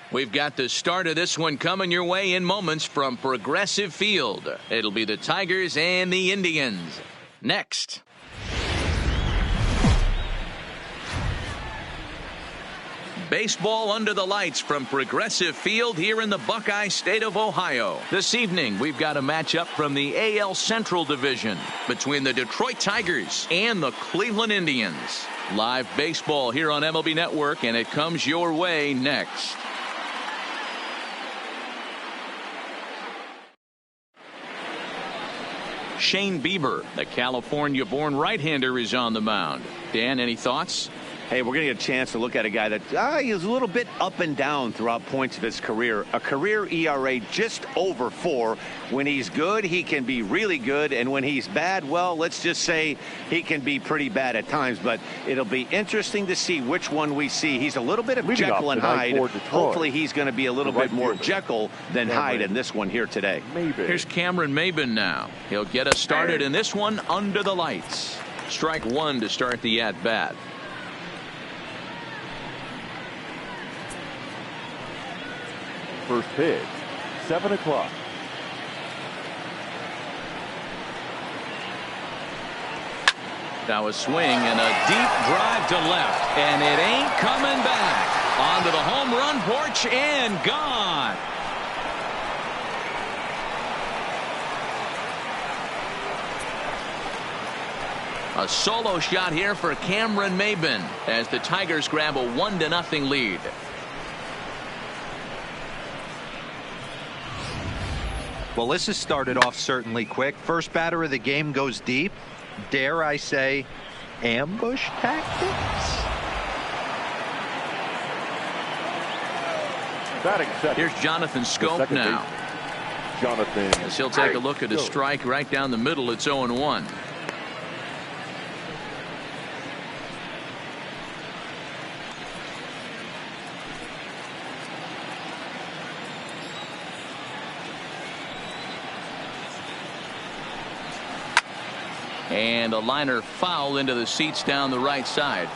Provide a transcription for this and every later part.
We've got the start of this one coming your way in moments from Progressive Field. It'll be the Tigers and the Indians. Next. Baseball under the lights from Progressive Field here in the Buckeye State of Ohio. This evening, we've got a matchup from the AL Central Division between the Detroit Tigers and the Cleveland Indians. Live baseball here on MLB Network, and it comes your way next. Shane Bieber, the California-born right-hander, is on the mound. Dan, any thoughts? Hey, we're going to get a chance to look at a guy that is a little bit up and down throughout points of his career. A career ERA just over 4. When he's good, he can be really good. And when he's bad, well, let's just say he can be pretty bad at times. But it'll be interesting to see which one we see. He's a little bit of Jekyll and Hyde. Hopefully he's going to be a little bit more Jekyll than Hyde in this one here today. Here's Cameron Maybin now. He'll get us started in this one under the lights. Strike one to start the at-bat. First pitch, 7 o'clock. Now a swing and a deep drive to left, and it ain't coming back. Onto the home run porch and gone. A solo shot here for Cameron Maybin as the Tigers grab a 1-0 lead. Well, this has started off certainly quick. First batter of the game goes deep. Dare I say, ambush tactics? Here's Jonathan Schoop now. As he'll take a look at a strike right down the middle. It's 0-1. And a liner foul into the seats down the right side.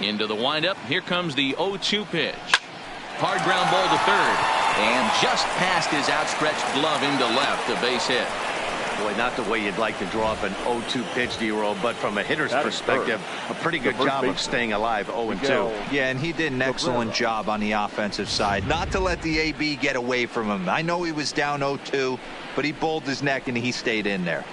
Into the windup. Here comes the 0-2 pitch. Hard ground ball to third. And just past his outstretched glove into left. A base hit. Boy, not the way you'd like to draw up an 0-2 pitch, D-Roll, but from a hitter's perspective, a pretty good job of staying alive 0-2. Yeah, and he did an excellent job on the offensive side. Not to let the AB get away from him. I know he was down 0-2, but he bowled his neck and he stayed in there.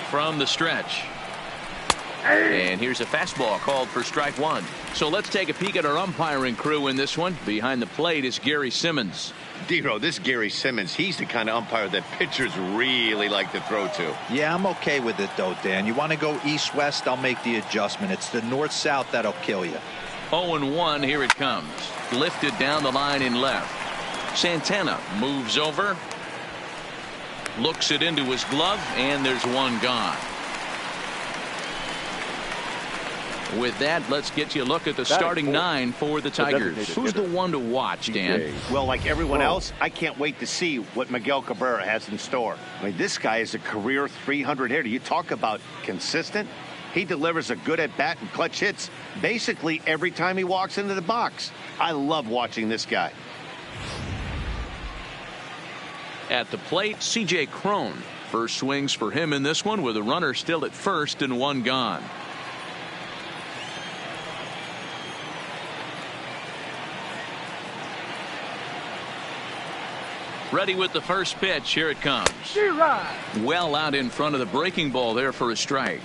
From the stretch. And here's a fastball called for strike one. So let's take a peek at our umpiring crew in this one. Behind the plate is Gary Simmons. D-Roll, this Gary Simmons, he's the kind of umpire that pitchers really like to throw to. Yeah, I'm okay with it though, Dan. You want to go east-west, I'll make the adjustment. It's the north-south that'll kill you. 0-1, here it comes. Lifted down the line in left. Santana moves over. Looks it into his glove, and there's one gone. With that, let's get you a look at the starting 9 for the Tigers. Who's the one to watch, Dan? Well, like everyone else, I can't wait to see what Miguel Cabrera has in store. I mean, this guy is a career 300 hitter. You talk about consistent. He delivers a good at-bat and clutch hits basically every time he walks into the box. I love watching this guy. At the plate, C.J. Cron. First swings for him in this one with a runner still at first and one gone. Ready with the first pitch. Here it comes. Well out in front of the breaking ball there for a strike.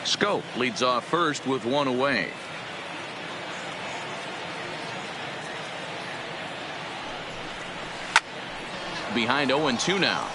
Schoop leads off first with one away. Behind 0-2 now.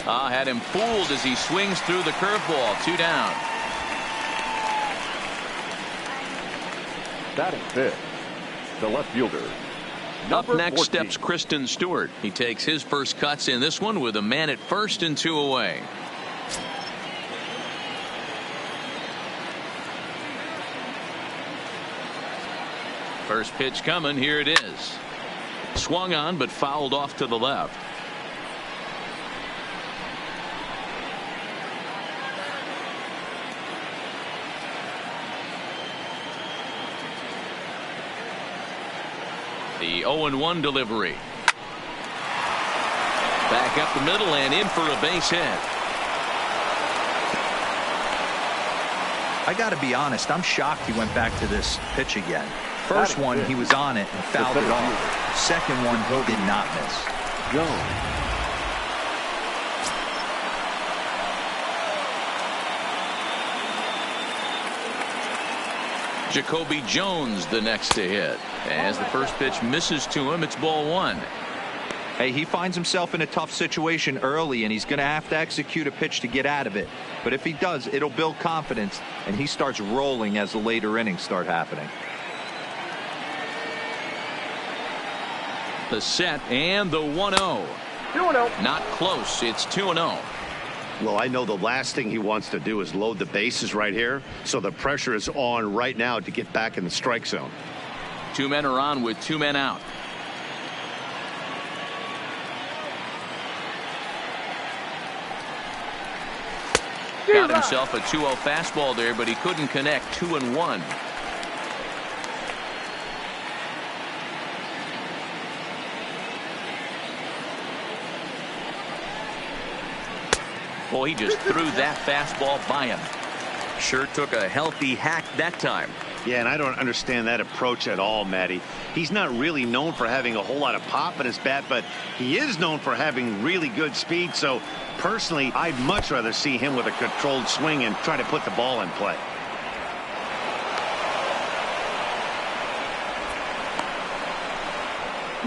Had him fooled as he swings through the curveball. 2 down. Batting fifth, the left fielder. Up next 14. steps Kristen Stewart. He takes his first cuts in this one with a man at first and 2 away. First pitch coming. Here it is. Swung on but fouled off to the left. The 0-1 delivery. Back up the middle and in for a base hit. I got to be honest, I'm shocked he went back to this pitch again. First one, he was on it and fouled it off. Second one, he did not miss. Jones. Jacoby Jones the next to hit. As the first pitch misses to him, it's ball 1. Hey, he finds himself in a tough situation early, and he's going to have to execute a pitch to get out of it. But if he does, it'll build confidence, and he starts rolling as the later innings start happening. The set and the 1-0. 2-0. Not close. It's 2-0. Well, I know the last thing he wants to do is load the bases right here. So the pressure is on right now to get back in the strike zone. 2 men are on with 2 men out. Got himself a 2-0 fastball there, but he couldn't connect. 2-1. Boy, he just threw that fastball by him. Sure took a healthy hack that time. Yeah, and I don't understand that approach at all, Matty. He's not really known for having a whole lot of pop in his bat, but he is known for having really good speed. So personally, I'd much rather see him with a controlled swing and try to put the ball in play.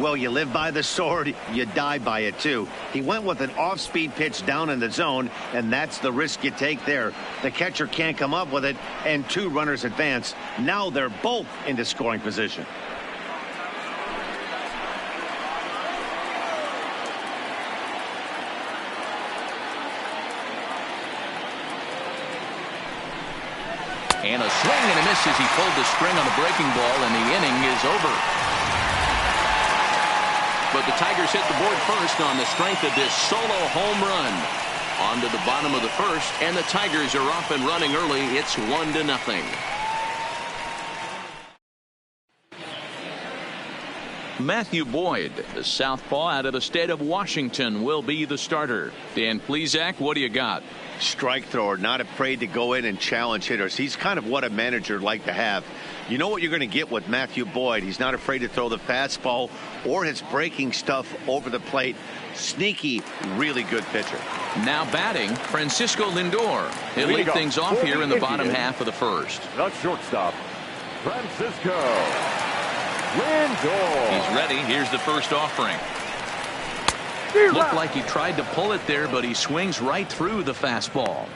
Well, you live by the sword, you die by it too. He went with an off-speed pitch down in the zone, and that's the risk you take there. The catcher can't come up with it, and 2 runners advance. Now they're both into scoring position. And a swing and a miss as he pulled the string on the breaking ball, and the inning is over. But the Tigers hit the board first on the strength of this solo home run. On to the bottom of the first, and the Tigers are off and running early. It's 1-0. Matthew Boyd, the southpaw out of the state of Washington, will be the starter. Dan Plesac, what do you got? Strike thrower, not afraid to go in and challenge hitters. He's kind of what a manager would like to have. You know what you're going to get with Matthew Boyd. He's not afraid to throw the fastball or his breaking stuff over the plate. Sneaky, really good pitcher. Now batting, Francisco Lindor. He'll lead things off here in the bottom half of the first. The shortstop, Francisco Lindor. He's ready. Here's the first offering. Looked like he tried to pull it there, but he swings right through the fastball.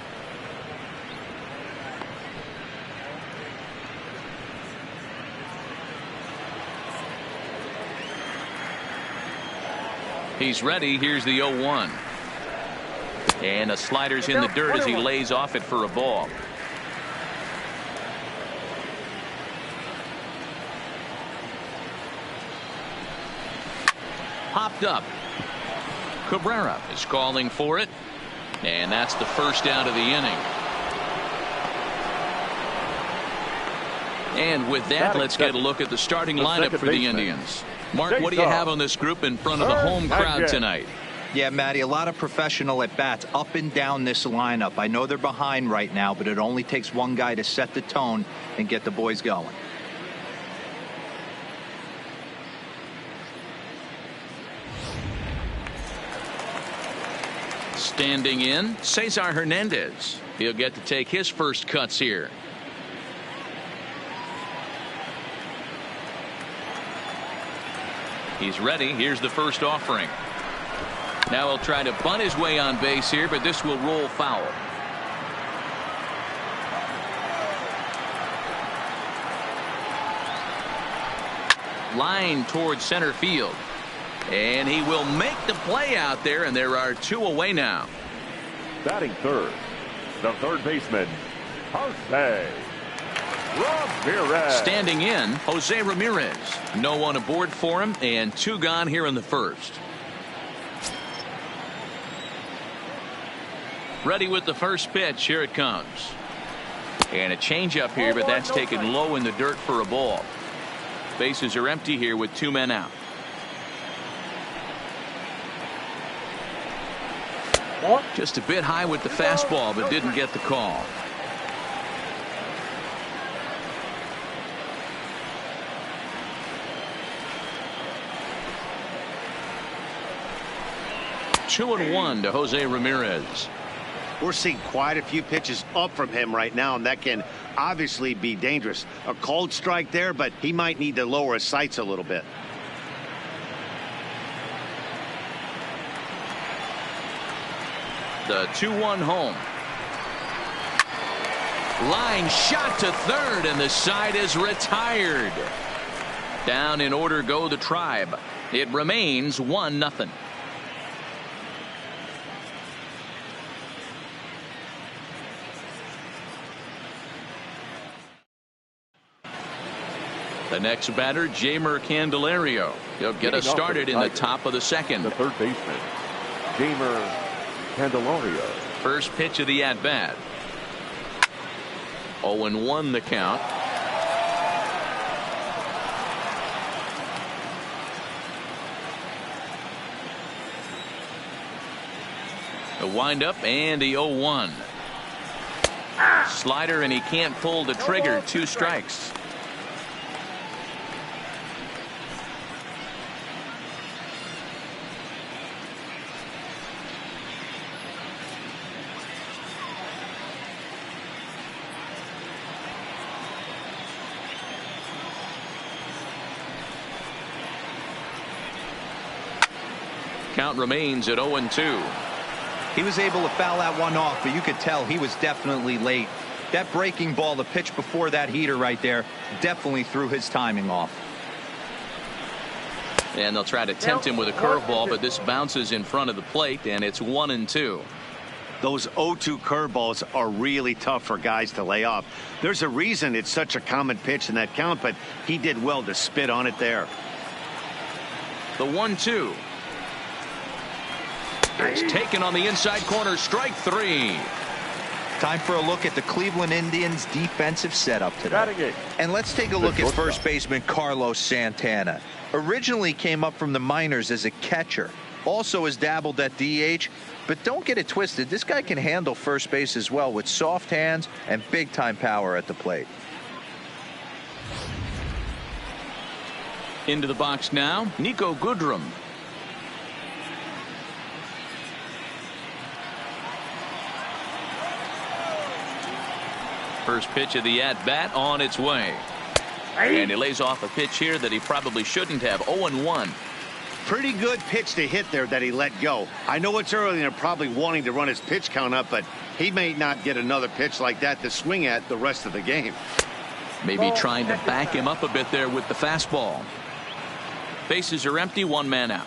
He's ready. Here's the 0-1. And the slider's in the dirt as he lays off it for a ball. Popped up. Cabrera is calling for it. And that's the first out of the inning. And with that, let's get a look at the starting lineup for the Indians. Mark, what do you have on this group in front of the home crowd tonight? Yeah, Matty, a lot of professional at-bats up and down this lineup. I know they're behind right now, but it only takes one guy to set the tone and get the boys going. Standing in, Cesar Hernandez. He'll get to take his first cuts here. He's ready. Here's the first offering. Now he'll try to bunt his way on base here, but this will roll foul. Line towards center field. And he will make the play out there, and there are 2 away now. Batting third, the third baseman, Jose Ramirez. Standing in, Jose Ramirez. No one aboard for him, and 2 gone here in the first. Ready with the first pitch. Here it comes. And a changeup here, but that's taken low in the dirt for a ball. Bases are empty here with 2 men out. Just a bit high with the fastball, but didn't get the call. Two and one to Jose Ramirez. We're seeing quite a few pitches up from him right now, and that can obviously be dangerous. A cold strike there, but he might need to lower his sights a little bit. The 2-1 home. Line shot to third, and the side is retired. Down in order go the Tribe. It remains 1-0. The next batter, Jeimer Candelario. He'll get us started in the top of the second. The third baseman, Jeimer Candelario. First pitch of the at-bat. 0-1 the count. The windup and the 0-1. Slider, and he can't pull the trigger. 2 strikes. Count remains at 0-2. He was able to foul that one off, but you could tell he was definitely late. That breaking ball, the pitch before that heater right there, definitely threw his timing off. And they'll try to tempt him with a curveball, but this bounces in front of the plate, and it's 1-2. Those 0-2 curveballs are really tough for guys to lay off. There's a reason it's such a common pitch in that count, but he did well to spit on it there. The 1-2. It's taken on the inside corner. Strike 3. Time for a look at the Cleveland Indians defensive setup today. And let's take a look at first baseman Carlos Santana. Originally came up from the minors as a catcher. Also has dabbled at DH. But don't get it twisted. This guy can handle first base as well with soft hands and big time power at the plate. Into the box now, Niko Goodrum. First pitch of the at-bat on its way. And he lays off a pitch here that he probably shouldn't have. 0-1. Pretty good pitch to hit there that he let go. I know it's early and they're probably wanting to run his pitch count up, but he may not get another pitch like that to swing at the rest of the game. Maybe trying to back him up a bit there with the fastball. Bases are empty, 1 man out.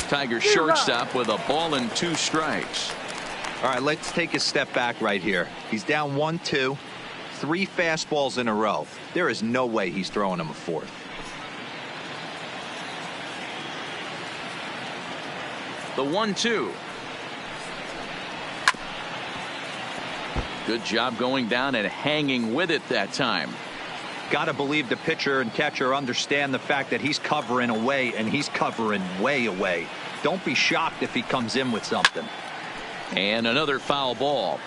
Tigers shortstop with a ball and 2 strikes. All right, let's take a step back right here. He's down 1-2, 3 fastballs in a row. There is no way he's throwing him a 4th. The 1-2. Good job going down and hanging with it that time. Got to believe the pitcher and catcher understand the fact that he's covering away, and he's covering way away. Don't be shocked if he comes in with something. And another foul ball.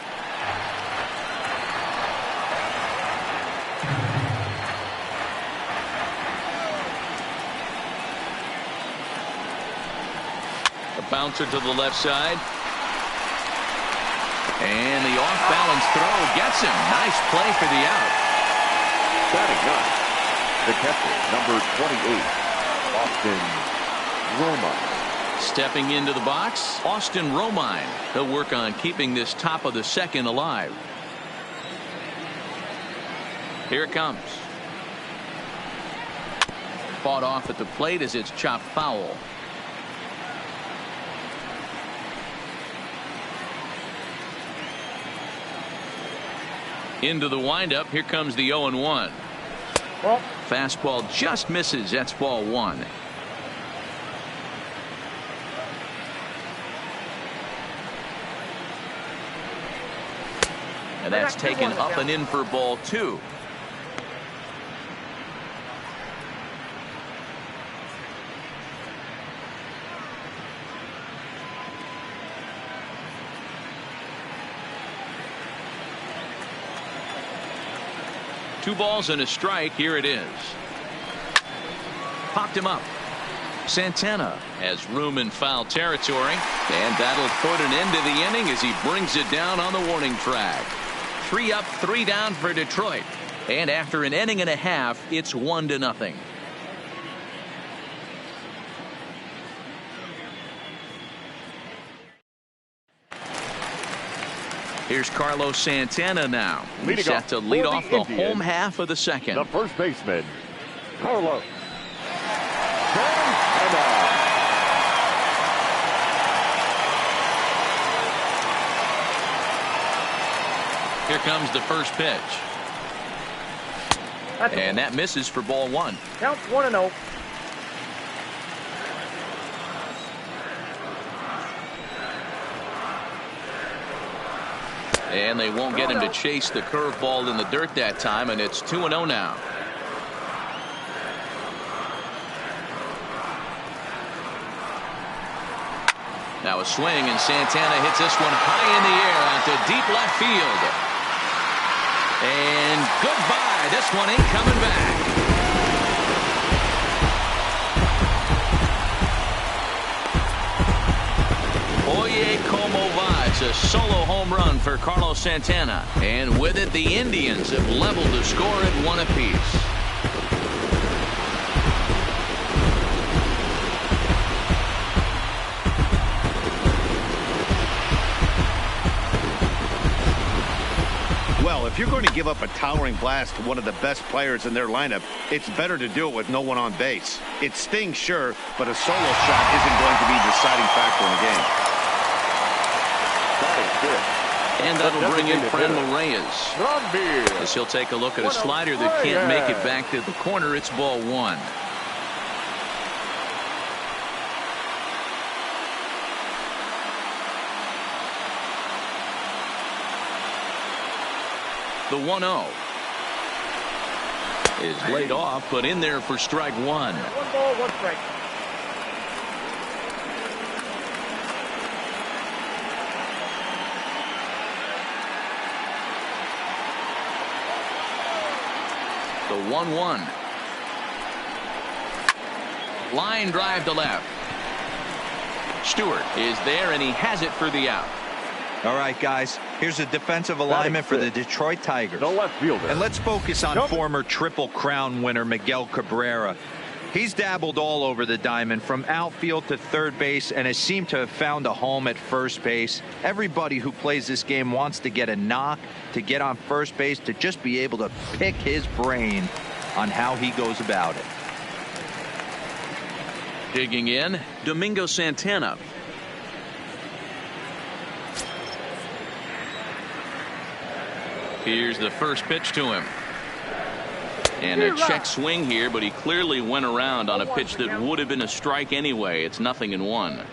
A bouncer to the left side. And the off-balance throw gets him. Nice play for the out. Batting 9, the catcher, number 28, Austin Romine. Stepping into the box, Austin Romine. He'll work on keeping this top of the second alive. Here it comes. Fought off at the plate as it's chopped foul. Into the windup. Here comes the 0-1. Well, fastball just misses. That's ball one. And that's taken up and in for ball two. Two balls and a strike. Here it is. Popped him up. Santana has room in foul territory, and that'll put an end to the inning as he brings it down on the warning track. 3 up, 3 down for Detroit, and after an inning and a half, it's 1-0. Here's Carlos Santana now. He's set to lead off the home half of the second. The first baseman, Carlos Santana. Here comes the first pitch. And that misses for ball one. Counts 1-0. And they won't get him to chase the curveball in the dirt that time, and it's 2-0 now. Now a swing, and Santana hits this one high in the air out to deep left field. And goodbye. This one ain't coming back. Oye como va. It's a solo home run for Carlos Santana. And with it, the Indians have leveled the score at 1 apiece. Well, if you're going to give up a towering blast to one of the best players in their lineup, it's better to do it with no one on base. It stings, sure, but a solo shot isn't going to be the deciding factor in the game. And that'll bring in Franmil Reyes. As he'll take a look at a slider that can't make it back to the corner. It's ball one. The 1-0 is laid off, but in there for strike one. 1 ball, 1 strike. The 1-1. Line drive to left. Stewart is there, and he has it for the out. All right, guys, here's a defensive alignment for the Detroit Tigers. The left fielder. And let's focus on former Triple Crown winner Miguel Cabrera. He's dabbled all over the diamond, from outfield to third base, and has seemed to have found a home at first base. Everybody who plays this game wants to get a knock, to get on first base, to just be able to pick his brain on how he goes about it. Digging in, Domingo Santana. Here's the first pitch to him. And a check swing here, but he clearly went around on a pitch that would have been a strike anyway. It's 0-1.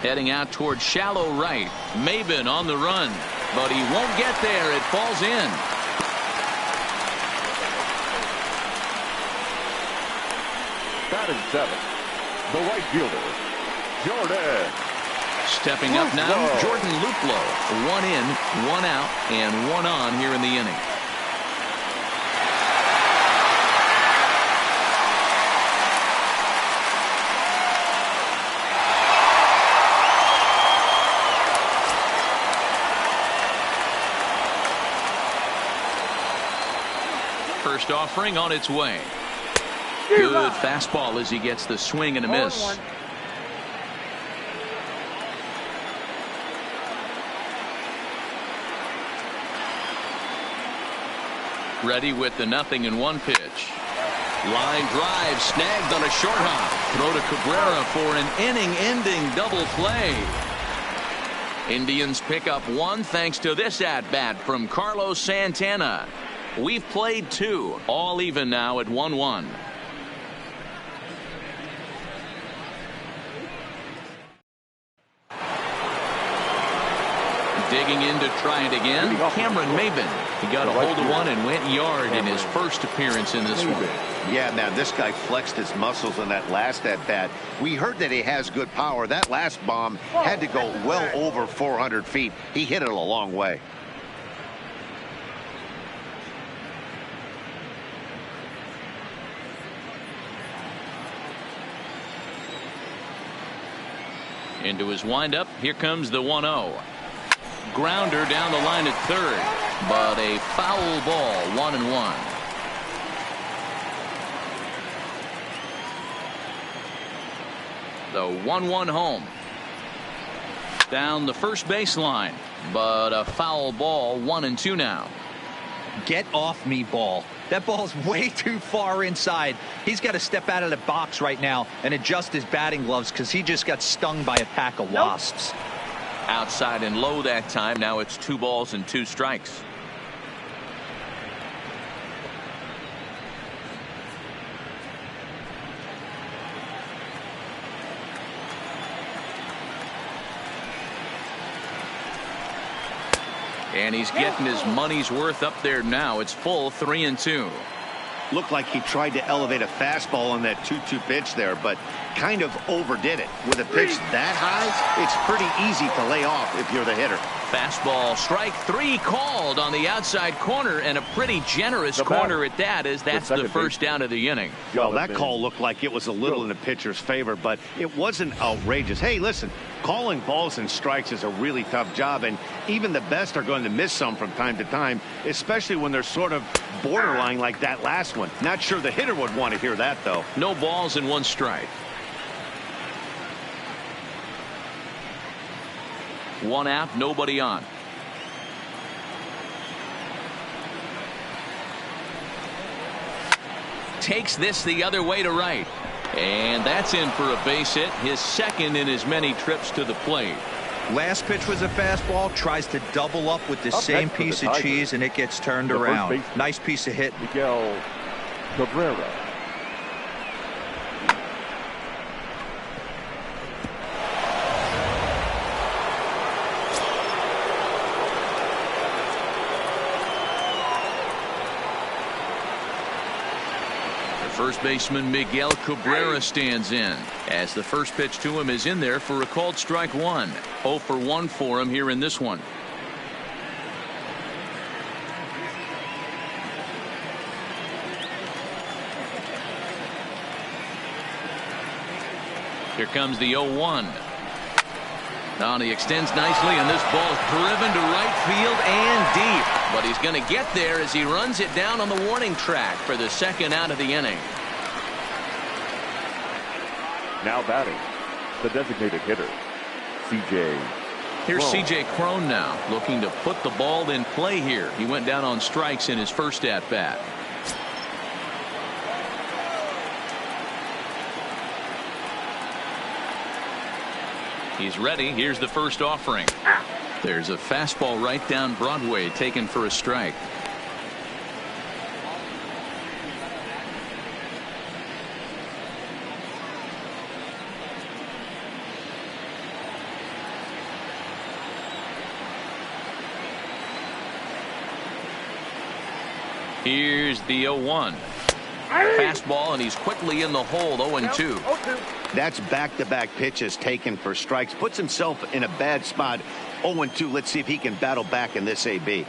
Heading out towards shallow right. Maybin on the run, but he won't get there. It falls in. Batting 7. The right fielder, Jordan. Stepping up now, Jordan Luplow. 1 in, 1 out, and 1 on here in the inning. first offering on its way. Good fastball as he gets the swing and a miss. Ready with the 0-1 pitch. Line drive snagged on a short hop. Throw to Cabrera for an inning-ending double play. Indians pick up one thanks to this at-bat from Carlos Santana. We've played two, all even now at 1-1. Digging in to try it again, Cameron Maybin. He got a hold of one and went yard in his first appearance in this one. Yeah, man, this guy flexed his muscles in that last at-bat. We heard that he has good power. That last bomb had to go well over 400 feet. He hit it a long way. Into his windup, here comes the 1-0. Grounder down the line at third, but a foul ball, 1-1. The 1-1 home. Down the first baseline, but a foul ball, 1-2 now. Get off me, ball. That ball's way too far inside. He's got to step out of the box right now and adjust his batting gloves because he just got stung by a pack of wasps. Outside and low that time. Now it's 2 balls and 2 strikes. And he's getting his money's worth up there now. It's full 3-2. Looked like he tried to elevate a fastball on that 2-2 pitch there, but kind of overdid it. With a pitch that high, it's pretty easy to lay off if you're the hitter. Fastball, strike 3 called on the outside corner, and a pretty generous corner at that, as that's the first down of the inning. Well, that call looked like it was a little in the pitcher's favor, but it wasn't outrageous. Hey, listen, calling balls and strikes is a really tough job, and even the best are going to miss some from time to time, especially when they're sort of borderline like that last one. Not sure the hitter would want to hear that, though. No balls and 1 strike. 1 out, nobody on. Takes this the other way to right. And that's in for a base hit, his second in as many trips to the plate. Last pitch was a fastball, tries to double up with the same piece of cheese, and it gets turned around. Nice piece of hit. Miguel Cabrera. First baseman Miguel Cabrera stands in, as the first pitch to him is in there for a called strike 1. 0 for 1 for him here in this one. Here comes the 0-1. Now he extends nicely, and this ball is driven to right field and deep. But he's going to get there as he runs it down on the warning track for the second out of the inning. Now batting, the designated hitter, C.J. Here's Cron. C.J. Cron now, looking to put the ball in play here. He went down on strikes in his first at-bat. He's ready. Here's the first offering. There's a fastball right down Broadway, taken for a strike. Here's the 0-1. Fastball, and he's quickly in the hole. 0-2. That's back-to-back pitches taken for strikes. Puts himself in a bad spot. 0-2. Let's see if he can battle back in this AB.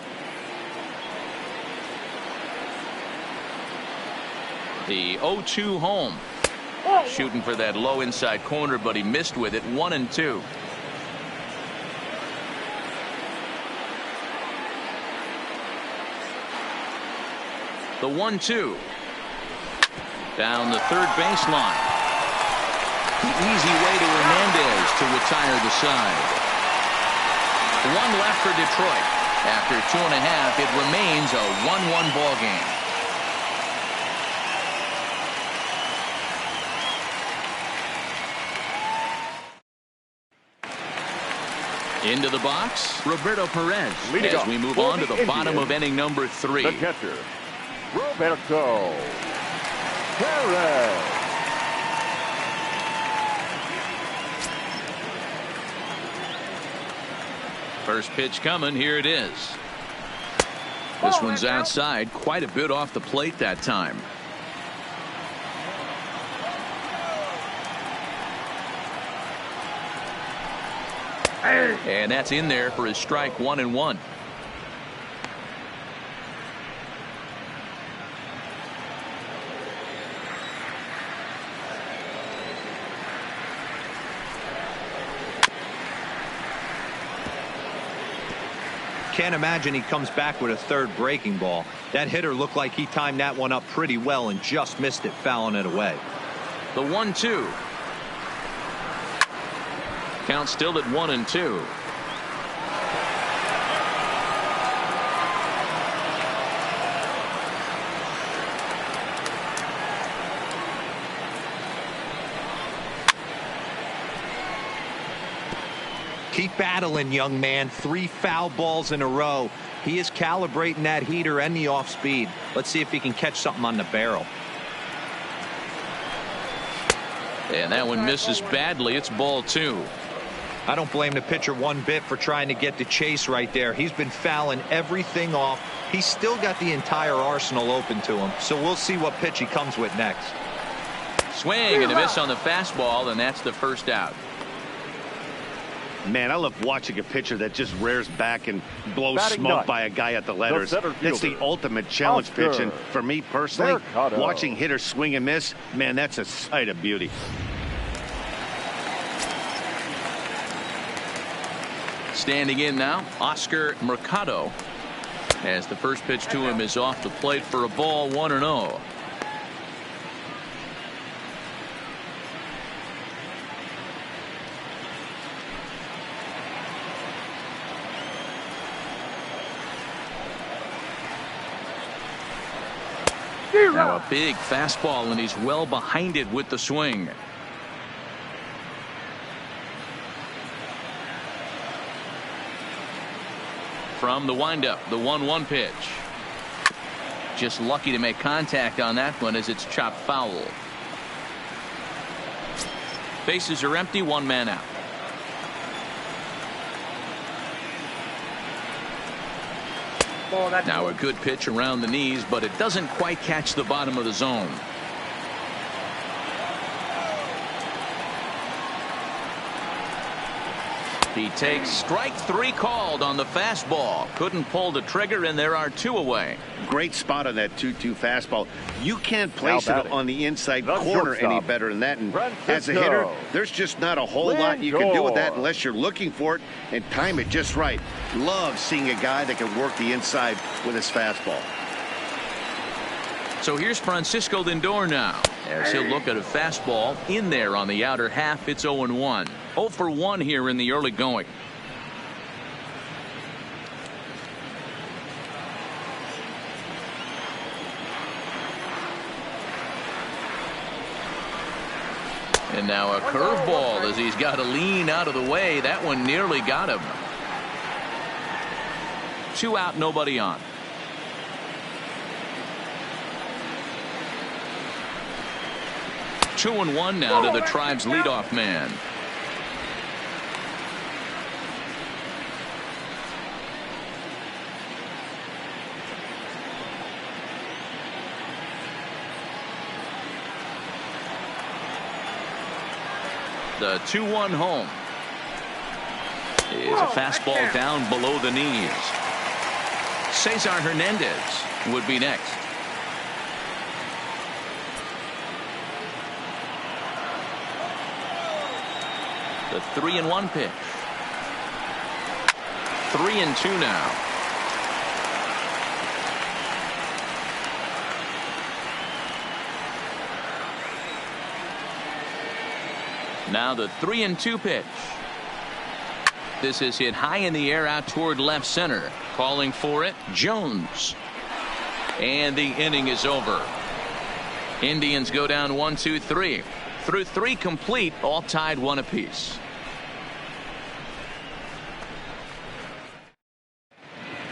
The 0-2 home. Shooting for that low inside corner, but he missed with it. 1-2. The 1-2. Down the third baseline. The easy way to Hernandez to retire the side. One left for Detroit. After 2.5, it remains a 1-1 ball game. Into the box, Roberto Perez. As we move on to the bottom of inning number 3. The catcher, Roberto Perez. First pitch coming. Here it is. This one's outside, quite a bit off the plate that time. And that's in there for his strike 1-1. Can't imagine he comes back with a third breaking ball. That hitter looked like he timed that one up pretty well and just missed it, fouling it away. The 1-2. Count still at 1-2. Keep battling, young man. 3 foul balls in a row. He is calibrating that heater and the off speed. Let's see if he can catch something on the barrel. And that one misses badly. It's ball 2. I don't blame the pitcher one bit for trying to get the chase right there. He's been fouling everything off. He's still got the entire arsenal open to him. So we'll see what pitch he comes with next. Swing and a miss on the fastball, and that's the first out. Man, I love watching a pitcher that just rears back and blows smoke by a guy at the letters. That's the ultimate challenge pitch. And for me personally, watching hitters swing and miss, man, that's a sight of beauty. Standing in now, Oscar Mercado, as the first pitch to him is off the plate for a ball, 1-0. Now a big fastball, and he's well behind it with the swing. From the windup, the 1-1 pitch. Just lucky to make contact on that one as it's chopped foul. Bases are empty, 1 man out. Now a good pitch around the knees, but it doesn't quite catch the bottom of the zone. He takes strike 3 called on the fastball. Couldn't pull the trigger, and there are 2 away. Great spot on that 2-2 fastball. You can't place it on the inside corner any better than that. And as a hitter, there's just not a whole lot you can do with that unless you're looking for it and time it just right. Love seeing a guy that can work the inside with his fastball. So here's Francisco Lindor now, as he'll look at a fastball in there on the outer half. It's 0-1. 0 for 1 here in the early going. And now a curveball as he's got to lean out of the way. That one nearly got him. 2 out, nobody on. Two and 1 now to the Tribe's leadoff man. The 2-1 home is a fastball down below the knees. Cesar Hernandez would be next. The 3-1 pitch. 3-2 now. Now the 3-2 pitch. This is hit high in the air out toward left center. Calling for it, Jones. And the inning is over. Indians go down 1-2-3. Through 3 complete, all tied 1 apiece.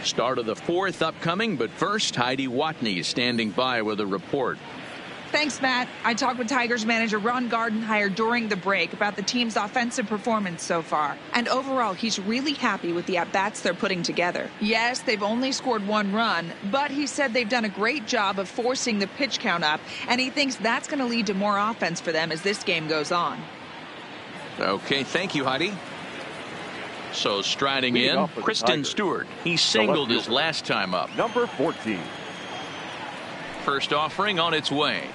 Start of the 4th upcoming, but first, Heidi Watney is standing by with a report. Thanks, Matt. I talked with Tigers manager Ron Gardenhire during the break about the team's offensive performance so far. And overall, he's really happy with the at-bats they're putting together. Yes, they've only scored 1 run, but he said they've done a great job of forcing the pitch count up, and he thinks that's going to lead to more offense for them as this game goes on. Okay, thank you, Heidi. So striding in, Kristen Stewart. He singled his last time up. Number 14. First offering on its way.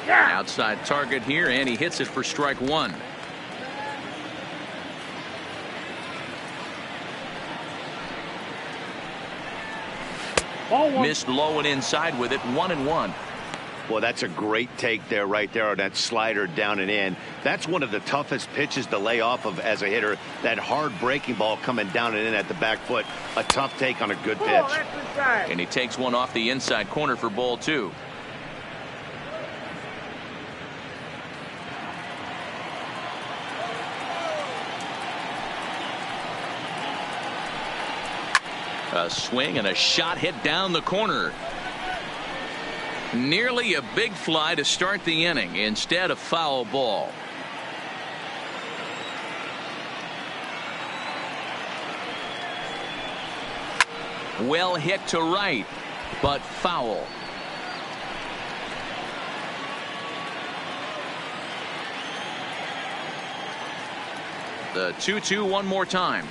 Outside target here, and he hits it for strike 1. Missed low and inside with it, 1-1. Well, that's a great take there, right there on that slider down and in. That's one of the toughest pitches to lay off of as a hitter. That hard breaking ball coming down and in at the back foot. A tough take on a good pitch. And he takes one off the inside corner for ball 2. A swing and a shot hit down the corner. Nearly a big fly to start the inning. Instead, a foul ball. Well hit to right, but foul. The 2-2 one more time.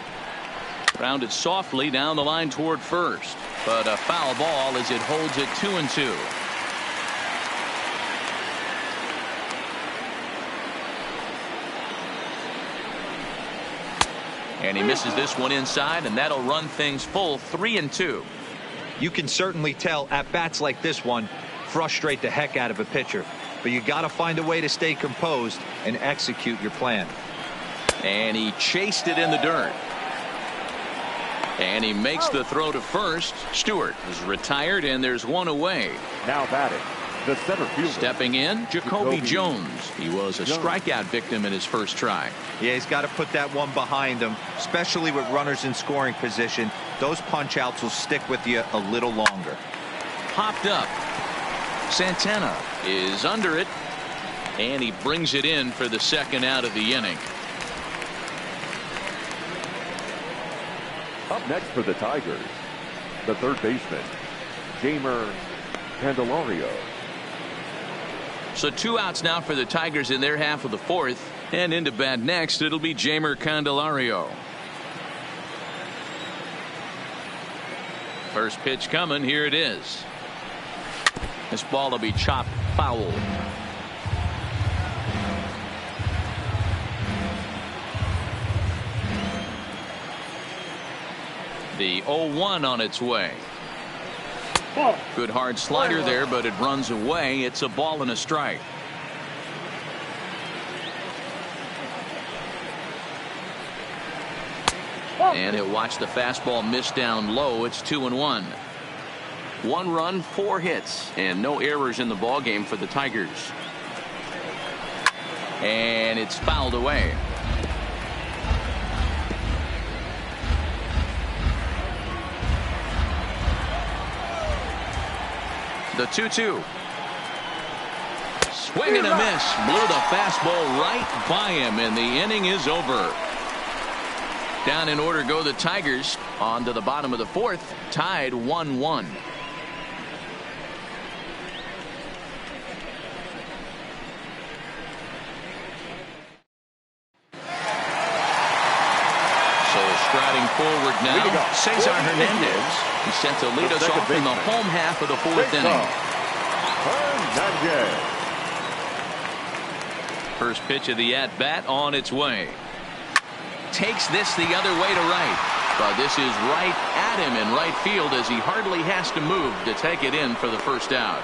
Grounded softly down the line toward first, but a foul ball as it holds it 2-2. And he misses this one inside, and that'll run things full 3-2. You can certainly tell at bats like this one frustrate the heck out of a pitcher, but you got to find a way to stay composed and execute your plan. And he chased it in the dirt. And he makes the throw to first. Stewart is retired, and there's one away. Now batting, the center fielder. Stepping in, Jacoby Jones. He was a strikeout victim in his first try. Yeah, he's got to put that one behind him, especially with runners in scoring position. Those punch outs will stick with you a little longer. Popped up. Santana is under it, and he brings it in for the second out of the inning. Up next for the Tigers, the third baseman, Jeimer Candelario. So 2 outs now for the Tigers in their half of the 4th, and into bat next it'll be Jeimer Candelario. First pitch coming, here it is. This ball will be chopped foul. The 0-1 on its way. Good hard slider there, but it runs away. It's a ball and a strike. And he'll watch the fastball miss down low. It's 2-1. 1 run, 4 hits, and no errors in the ball game for the Tigers. And it's fouled away. The 2-2. Swing and a miss. Blew the fastball right by him, and the inning is over. Down in order go the Tigers. On to the bottom of the 4th, tied 1-1. So striding forward now, Cesar Hernandez. He set to lead us off in the home half of the 4th inning. First pitch of the at-bat on its way. Takes this the other way to right. But this is right at him in right field as he hardly has to move to take it in for the first out.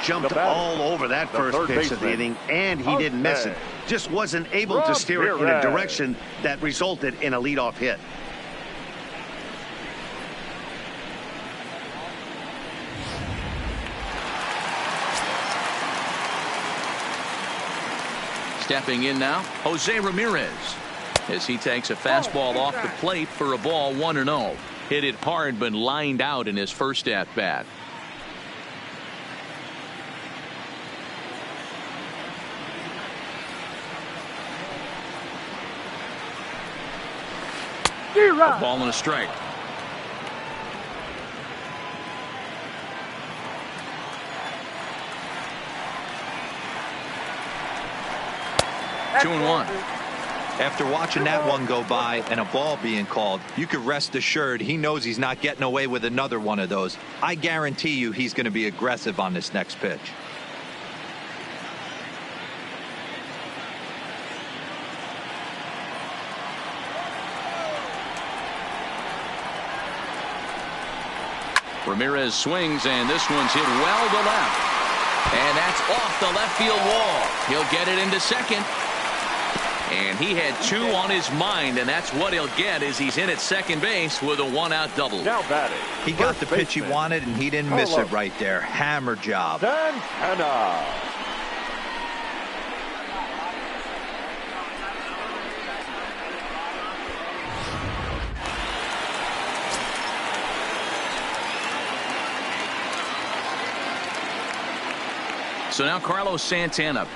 jumped all over that first pitch of the inning, and he didn't miss it. Just wasn't able to steer it in a direction that resulted in a leadoff hit. Stepping in now, Jose Ramirez, as he takes a fastball off the plate for a ball 1-0. Hit it hard but lined out in his first at-bat. A ball and a strike. That's 2-1. After watching that one go by and a ball being called, you could rest assured he knows he's not getting away with another one of those. I guarantee you he's going to be aggressive on this next pitch. Ramirez swings, and this one's hit well to left. And that's off the left field wall. He'll get it into second. And he had two on his mind, and that's what he'll get as he's in at second base with a one-out double. Now batting. He got the pitch he wanted, and he didn't miss it right there. Hammer job. Santana. So now Carlos Santana,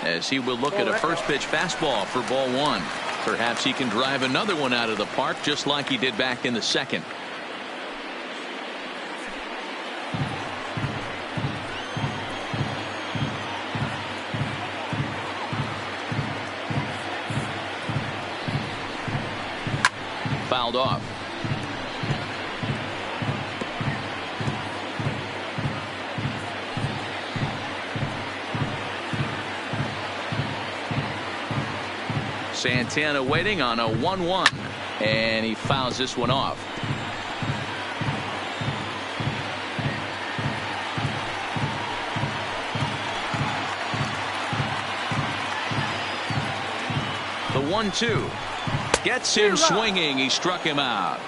as he will look at a first pitch fastball for ball one. Perhaps he can drive another one out of the park just like he did back in the second. Fouled off. Santana waiting on a 1-1, and he fouls this one off. The 1-2 gets him swinging. He struck him out.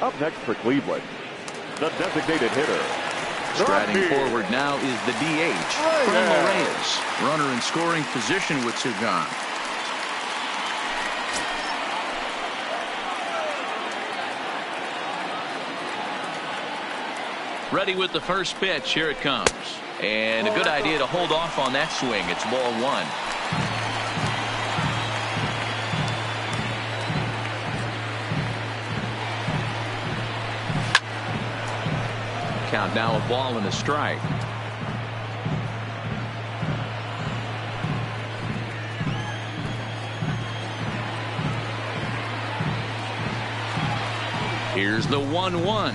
Up next for Cleveland, the designated hitter. Striding forward now is the DH, Franmil Reyes. Runner in scoring position with two gone. Ready with the first pitch. Here it comes. And a good idea to hold off on that swing. It's ball one. Count now a ball and a strike. Here's the 1-1.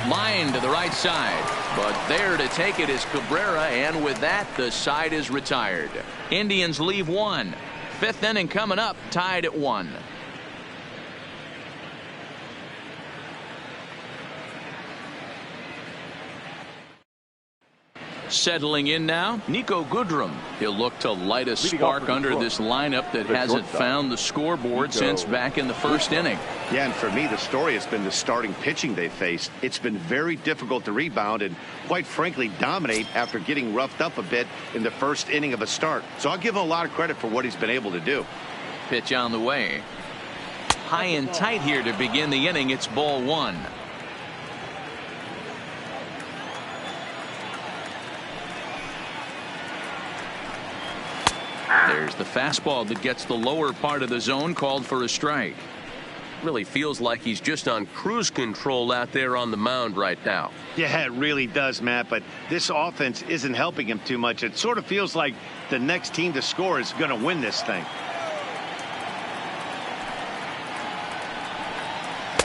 Line to the right side. But there to take it is Cabrera, and with that the side is retired. Indians leave one. Fifth inning coming up, tied at 1. Settling in now, Niko Goodrum. He'll look to light a spark under this lineup that hasn't found the scoreboard since back in the first inning. Yeah, and for me, the story has been the starting pitching they faced. It's been very difficult to rebound and, quite frankly, dominate after getting roughed up a bit in the first inning of a start. So I'll give him a lot of credit for what he's been able to do. Pitch on the way. High and tight here to begin the inning. It's ball one. There's the fastball that gets the lower part of the zone, called for a strike. Really feels like he's just on cruise control out there on the mound right now. Yeah, it really does, Matt, but this offense isn't helping him too much. It sort of feels like the next team to score is going to win this thing.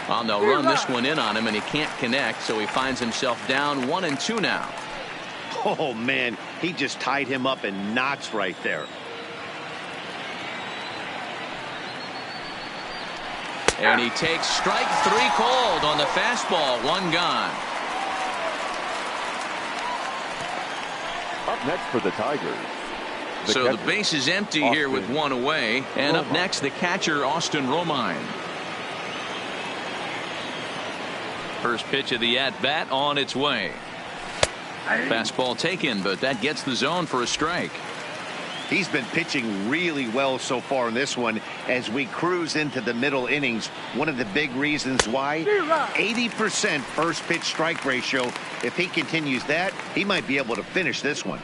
Oh, they'll run this one in on him, and he can't connect, so he finds himself down 1-2 now. Oh, man, he just tied him up in knots right there. And he takes strike 3 called on the fastball. 1 gone. Up next for the Tigers. So the base is empty here with 1 away. And up next, the catcher, Austin Romine. First pitch of the at-bat on its way. Fastball taken, but that gets the zone for a strike. He's been pitching really well so far in this one as we cruise into the middle innings. One of the big reasons why, 80% first pitch strike ratio. If he continues that, he might be able to finish this one.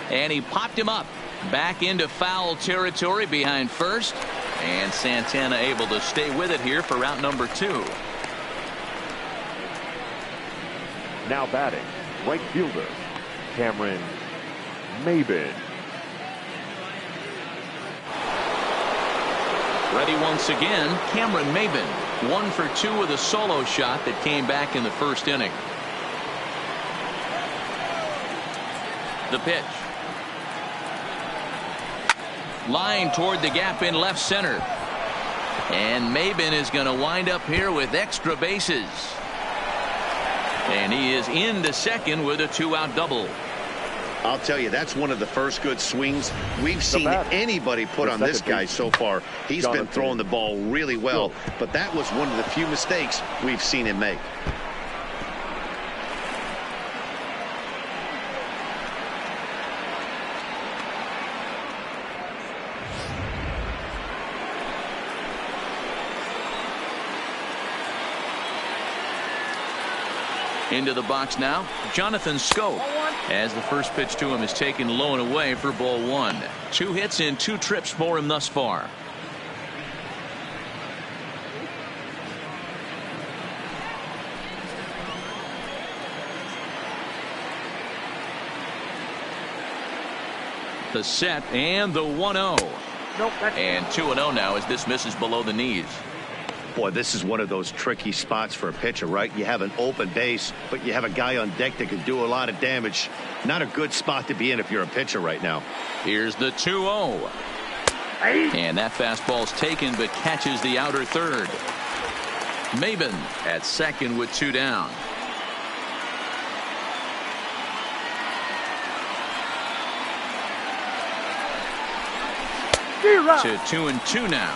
And he popped him up. Back into foul territory behind first. And Santana able to stay with it here for out number 2. Now batting, right fielder, Cameron Maybin. Ready once again, Cameron Maybin. 1 for 2 with a solo shot that came back in the first inning. The pitch. Line toward the gap in left center. And Maybin is going to wind up here with extra bases. And he is into second with a 2-out double. I'll tell you, that's one of the first good swings we've seen anybody put on this guy so far. He's been throwing the ball really well, but that was one of the few mistakes we've seen him make. Into the box now, Jonathan Schoop, as the first pitch to him is taken low and away for ball 1. 2 hits in 2 trips for him thus far. The set and the 1-0. And 2-0 now as this misses below the knees. Boy, this is one of those tricky spots for a pitcher, right? You have an open base, but you have a guy on deck that can do a lot of damage. Not a good spot to be in if you're a pitcher right now. Here's the 2-0. And that fastball's taken but catches the outer third. Maybin at second with 2 down. To 2-2 now.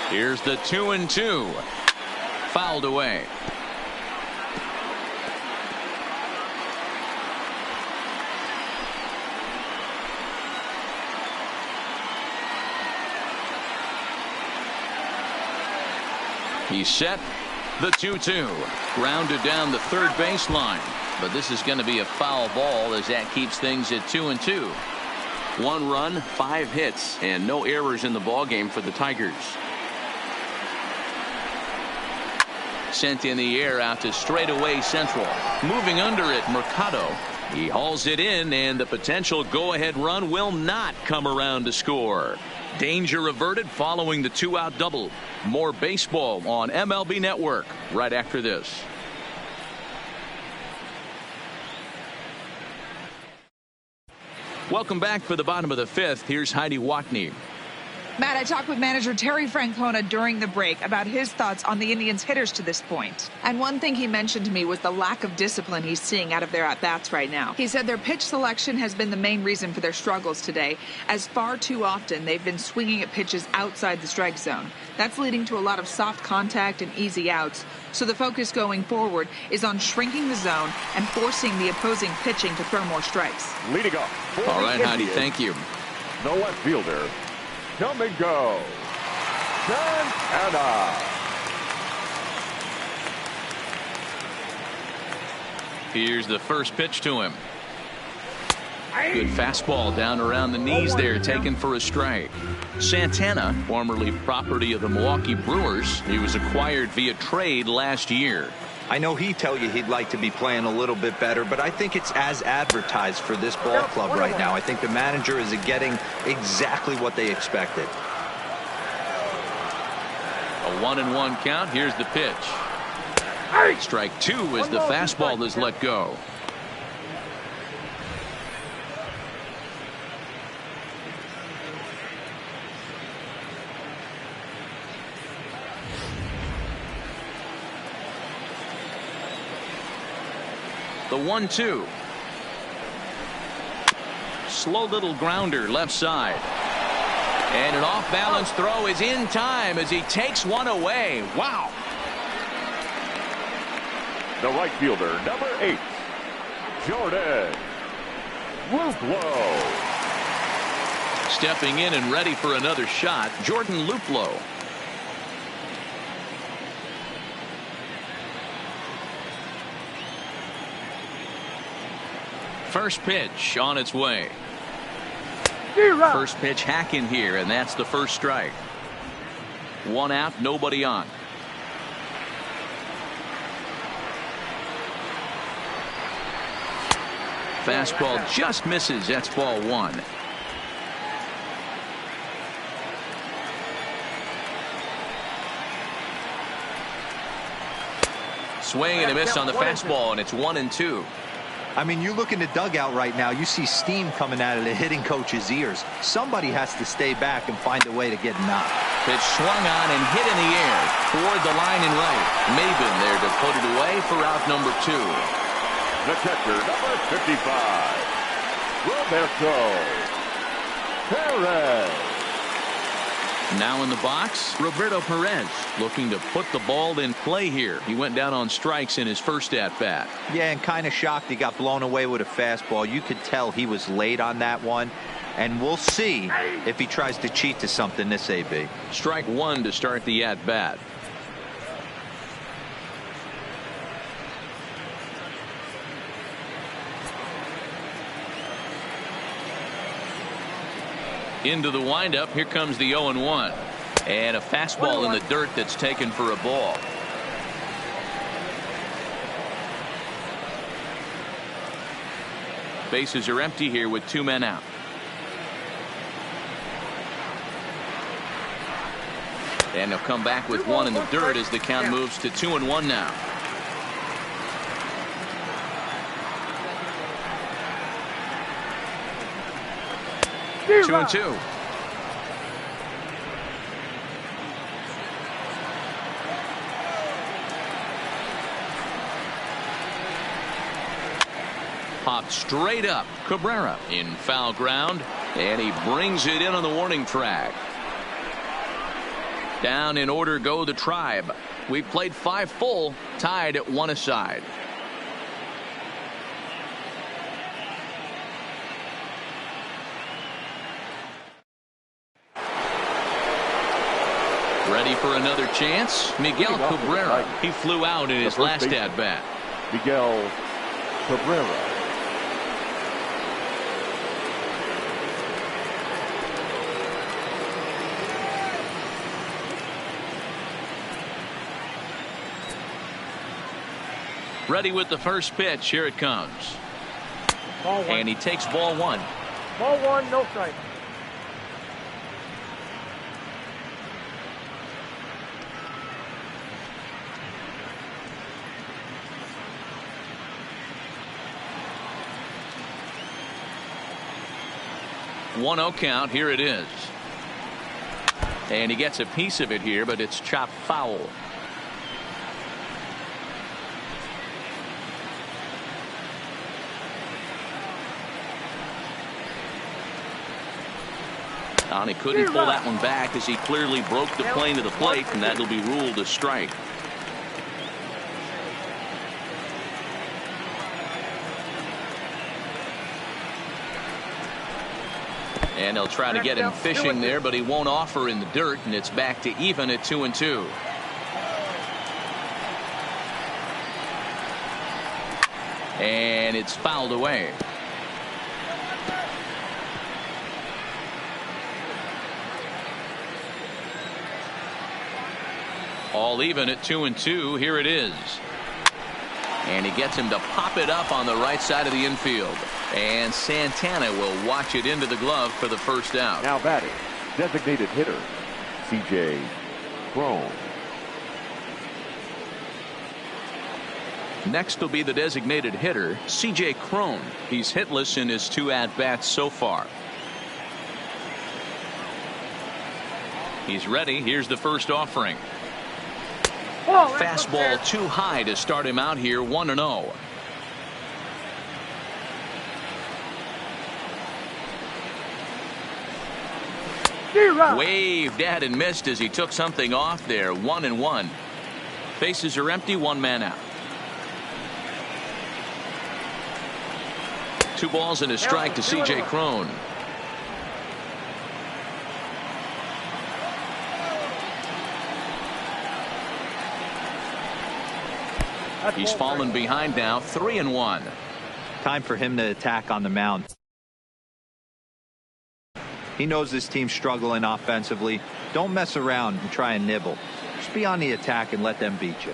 Here's the 2-2. Fouled away. He's set. The 2-2. Grounded down the third baseline. But this is going to be a foul ball as that keeps things at 2-2. 1 run, 5 hits, and no errors in the ballgame for the Tigers. Sent in the air out to straightaway central. Moving under it, Mercado. He hauls it in, and the potential go-ahead run will not come around to score. Danger averted following the 2-out double. More baseball on MLB Network right after this. Welcome back for the bottom of the 5th. Here's Heidi Watney. Matt, I talked with manager Terry Francona during the break about his thoughts on the Indians' hitters to this point. And one thing he mentioned to me was the lack of discipline he's seeing out of their at-bats right now. He said their pitch selection has been the main reason for their struggles today, as far too often they've been swinging at pitches outside the strike zone. That's leading to a lot of soft contact and easy outs. So the focus going forward is on shrinking the zone and forcing the opposing pitching to throw more strikes. Leading off. All right, Heidi, thank you. The left fielder, come and go, Santana. Here's the first pitch to him. Good fastball down around the knees there, taken for a strike. Santana, formerly property of the Milwaukee Brewers, he was acquired via trade last year. I know he'd tell you he'd like to be playing a little bit better, but I think it's as advertised for this ball club right now. I think the manager is getting exactly what they expected. A 1-1 count. Here's the pitch. Strike two as the fastball is let go. The 1-2. Slow little grounder left side. And an off-balance throw is in time as he takes one away. Wow. The right fielder, number 8, Jordan Luplow. Stepping in and ready for another shot, Jordan Luplow. First pitch on its way. First pitch hack in here, and that's the first strike. One out, nobody on. Fastball just misses. That's ball one. Swing and a miss on the fastball, and it's 1-2. I mean, you look in the dugout right now, you see steam coming out of the hitting coach's ears. Somebody has to stay back and find a way to get knocked. Pitch swung on and hit in the air toward the line and right. Maben there to put it away for out number 2. The catcher, number 55, Roberto Perez. Now in the box, Roberto Perez looking to put the ball in play here. He went down on strikes in his first at-bat. Yeah, and kind of shocked he got blown away with a fastball. You could tell he was late on that one. And we'll see if he tries to cheat to something this AB. Strike one to start the at-bat. Into the windup. Here comes the 0-1. And a fastball in the dirt that's taken for a ball. Bases are empty here with 2 men out. And they'll come back with one in the dirt as the count moves to 2-1 now. Two and two. Popped straight up. Cabrera in foul ground, and he brings it in on the warning track. Down in order go the Tribe. We've played 5 full, tied at 1 aside. Ready for another chance? Miguel Cabrera. He flew out in his last at-bat. Miguel Cabrera. Ready with the first pitch. Here it comes. Ball one. And he takes ball one. Ball one, no strike. One 0 count. Here it is. And he gets a piece of it here, but it's chopped foul. And he couldn't pull that one back as he clearly broke the plane to the plate, and that'll be ruled a strike. And they'll try to get him fishing there, but he won't offer in the dirt, and it's back to even at 2-2. And it's fouled away. All even at 2-2. Here it is. And he gets him to pop it up on the right side of the infield. And Santana will watch it into the glove for the first out. Now batting, designated hitter, C.J. Cron. Next will be the designated hitter, C.J. Cron. He's hitless in his 2 at-bats so far. He's ready. Here's the first offering. Fastball too high to start him out here, 1-0. Waved at and missed as he took something off there. 1-1. Bases are empty, 1 man out. 2 balls and a strike to C.J. Cron. He's fallen behind now, 3-1. Time for him to attack on the mound. He knows this team's struggling offensively. Don't mess around and try and nibble. Just be on the attack and let them beat you.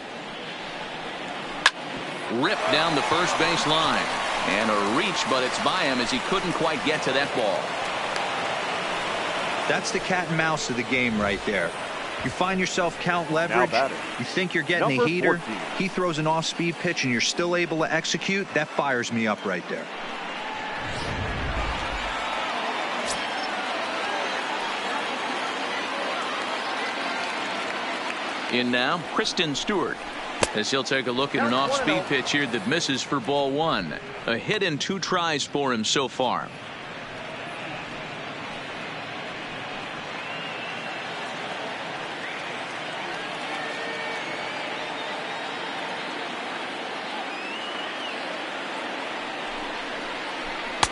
Ripped down the first base line. And a reach, but it's by him as he couldn't quite get to that ball. That's the cat and mouse of the game right there. You find yourself count leverage. You think you're getting a heater. 14. He throws an off-speed pitch and you're still able to execute. That fires me up right there. In now, Kristen Stewart, as he'll take a look at an off-speed pitch here that misses for ball 1. A hit and 2 tries for him so far.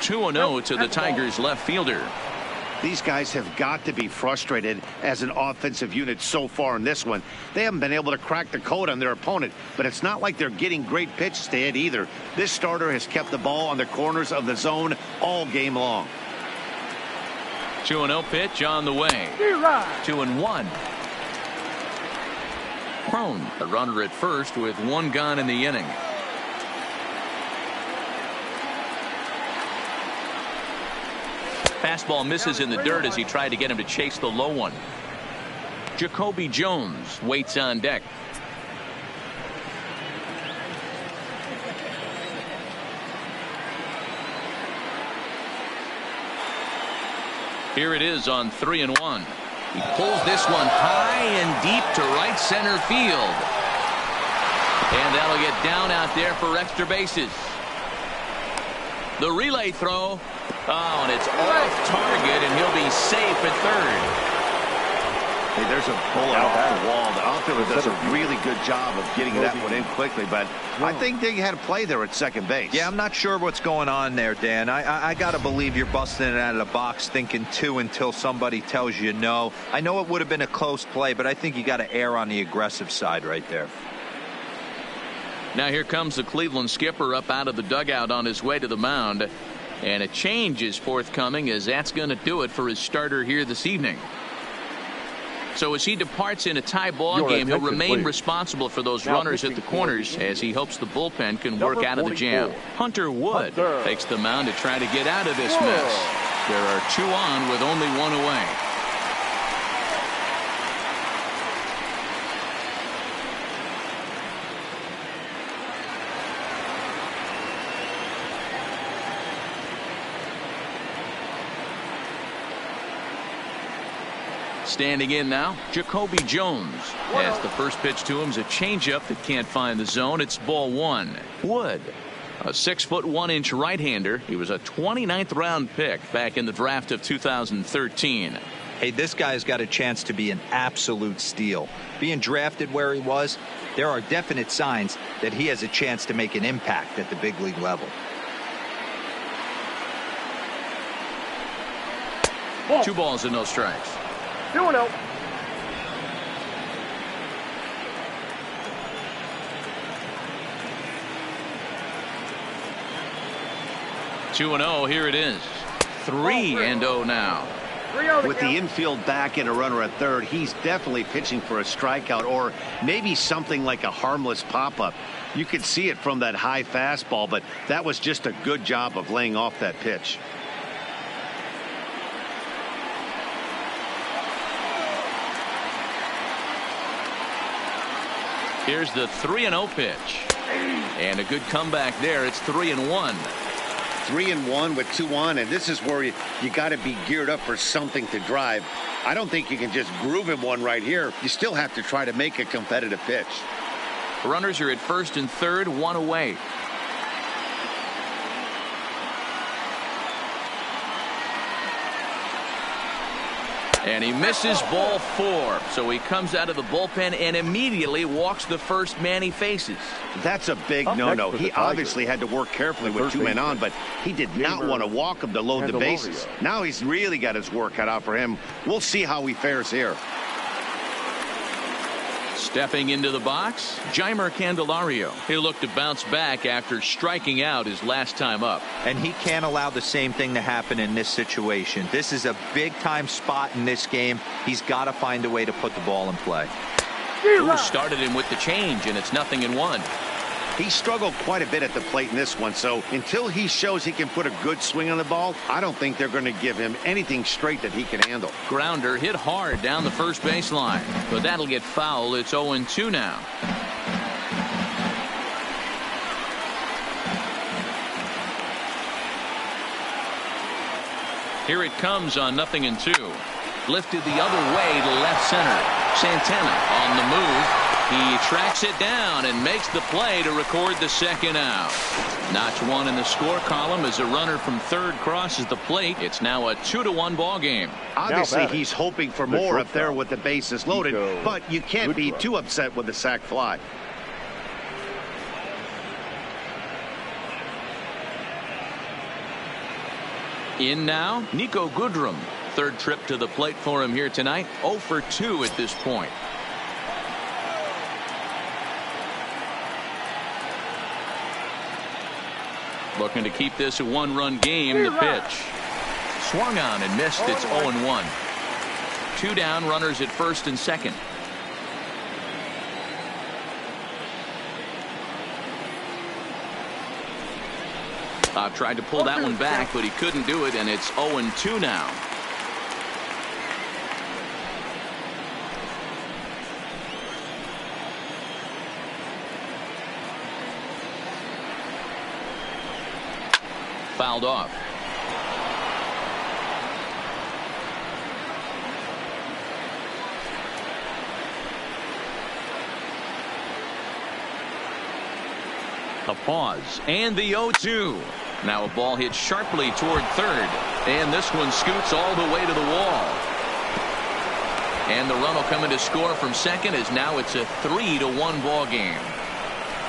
(2-0) to the Tigers left fielder. These guys have got to be frustrated as an offensive unit so far in this one. They haven't been able to crack the code on their opponent, but it's not like they're getting great pitches to hit either. This starter has kept the ball on the corners of the zone all game long. 2-0 pitch on the way. 2-1. Cron, a runner at first with 1 gone in the inning. Fastball misses in the dirt as he tried to get him to chase the low one. Jacoby Jones waits on deck. Here it is on 3-1. He pulls this one high and deep to right center field. And that'll get down out there for extra bases. The relay throw. Oh, and it's off target, and he'll be safe at third. Hey, there's a bullet off the wall. The outfielder does a really good job of getting that one in quickly, but I think they had a play there at second base. Yeah, I'm not sure what's going on there, Dan. I got to believe you're busting it out of the box thinking 2 until somebody tells you no. I know it would have been a close play, but I think you got to err on the aggressive side right there. Now here comes the Cleveland skipper up out of the dugout on his way to the mound. And a change is forthcoming, as that's going to do it for his starter here this evening. So as he departs in a tie ball game, he'll remain responsible for those runners at the corners as he hopes the bullpen can work out of the jam. Hunter Wood takes the mound to try to get out of this mess. There are 2 on with only 1 away. Standing in now, Jacoby Jones. As the first pitch to him is a changeup that can't find the zone. It's ball 1. Wood, a 6'1" right-hander. He was a 29th round pick back in the draft of 2013. Hey, this guy's got a chance to be an absolute steal. Being drafted where he was, there are definite signs that he has a chance to make an impact at the big league level. Ball. 2 balls and no strikes. 2-0. Here it is. 3-0 now. With the infield back and a runner at third, he's definitely pitching for a strikeout or maybe something like a harmless pop-up. You could see it from that high fastball, but that was just a good job of laying off that pitch. Here's the 3-0 pitch. And a good comeback there. It's 3-1. 3-1 with 2 on, and this is where you got to be geared up for something to drive. I don't think you can just groove him one right here. You still have to try to make a competitive pitch. Runners are at first and third, 1 away. And he misses ball 4. So he comes out of the bullpen and immediately walks the first man he faces. That's a big no-no. He obviously had to work carefully with 2 men on, but he did not want to walk him to load the bases. Now he's really got his work cut out for him. We'll see how he fares here. Stepping into the box, Jeimer Candelario. He'll look to bounce back after striking out his last time up. And he can't allow the same thing to happen in this situation. This is a big-time spot in this game. He's got to find a way to put the ball in play. Who started him with the change, and it's 0-1. He struggled quite a bit at the plate in this one, so until he shows he can put a good swing on the ball, I don't think they're going to give him anything straight that he can handle. Grounder hit hard down the first baseline, but that'll get foul. It's 0-2 now. Here it comes on 0-2. Lifted the other way to left center. Santana on the move. He tracks it down and makes the play to record the second out. Notch 1 in the score column as a runner from third crosses the plate. It's now a 2-1 ball game. Obviously, he's hoping for more up there with the bases loaded, but you can't be too upset with the sac fly. In now, Niko Goodrum. Third trip to the plate for him here tonight. 0 for 2 at this point. Looking to keep this a 1-run game. The pitch. Swung on and missed. It's 0-1. 2 down, runners at first and second. Tried to pull that one back, but he couldn't do it, and it's 0-2 now. Fouled off. A pause and the 0-2. Now a ball hit sharply toward third, and this one scoots all the way to the wall. And the run will come in to score from second, as now it's a 3-1 ball game.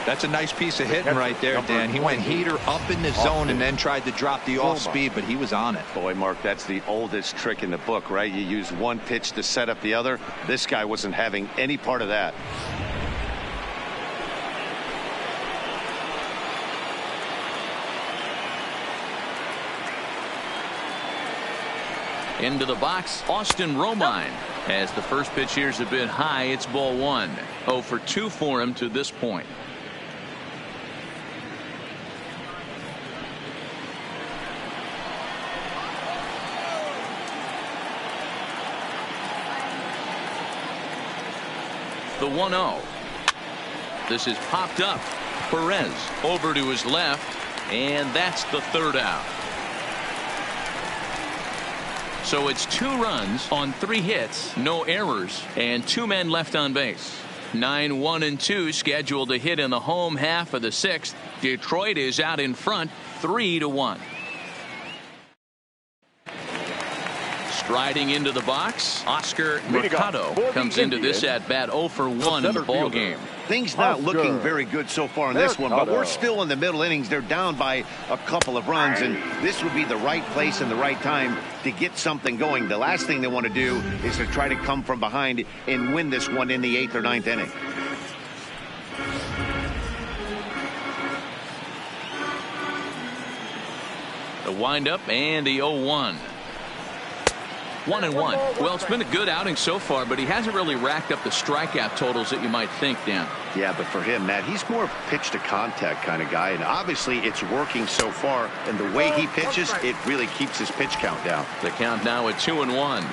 That's a nice piece of hitting right there, Dan. He went heater up in the zone and then tried to drop the off speed, but he was on it. Boy, Mark, that's the oldest trick in the book, right? You use one pitch to set up the other. This guy wasn't having any part of that. Into the box, Austin Romine. As the first pitch here's a bit high, it's ball 1. 0 for 2 for him to this point. The 1-0. This is popped up. Perez over to his left, and that's the third out. So it's 2 runs on 3 hits, no errors, and 2 men left on base. 9-1-2 scheduled to hit in the home half of the 6th. Detroit is out in front 3-1. Striding into the box, Oscar Mercado comes into this at bat 0 for 1 in the ball game. Things not looking very good so far in this one, but we're still in the middle innings. They're down by a couple of runs, and this would be the right place and the right time to get something going. The last thing they want to do is to try to come from behind and win this one in the 8th or 9th inning. The windup and the 0-1. 1-1. Well, it's been a good outing so far, but he hasn't really racked up the strikeout totals that you might think, Dan. Yeah, but for him, Matt, he's more pitch to contact kind of guy, and obviously it's working so far, and the way he pitches, it really keeps his pitch count down. The count now at 2-1.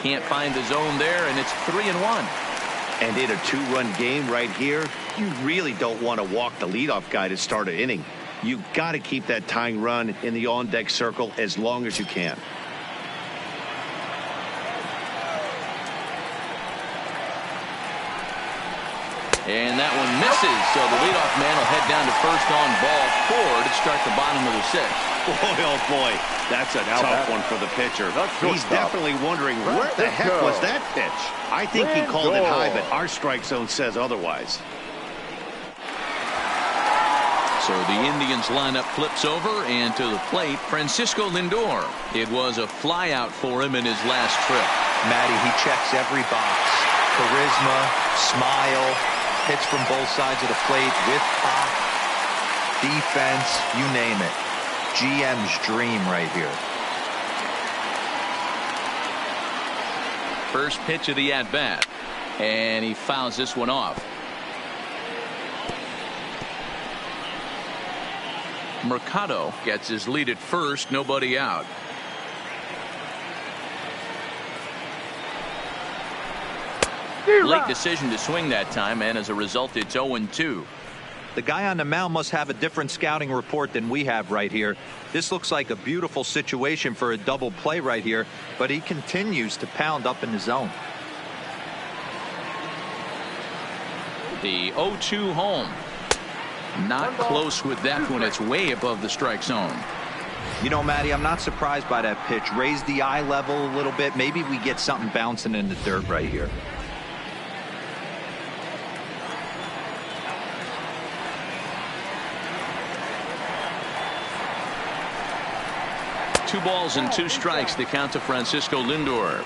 Can't find the zone there, and it's 3-1. And in a two-run game right here, you really don't want to walk the leadoff guy to start an inning. You've got to keep that tying run in the on-deck circle as long as you can. And that one misses, so the leadoff man will head down to first on ball 4 to start the bottom of the 6th. Boy, oh boy, that's a tough one for the pitcher. He's definitely wondering, where the heck was that pitch? I think he called it high, but our strike zone says otherwise. So the Indians lineup flips over, and to the plate, Francisco Lindor. It was a flyout for him in his last trip. Matty, he checks every box. Charisma, smile, hits from both sides of the plate with pop, defense, you name it. GM's dream right here. First pitch of the at-bat, and he fouls this one off. Mercado gets his lead at first, nobody out. Late decision to swing that time, and as a result, it's 0-2. The guy on the mound must have a different scouting report than we have right here. This looks like a beautiful situation for a double play right here, but he continues to pound up in the zone. The 0-2 home. Not close with that one. It's way above the strike zone. You know, Matty, I'm not surprised by that pitch. Raise the eye level a little bit. Maybe we get something bouncing in the dirt right here. Two balls and 2 strikes to count to Francisco Lindor.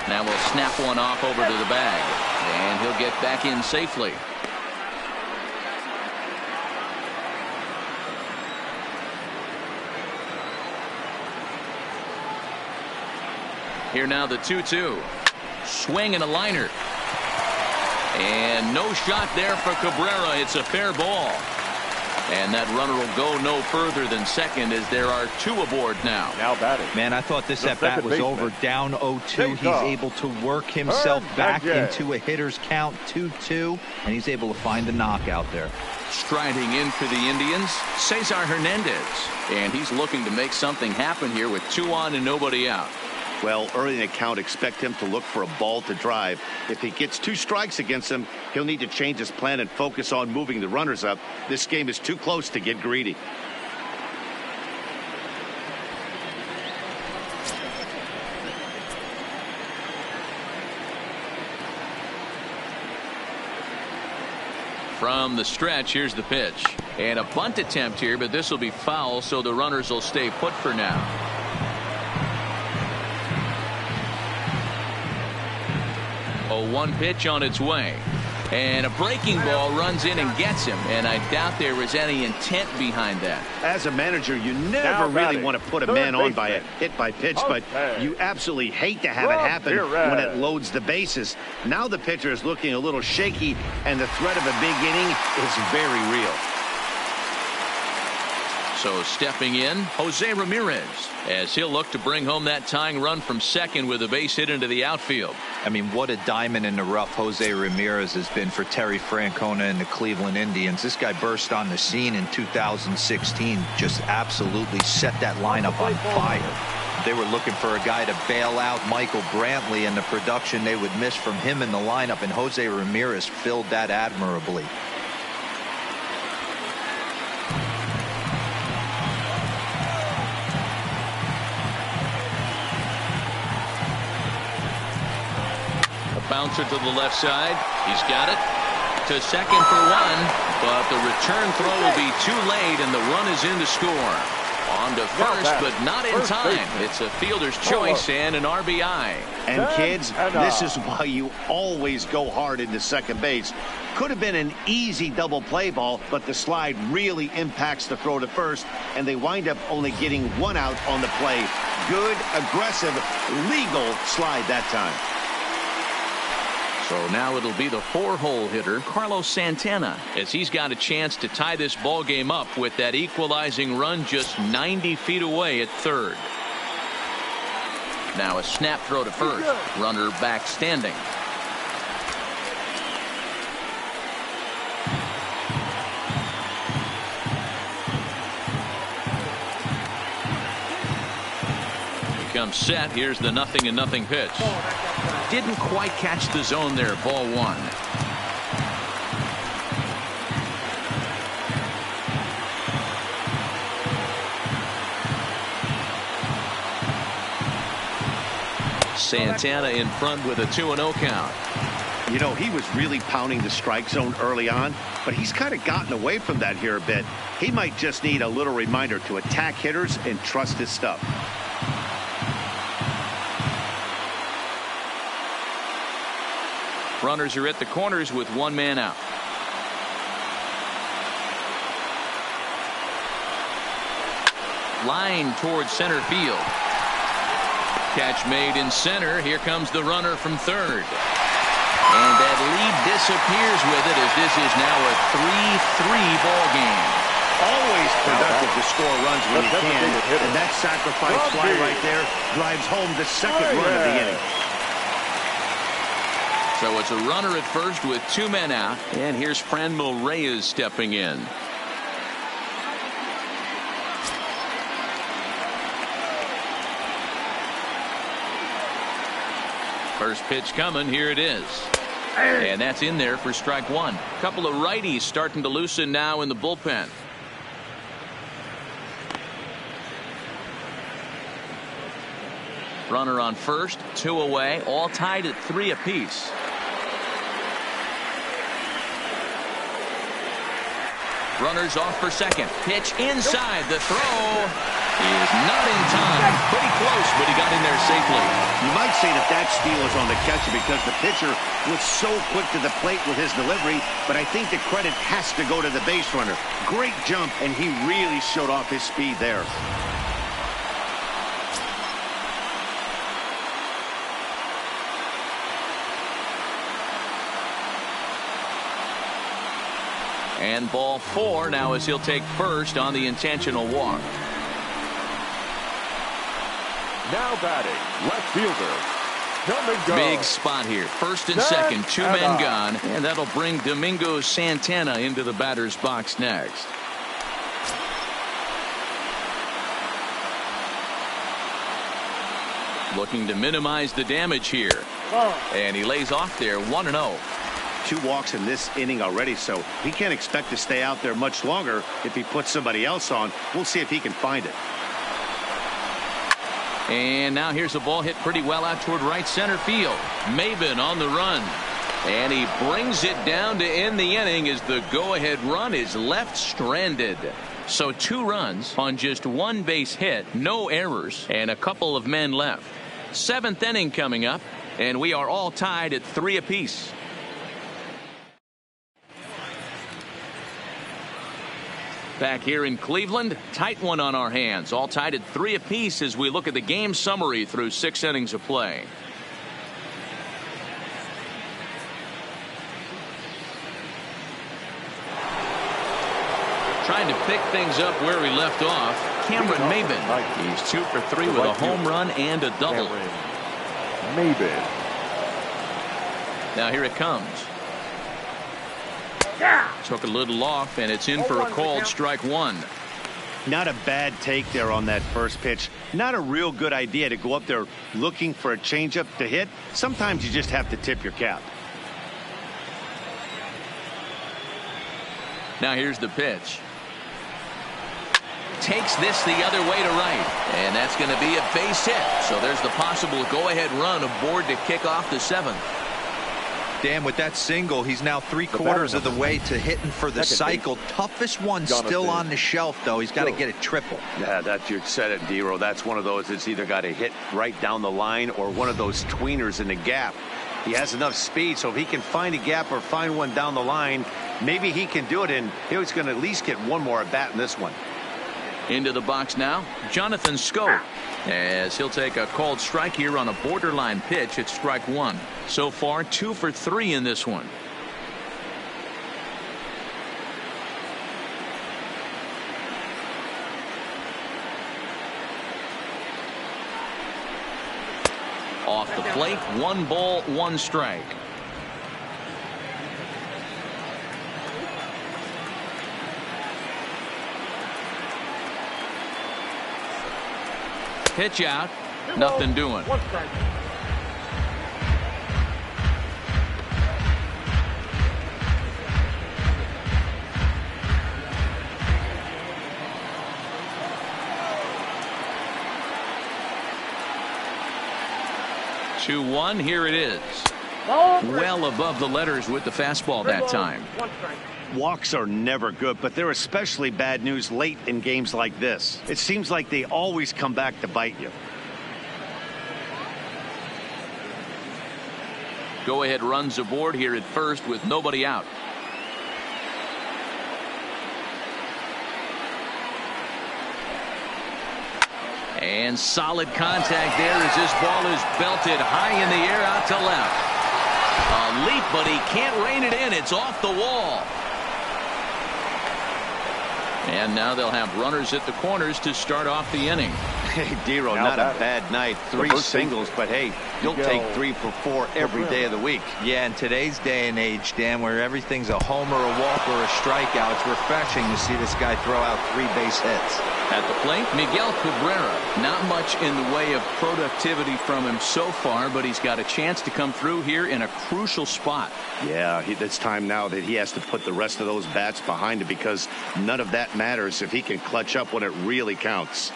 Now we'll snap one off over to the bag, and he'll get back in safely. Here now the 2-2. Swing and a liner. And no shot there for Cabrera. It's a fair ball. And that runner will go no further than second as there are 2 aboard now. Now batting. Man, I thought this at-bat was over. Down 0-2. He's able to work himself back into a hitter's count, 2-2, and he's able to find the knockout there. Striding in for the Indians, Cesar Hernandez. And he's looking to make something happen here with 2 on and nobody out. Well, early in the count, expect him to look for a ball to drive. If he gets 2 strikes against him, he'll need to change his plan and focus on moving the runners up. This game is too close to get greedy. From the stretch, here's the pitch. And a bunt attempt here, but this will be foul, so the runners will stay put for now. 0-1 pitch on its way. And a breaking ball runs in and gets him. And I doubt there was any intent behind that. As a manager, you never really want to put a man on by a hit by pitch, but you absolutely hate to have it happen when it loads the bases. Now the pitcher is looking a little shaky, and the threat of a big inning is very real. So stepping in, Jose Ramirez, as he'll look to bring home that tying run from second with a base hit into the outfield. I mean, what a diamond in the rough Jose Ramirez has been for Terry Francona and the Cleveland Indians. This guy burst on the scene in 2016, just absolutely set that lineup on fire. They were looking for a guy to bail out Michael Brantley and the production they would miss from him in the lineup, and Jose Ramirez filled that admirably. Bouncer to the left side. He's got it to second for 1, but the return throw will be too late, and the run is in to score. On to first, but not in time. It's a fielder's choice and an RBI. And kids, this is why you always go hard into second base. Could have been an easy double play ball, but the slide really impacts the throw to first, and they wind up only getting one out on the play. Good, aggressive, legal slide that time. So now it'll be the 4-hole hitter, Carlos Santana, as he's got a chance to tie this ball game up with that equalizing run just 90 feet away at third. Now a snap throw to first. Runner back standing. Comes set. Here's the 0-0 pitch. Didn't quite catch the zone there. Ball 1. Santana in front with a 2-0 count. You know, he was really pounding the strike zone early on, but he's kind of gotten away from that here a bit. He might just need a little reminder to attack hitters and trust his stuff. Runners are at the corners with one man out. Line towards center field. Catch made in center. Here comes the runner from third. And that lead disappears with it as this is now a 3-3 ball game. Always productive to score runs when you can. And that sacrifice fly right there drives home the second run of the inning. So it's a runner at first with two men out. And here's Franmil Reyes stepping in. First pitch coming. Here it is. And that's in there for strike one. A couple of righties starting to loosen now in the bullpen. Runner on first, 2 away, all tied at 3 apiece. Runners off for second. Pitch inside. The throw is not in time. Pretty close, but he got in there safely. You might say that steal is on the catcher because the pitcher was so quick to the plate with his delivery, but I think the credit has to go to the base runner. Great jump, and he really showed off his speed there. And ball 4 now as he'll take first on the intentional walk. Now batting, left fielder, Domingo. Big spot here. First and second, 2 men gone. And that'll bring Domingo Santana into the batter's box next. Looking to minimize the damage here. And he lays off there, 1-0. 2 walks in this inning already, so he can't expect to stay out there much longer if he puts somebody else on. We'll see if he can find it. And now here's a ball hit pretty well out toward right center field. Maybin on the run. And he brings it down to end the inning as the go-ahead run is left stranded. So 2 runs on just 1 base hit, no errors, and a couple of men left. 7th inning coming up, and we are all tied at 3 apiece. Back here in Cleveland, tight one on our hands, all tied at 3 apiece as we look at the game summary through 6 innings of play. Trying to pick things up where we left off, Cameron Maybin. He's 2 for 3 with a home run and a double. Maybin. Now here it comes. Took a little off, and it's in for a called strike 1. Not a bad take there on that first pitch. Not a real good idea to go up there looking for a changeup to hit. Sometimes you just have to tip your cap. Now here's the pitch. Takes this the other way to right, and that's going to be a base hit. So there's the possible go-ahead run aboard to kick off the 7th. Dan, with that single, he's now 3/4 of the way to hitting for the cycle. Toughest one still on the shelf, though. He's got to get it triple. Yeah, that's, you said it, D-Row. That's one of those that's either got to hit right down the line or one of those tweeners in the gap. He has enough speed, so if he can find a gap or find one down the line, maybe he can do it, and he's going to at least get one more at bat in this one. Into the box now, Jonathan Schoop, as he'll take a called strike here on a borderline pitch. It's strike one. So far, 2 for 3 in this one. Off the plate, 1 ball, 1 strike. Pitch out, nothing doing. 1 strike. Two one, here it is. Well above the letters with the fastball that time. 1 strike. Walks are never good, but they're especially bad news late in games like this. It seems like they always come back to bite you. Go ahead runs aboard here at first with nobody out. And solid contact there as this ball is belted high in the air out to left. A leap, but he can't rein it in. It's off the wall. And now they'll have runners at the corners to start off the inning. Hey, D-Row, not a bad night. 3 singles, but hey, you'll take 3 for 4 every day of the week. Yeah, in today's day and age, Dan, where everything's a homer, a walk, or a strikeout, it's refreshing to see this guy throw out 3 base hits. At the plate, Miguel Cabrera. Not much in the way of productivity from him so far, but he's got a chance to come through here in a crucial spot. Yeah, it's time now that he has to put the rest of those bats behind him, because none of that matters if he can clutch up when it really counts.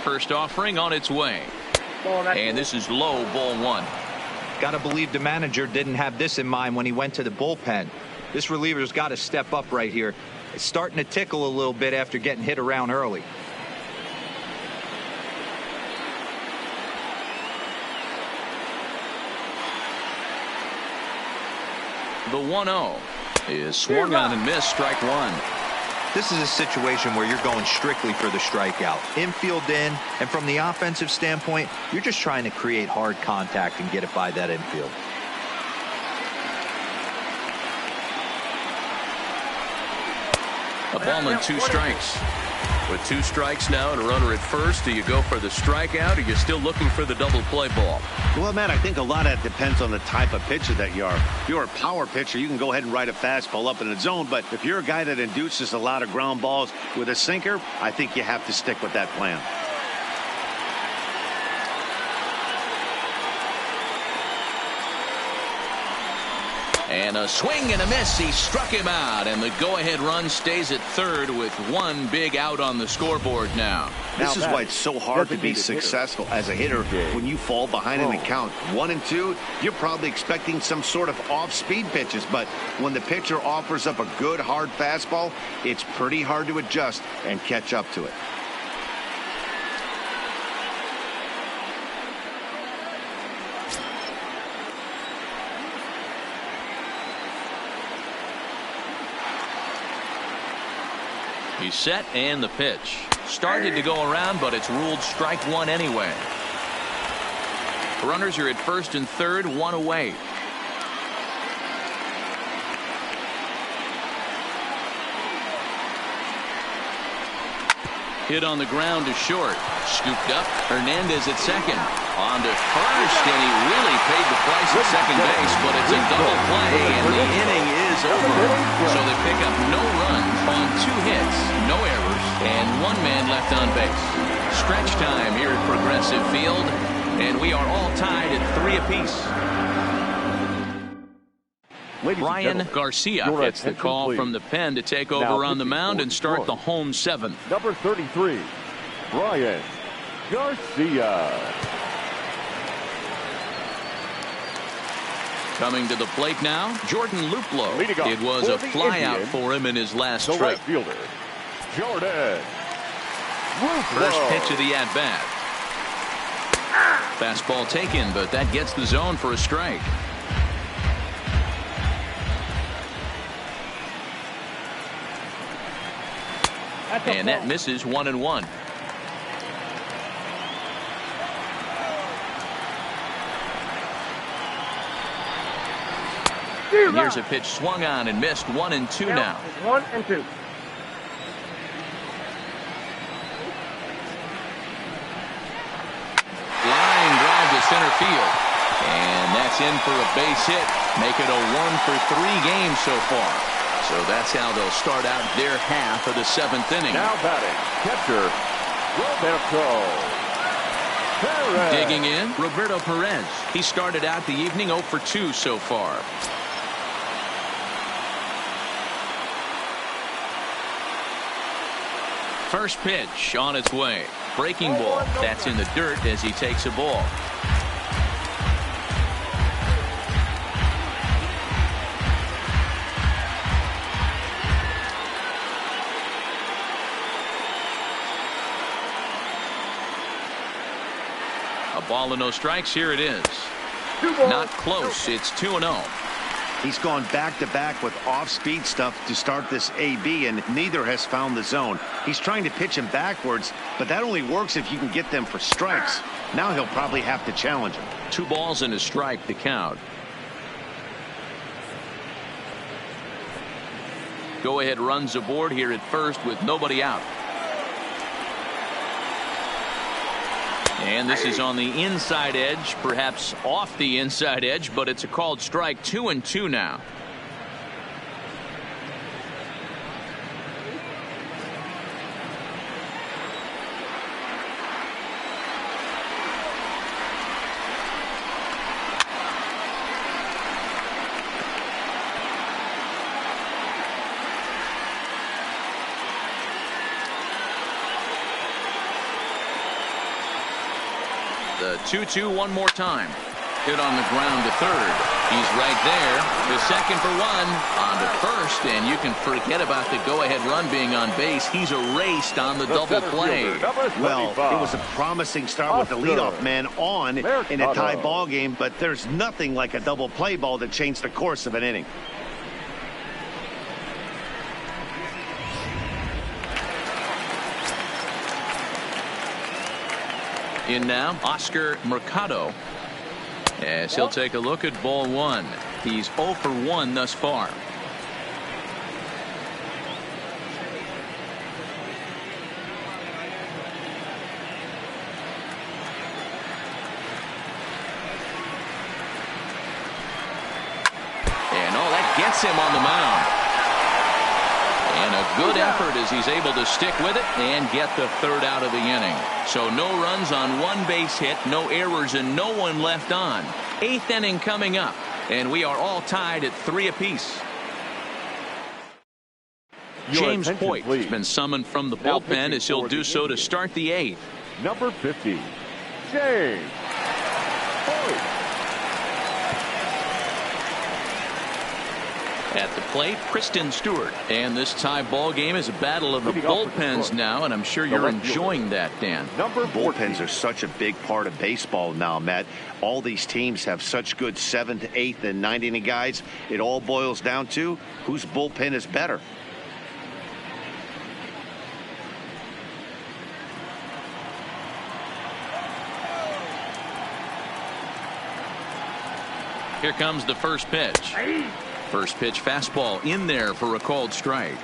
First offering on its way. And this is low, ball 1. Gotta believe the manager didn't have this in mind when he went to the bullpen. This reliever's got to step up right here. It's starting to tickle a little bit after getting hit around early. The 1-0 is swung on and missed, strike 1. This is a situation where you're going strictly for the strikeout. Infield in, and from the offensive standpoint, you're just trying to create hard contact and get it by that infield. A ball and 2 strikes. With 2 strikes now and a runner at first, do you go for the strikeout, or are you still looking for the double play ball? Well, Matt, I think a lot of that depends on the type of pitcher that you are. If you're a power pitcher, you can go ahead and ride a fastball up in the zone. But if you're a guy that induces a lot of ground balls with a sinker, I think you have to stick with that plan. And a swing and a miss. He struck him out, and the go-ahead run stays at third with 1 big out on the scoreboard now. This is why it's so hard to be successful as a hitter when you fall behind in the count. 1 and 2, you're probably expecting some sort of off-speed pitches, but when the pitcher offers up a good hard fastball, it's pretty hard to adjust and catch up to it. He's set, and the pitch. Started to go around, but it's ruled strike 1 anyway. Runners are at first and third, 1 away. Hit on the ground to short. Scooped up. Hernandez at second. On to first, and he really paid the price at second base, but it's a double play, and the inning is over. So they pick up no runs on 2 hits, no errors, and 1 man left on base. Stretch time here at Progressive Field, and we are all tied at 3 apiece. Brian Garcia gets the call from the pen to take over on the mound and start the home seventh. Number 33, Brian Garcia. Coming to the plate now, Jordan Luplow. It was a flyout for him in his last trip. Right fielder, Jordan Luplow. First pitch of the at-bat. Fastball taken, but that gets the zone for a strike. And that misses 1-1. And here's a pitch swung on and missed. 1-2 now. 1-2. Line drive to center field. And that's in for a base hit. Make it a 1-for-3 game so far. So that's how they'll start out their half of the seventh inning. Now batting, catcher, Roberto Perez. Digging in, Roberto Perez. He started out the evening 0-for-2 so far. First pitch on its way. Breaking ball. That's in the dirt as he takes a ball. A ball and no strikes. Here it is. Not close. It's 2-0. He's gone back-to-back with off-speed stuff to start this AB, and neither has found the zone. He's trying to pitch him backwards, but that only works if you can get them for strikes. Now he'll probably have to challenge him. 2 balls and a strike to count. Go-ahead runs aboard here at first with nobody out. And this is on the inside edge, perhaps off the inside edge, but it's a called strike. 2-2 now. The 2-2 one more time. Hit on the ground to third. He's right there. The second for one. On to first, and you can forget about the go-ahead run being on base. He's erased on the double play. Well, it was a promising start with the leadoff man on in a tie ball game, but there's nothing like a double play ball that changed the course of an inning. In now, Oscar Mercado, as he'll take a look at ball one. He's 0-for-1 thus far. And that gets him on the mound. And a good effort as he's able to stick with it and get the third out of the inning. So no runs on one base hit, no errors, and no one left on. 8th inning coming up, and we are all tied at 3 apiece. James Hoyt has been summoned from the bullpen as he'll do so to start the 8th. Number 50, James Hoyt. At the plate, Kristen Stewart. And this tie ball game is a battle of the bullpens now, and I'm sure you're enjoying that, Dan. Bullpens are such a big part of baseball now, Matt. All these teams have such good 7th, 8th, and 9th inning guys. It all boils down to whose bullpen is better. Here comes the first pitch. First pitch fastball in there for a called strike.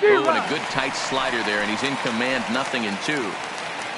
Oh, and a good tight slider there, and he's in command, 0-2.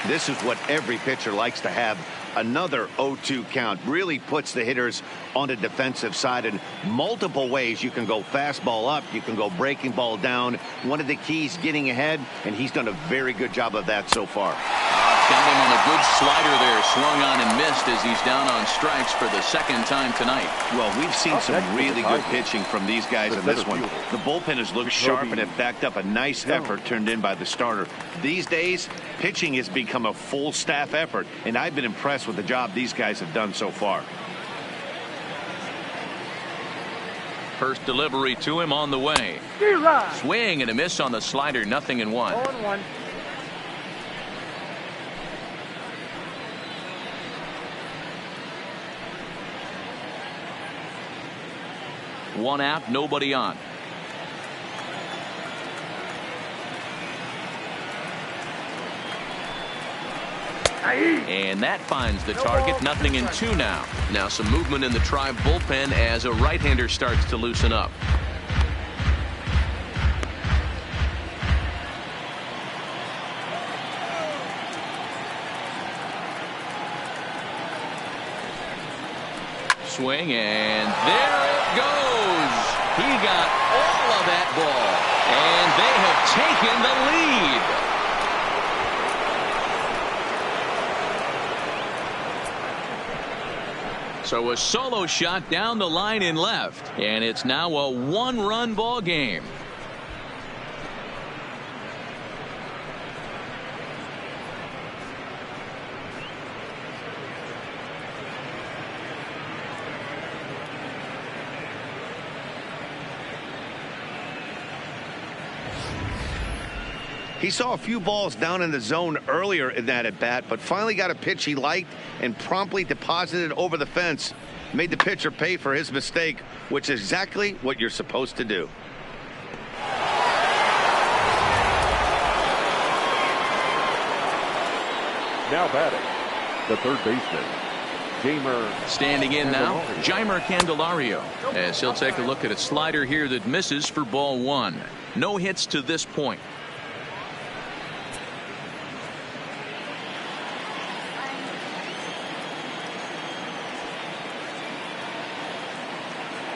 This is what every pitcher likes to have. Another 0-2 count really puts the hitters on the defensive side in multiple ways. You can go fastball up, you can go breaking ball down. One of the keys, getting ahead, and he's done a very good job of that so far. Got him on a good slider there, swung on and missed as he's down on strikes for the second time tonight. Well, we've seen some really good pitching from these guys in this one. The bullpen has looked sharp and have backed up a nice effort turned in by the starter. These days, pitching has become a full staff effort, and I've been impressed with the job these guys have done so far. First delivery to him on the way. Swing and a miss on the slider, 0-1. 0-1. One out, nobody on. And that finds the target. 0-2 now. Now some movement in the Tribe bullpen as a right-hander starts to loosen up. Swing, and there it goes. He got all of that ball, and they have taken the lead. So a solo shot down the line in left, and it's now a one-run ball game. He saw a few balls down in the zone earlier in that at bat, but finally got a pitch he liked and promptly deposited over the fence. Made the pitcher pay for his mistake, which is exactly what you're supposed to do. Now batting, the third baseman, Jeimer. Standing in now, Jeimer Candelario, as he'll take a look at a slider here that misses for ball one. No hits to this point.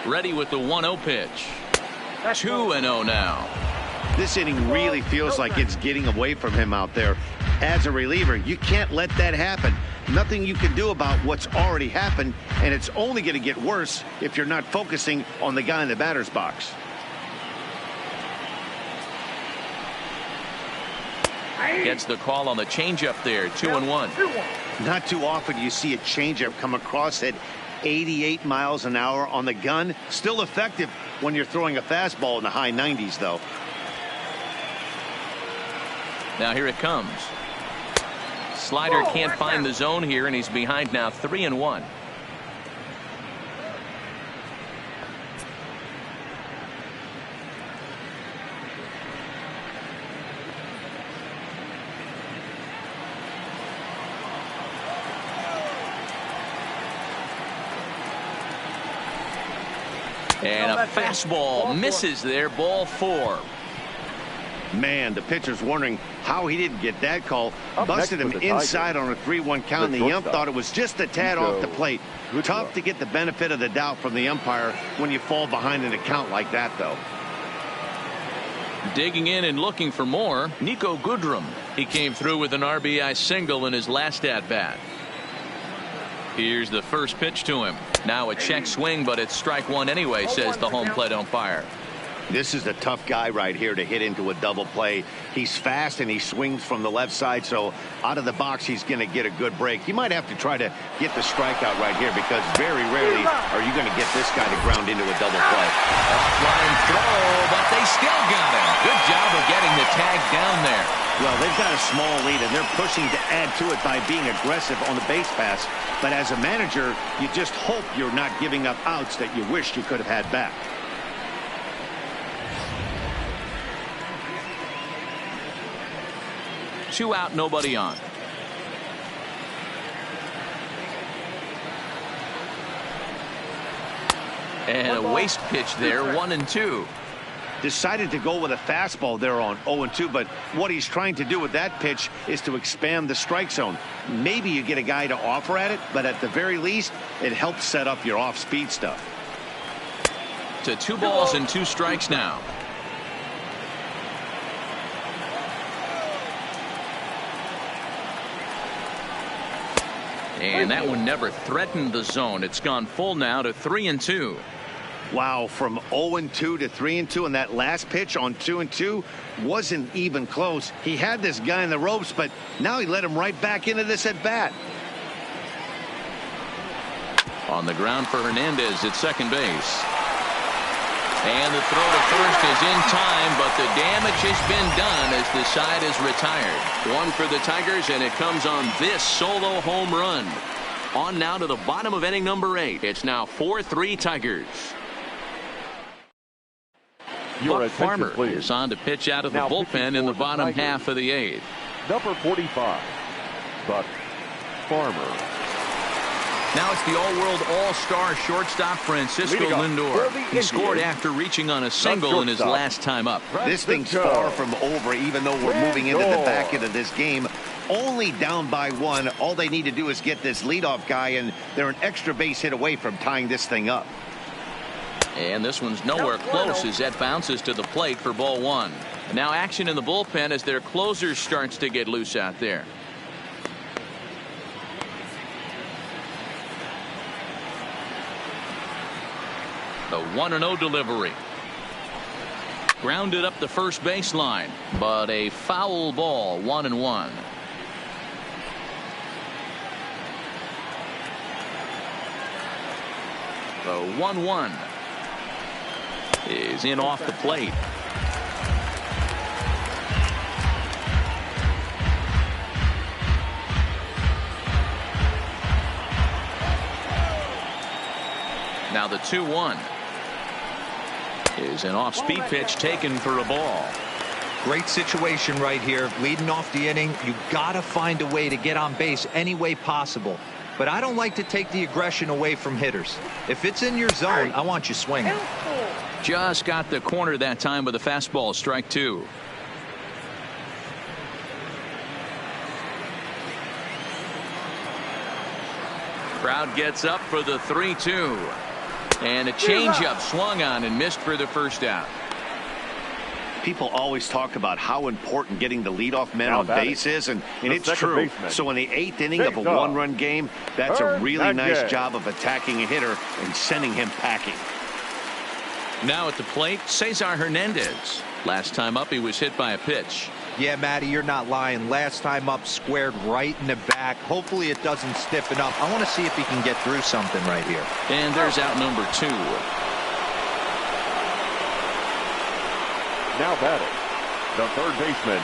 Ready with the 1-0 pitch. 2-0 now. This inning really feels like it's getting away from him out there. As a reliever, you can't let that happen. Nothing you can do about what's already happened, and it's only going to get worse if you're not focusing on the guy in the batter's box. Gets the call on the changeup there. 2-1. Not too often you see a changeup come across at 88 miles an hour on the gun. Still effective when you're throwing a fastball in the high 90s, though. Now here it comes. Slider can't find the zone here, and he's behind now. 3-1. And a fastball misses there. Ball 4. Man, the pitcher's wondering how he didn't get that call. Busted him inside on a 3-1 count, and the ump thought it was just a tad off the plate. Tough to get the benefit of the doubt from the umpire when you fall behind in a count like that, though. Digging in and looking for more, Niko Goodrum. He came through with an RBI single in his last at-bat. Here's the first pitch to him. Now a check swing, but it's strike one anyway, says the home plate umpire. This is the tough guy right here to hit into a double play. He's fast and he swings from the left side, so out of the box he's going to get a good break. You might have to try to get the strikeout right here, because very rarely are you going to get this guy to ground into a double play. Offline throw, but they still got him. Good job of getting the tag down there. Well, they've got a small lead, and they're pushing to add to it by being aggressive on the base pass. But as a manager, you just hope you're not giving up outs that you wish you could have had back. Two out, nobody on. And a waste pitch there, 1-2. decided to go with a fastball there on 0-2, but what he's trying to do with that pitch is to expand the strike zone. Maybe you get a guy to offer at it, but at the very least, it helps set up your off-speed stuff. To 2 balls and 2 strikes now. And that one never threatened the zone. It's gone full now to 3-2. Wow, from 0-2 to 3-2, and that last pitch on 2-2 wasn't even close. He had this guy in the ropes, but now he let him right back into this at bat. On the ground for Hernandez at second base. And the throw to first is in time, but the damage has been done as the side is retired. One for the Tigers, and it comes on this solo home run. On now to the bottom of inning number 8. It's now 4-3 Tigers. Buck Farmer is on to pitch out of the bullpen in the bottom half of the 8th. Number 45, Buck Farmer. Now it's the all-world all-star shortstop Francisco Lindor. He scored after reaching on a single in his last time up. This thing's far from over, even though we're moving into the back end of this game. Only down by 1. All they need to do is get this leadoff guy, and they're an extra base hit away from tying this thing up. And this one's nowhere close as that bounces to the plate for ball 1. Now action in the bullpen as their closer starts to get loose out there. The 1-0 delivery. Grounded up the first baseline, but a foul ball, 1-1. The 1-1 is in off the plate. Now the 2-1 is an off-speed pitch taken for a ball. Great situation right here. Leading off the inning, you got to find a way to get on base any way possible. But I don't like to take the aggression away from hitters. If it's in your zone, I want you swinging. Just got the corner that time with a fastball, strike 2. Crowd gets up for the 3-2. And a changeup swung on and missed for the first out. People always talk about how important getting the leadoff man on base is, and it's true. So in the 8th inning of a 1-run game, that's a really nice job of attacking a hitter and sending him packing. Now at the plate, Cesar Hernandez. Last time up, he was hit by a pitch. Yeah, Matty, you're not lying. Last time up, squared right in the back. Hopefully it doesn't stiffen up. I want to see if he can get through something right here. And there's out number 2. Now batting, the third baseman,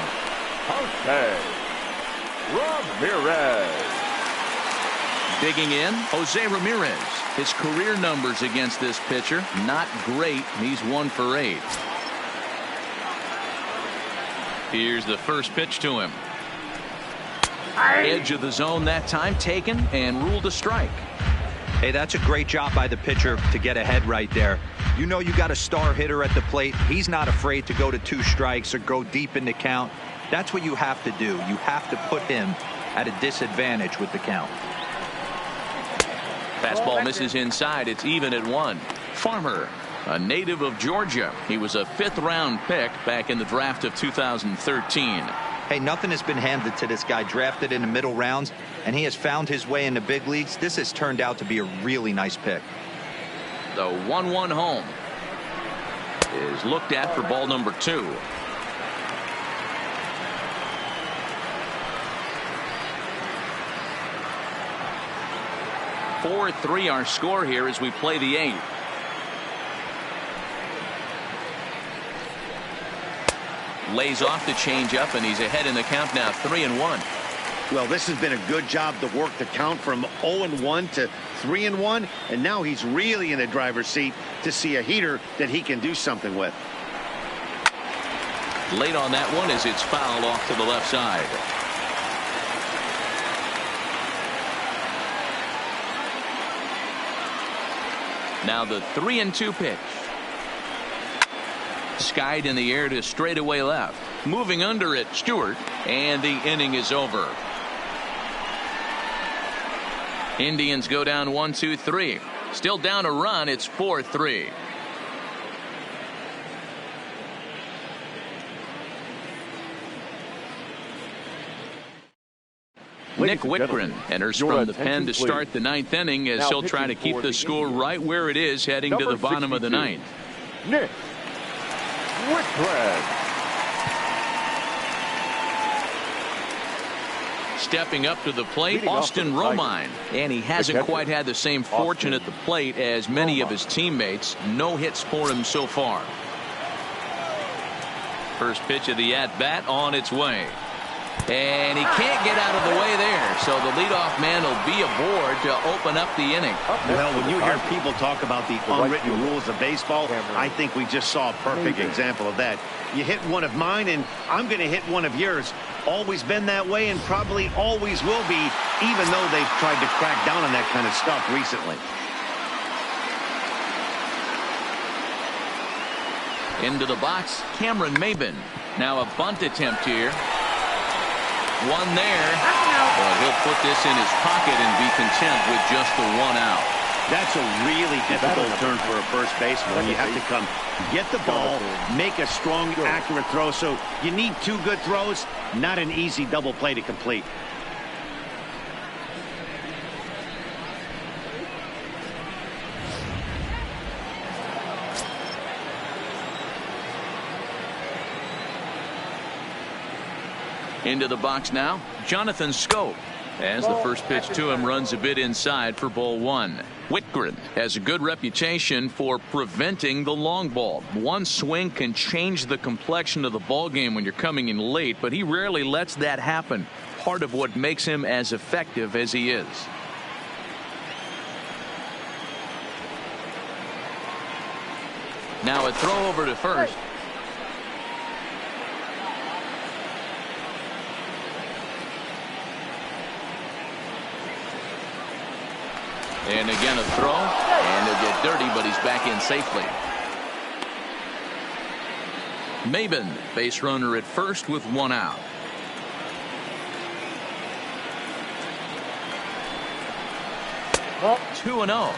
Jose Ramirez. Digging in, Jose Ramirez. His career numbers against this pitcher, not great. He's 1 for 8. Here's the first pitch to him. Edge of the zone that time taken and ruled a strike. Hey, that's a great job by the pitcher to get ahead right there. You know you got a star hitter at the plate. He's not afraid to go to 2 strikes or go deep in the count. That's what you have to do. You have to put him at a disadvantage with the count. Fastball misses inside. It's even at 1. Farmer, a native of Georgia. He was a 5th-round pick back in the draft of 2013. Hey, nothing has been handed to this guy. Drafted in the middle rounds, and he has found his way in the big leagues. This has turned out to be a really nice pick. The 1-1 home is looked at for ball number 2. (4-3) our score here as we play the 8th. Lays off the changeup, and he's ahead in the count now, 3-1. Well, this has been a good job to work the count from 0-1 to 3-1, and now he's really in the driver's seat to see a heater that he can do something with. Late on that one as it's fouled off to the left side. Now the 3-2 pitch. Skied in the air to straightaway left. Moving under it, Stewart. And the inning is over. Indians go down 1-2-3. Still down a run. It's 4-3. Nick Whitgren enters from the pen to start the ninth inning as he'll try to keep the score right where it is heading to the bottom of the ninth. Nick Whitgren. Stepping up to the plate, Austin Romine. And he hasn't quite had the same fortune at the plate as many of his teammates. No hits for him so far. First pitch of the at-bat on its way. And he can't get out of the way there. So the leadoff man will be aboard to open up the inning. Well, when you hear people talk about the unwritten rules of baseball, I think we just saw a perfect example of that. You hit one of mine, and I'm going to hit one of yours. Always been that way and probably always will be, even though they've tried to crack down on that kind of stuff recently. Into the box, Cameron Maybin. Now a bunt attempt here. One there. But he'll put this in his pocket and be content with just the one out. That's a really difficult turn for a first baseman when you have to come get the ball, make a strong, accurate throw. So you need two good throws, not an easy double play to complete. Into the box now, Jonathan Schoop. As the first pitch to him runs a bit inside for ball one. Whitgren has a good reputation for preventing the long ball. One swing can change the complexion of the ball game when you're coming in late, but he rarely lets that happen. Part of what makes him as effective as he is. Now a throw over to first. And again a throw, and he'll get dirty, but he's back in safely. Maybin, base runner at first with one out. Oh. 2-0.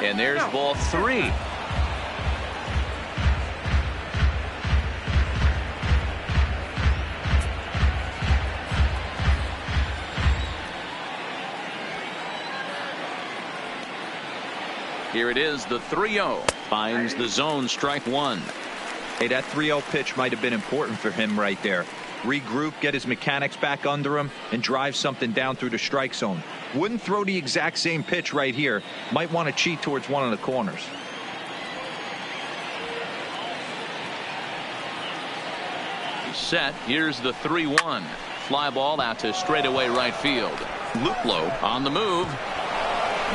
And there's ball three. Here it is, the 3-0. Finds the zone, strike one. Hey, that 3-0 pitch might have been important for him right there. Regroup, get his mechanics back under him, and drive something down through the strike zone. Wouldn't throw the exact same pitch right here. Might want to cheat towards one of the corners. He's set. Here's the 3-1. Fly ball out to straightaway right field. Luplow on the move.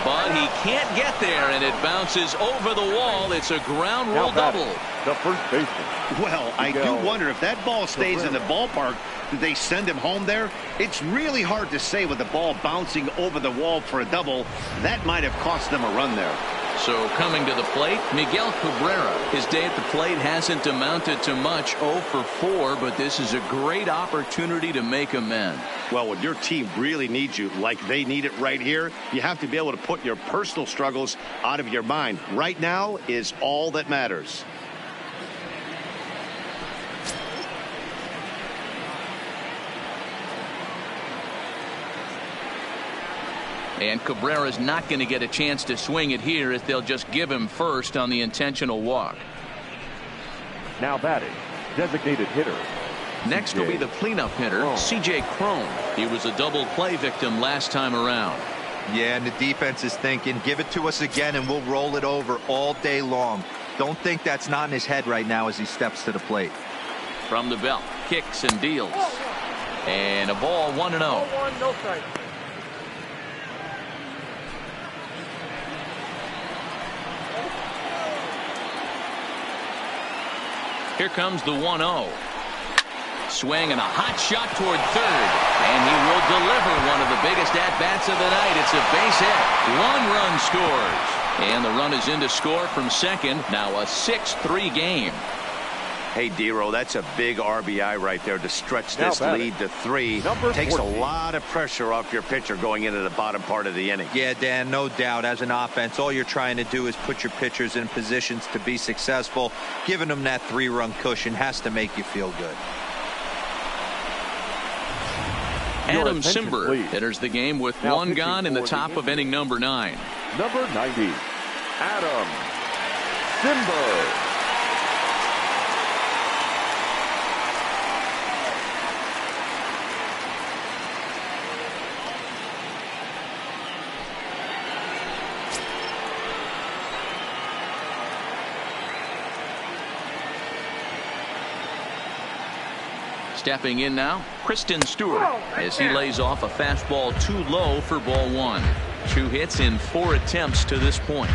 But he can't get there, and it bounces over the wall. It's a ground rule double. The first baseman. Well, I do wonder if that ball stays in the ballpark, did they send him home there? It's really hard to say with the ball bouncing over the wall for a double. That might have cost them a run there. So coming to the plate, Miguel Cabrera. His day at the plate hasn't amounted to much, 0 for 4, but this is a great opportunity to make amends. Well, when your team really needs you, like they need it right here, you have to be able to put your personal struggles out of your mind. Right now is all that matters. And Cabrera's not going to get a chance to swing it here as they'll just give him first on the intentional walk. Now batting, designated hitter. Next will be the cleanup hitter, C.J. Cron. He was a double play victim last time around. Yeah, and the defense is thinking, give it to us again and we'll roll it over all day long. Don't think that's not in his head right now as he steps to the plate. From the belt, kicks and deals. And a ball, 1-0. No strike. Here comes the 1-0. Swing and a hot shot toward third. And he will deliver one of the biggest at-bats of the night. It's a base hit. 1 run scores. And the run is in to score from second. Now a 6-3 game. Hey, Dero, that's a big RBI right there to stretch this lead to 3. Takes a lot of pressure off your pitcher going into the bottom part of the inning. Yeah, Dan, no doubt. As an offense, all you're trying to do is put your pitchers in positions to be successful. Giving them that 3-run cushion has to make you feel good. Adam Cimber enters the game with 1 gone in the top of inning number 9. Number 90, Adam Cimber. Stepping in now, Kristen Stewart, as he lays off a fastball too low for ball 1. 2 hits in 4 attempts to this point.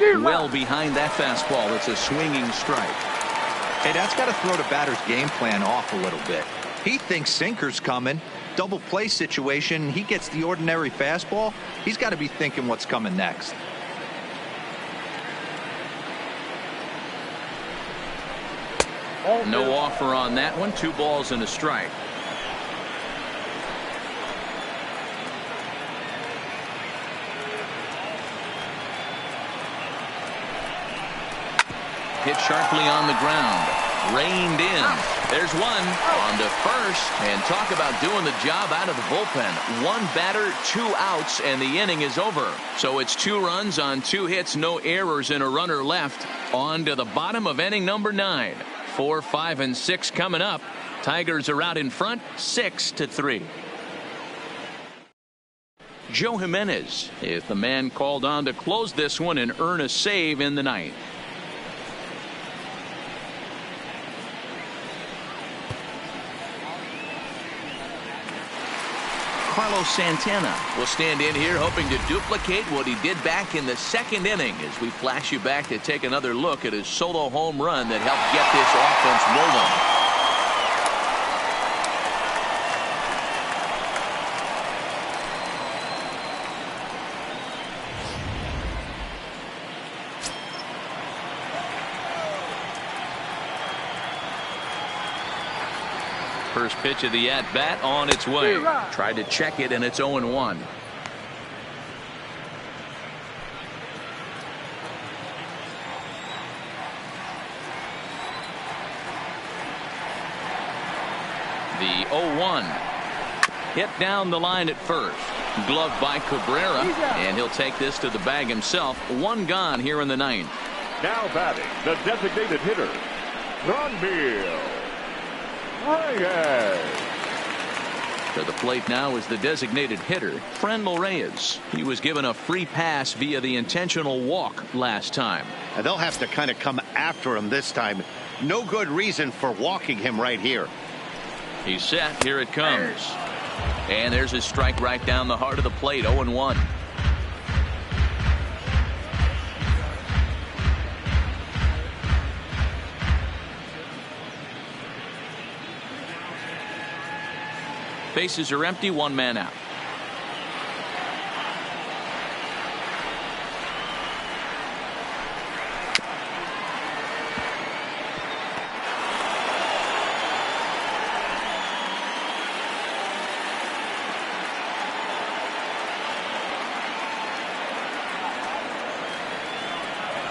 Well behind that fastball. It's a swinging strike. Hey, that's got to throw the batter's game plan off a little bit. He thinks sinker's coming. Double play situation. He gets the ordinary fastball. He's got to be thinking what's coming next. No offer on that one. 2 balls and a strike. Hit sharply on the ground. Reined in. There's one on to first. And talk about doing the job out of the bullpen. 1 batter, 2 outs, and the inning is over. So it's 2 runs on 2 hits, no errors, and a runner left. On to the bottom of inning number 9. 4, 5, and 6 coming up. Tigers are out in front, 6-3. Joe Jimenez is the man called on to close this one and earn a save in the 9th. Carlos Santana will stand in here hoping to duplicate what he did back in the 2nd inning as we flash you back to take another look at his solo home run that helped get this offense rolling. First pitch of the at-bat on its way. Tried to check it, and it's 0-1. The 0-1. Hit down the line at first. Gloved by Cabrera, and he'll take this to the bag himself. 1 gone here in the 9th. Now batting, the designated hitter, Franmil Reyes. To the plate now is the designated hitter, Franmil Reyes. He was given a free pass via the intentional walk last time. And they'll have to kind of come after him this time. No good reason for walking him right here. He's set. Here it comes. And there's his strike right down the heart of the plate. 0-1. Bases are empty. 1 man out.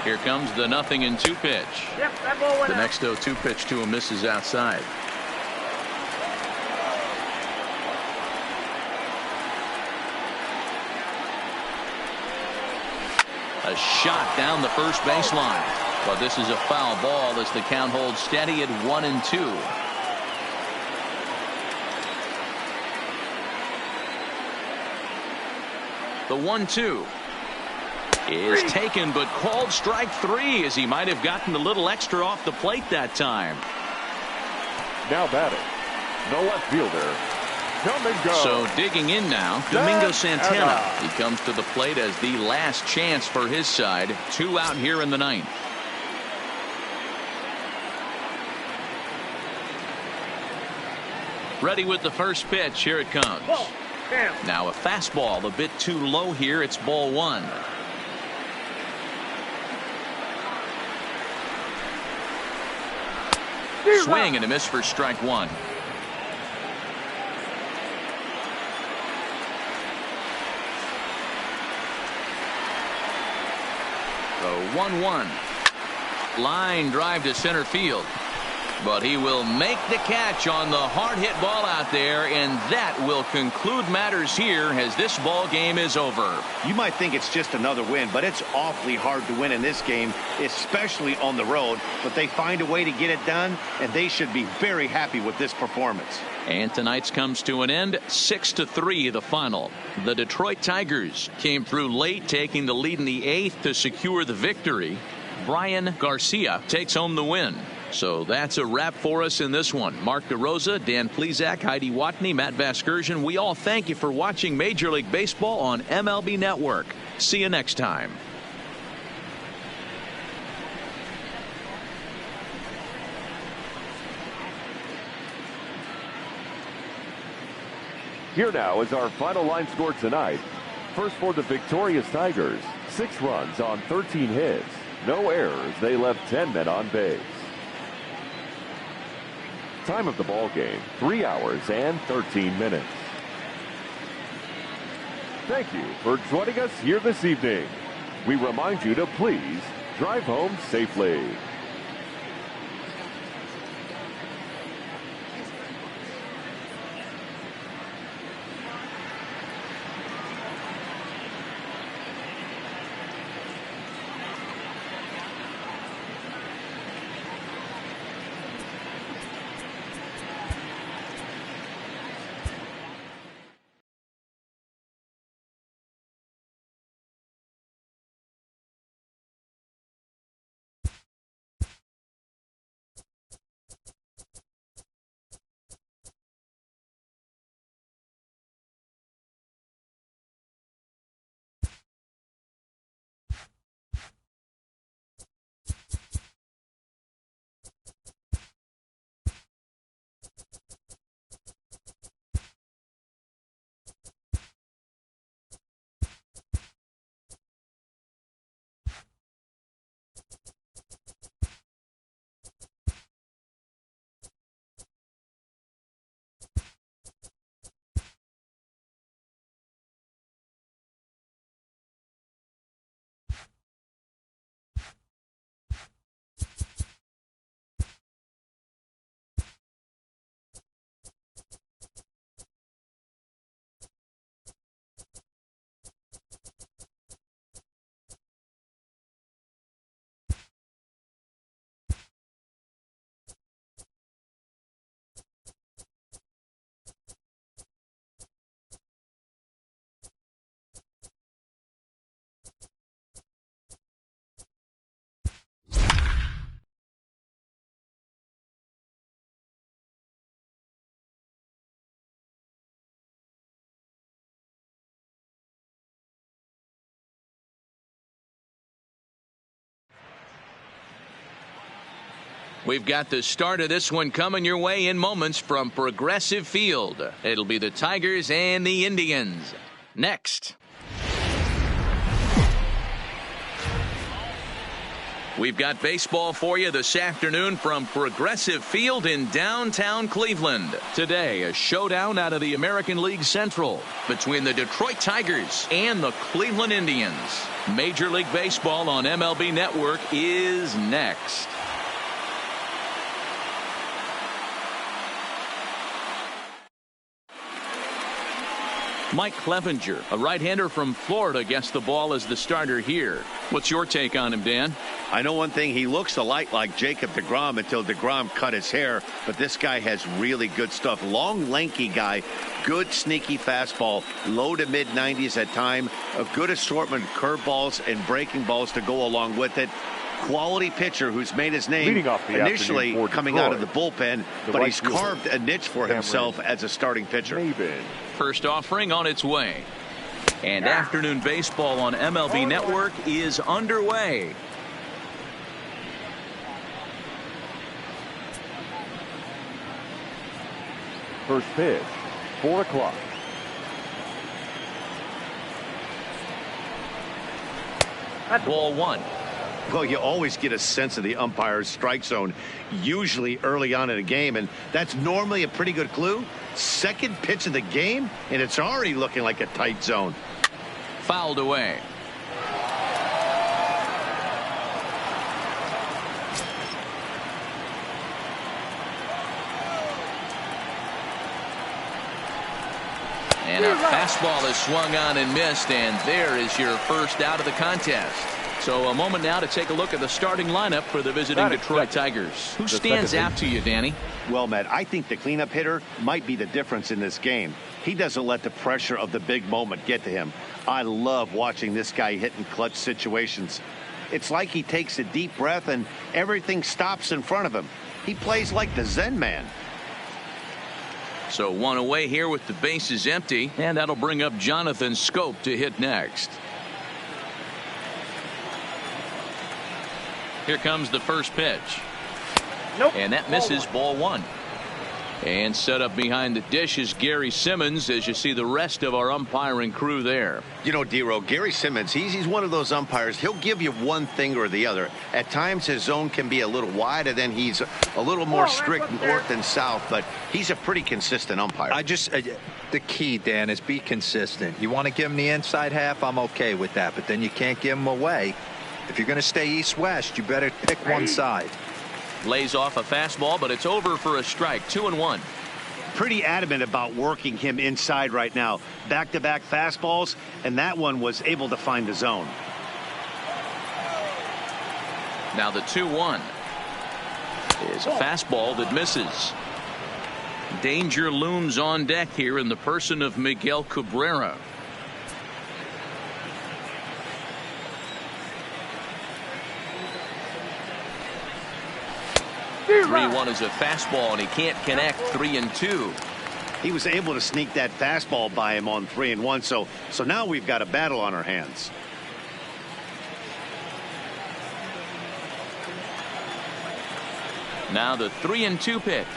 Here comes the 0-2 pitch. Yep, that ball went the out. next 0-2 pitch to him misses outside. A shot down the first baseline. But this is a foul ball as the count holds steady at 1-2. The 1-2 is taken, but called strike 3 as he might have gotten a little extra off the plate that time. Now batting, the left fielder, Domingo. So digging in now, Domingo Santana. He comes to the plate as the last chance for his side. 2 out here in the 9th. Ready with the first pitch. Here it comes. Now a fastball a bit too low here. It's ball 1. Swing and a miss for strike 1. So 1-1. Line drive to center field. But he will make the catch on the hard hit ball out there, and that will conclude matters here as this ball game is over. You might think it's just another win, but it's awfully hard to win in this game, especially on the road. But they find a way to get it done, and they should be very happy with this performance. And tonight's comes to an end. 6-3 the final. The Detroit Tigers came through late, taking the lead in the 8th to secure the victory. Brian Garcia takes home the win. So that's a wrap for us in this one. Mark DeRosa, Dan Plesac, Heidi Watney, Matt Vasgersian. We all thank you for watching Major League Baseball on MLB Network. See you next time. Here now is our final line score tonight. First for the victorious Tigers, 6 runs on 13 hits. No errors. They left 10 men on base. Time of the ball game, 3 hours and 13 minutes. Thank you for joining us here this evening. We remind you to please drive home safely. We've got the start of this one coming your way in moments from Progressive Field. It'll be the Tigers and the Indians. Next. We've got baseball for you this afternoon from Progressive Field in downtown Cleveland. Today, a showdown out of the American League Central between the Detroit Tigers and the Cleveland Indians. Major League Baseball on MLB Network is next. Mike Clevenger, a right-hander from Florida, gets the ball as the starter here. What's your take on him, Dan? I know one thing. He looks a lot like Jacob deGrom until deGrom cut his hair. But this guy has really good stuff. Long, lanky guy. Good, sneaky fastball. Low to mid-90s at time. A good assortment of curveballs and breaking balls to go along with it. quality pitcher who's made his name initially coming out of the bullpen, but he's carved a niche for himself as a starting pitcher. First offering on its way. And afternoon baseball on MLB Network is underway. First pitch, 4 o'clock. Ball 1. Well, you always get a sense of the umpire's strike zone, usually early on in a game, and that's normally a pretty good clue. Second pitch of the game, and it's already looking like a tight zone. Fouled away. And a fastball is swung on and missed, and there is your first out of the contest. So a moment now to take a look at the starting lineup for the visiting Detroit Tigers. Who stands out to you, Danny? Well, Matt, I think the cleanup hitter might be the difference in this game. He doesn't let the pressure of the big moment get to him. I love watching this guy hit in clutch situations. It's like he takes a deep breath and everything stops in front of him. He plays like the Zen man. So one away here with the bases empty, and that'll bring up Jonathan Schoop to hit next. Here comes the first pitch. Nope. And that misses, ball 1. And set up behind the dish is Gary Simmons as you see the rest of our umpiring crew there. You know, D-Row, Gary Simmons, he's one of those umpires. He'll give you one thing or the other. At times his zone can be a little wide, and then he's a little more strict north and south, but he's a pretty consistent umpire. The key, Dan, is be consistent. You want to give him the inside half, I'm okay with that, but then you can't give him away. If you're going to stay east-west, you better pick one side. Lays off a fastball, but it's over for a strike. 2-1. Pretty adamant about working him inside right now. Back-to-back fastballs, and that one was able to find the zone. Now the 2-1 is a fastball that misses. Danger looms on deck here in the person of Miguel Cabrera. 3-1 is a fastball, and he can't connect. 3-2. He was able to sneak that fastball by him on 3-1, so now we've got a battle on our hands. Now the 3-2 pitch,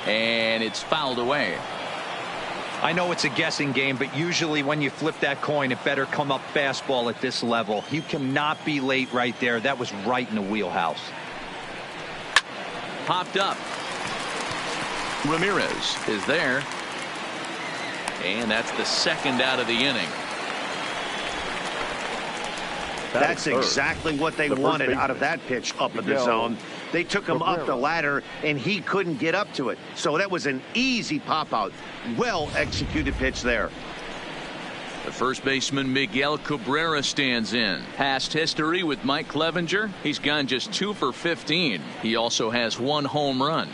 and it's fouled away. I know it's a guessing game, but usually when you flip that coin, it better come up fastball at this level. You cannot be late right there. That was right in the wheelhouse. Popped up. Ramirez is there. And that's the second out of the inning. That's exactly what they wanted out of that pitch up in the zone. They took him up the ladder, and he couldn't get up to it. So that was an easy pop-out. Well-executed pitch there. The first baseman Miguel Cabrera stands in. Past history with Mike Clevenger, he's gone just 2 for 15. He also has 1 home run.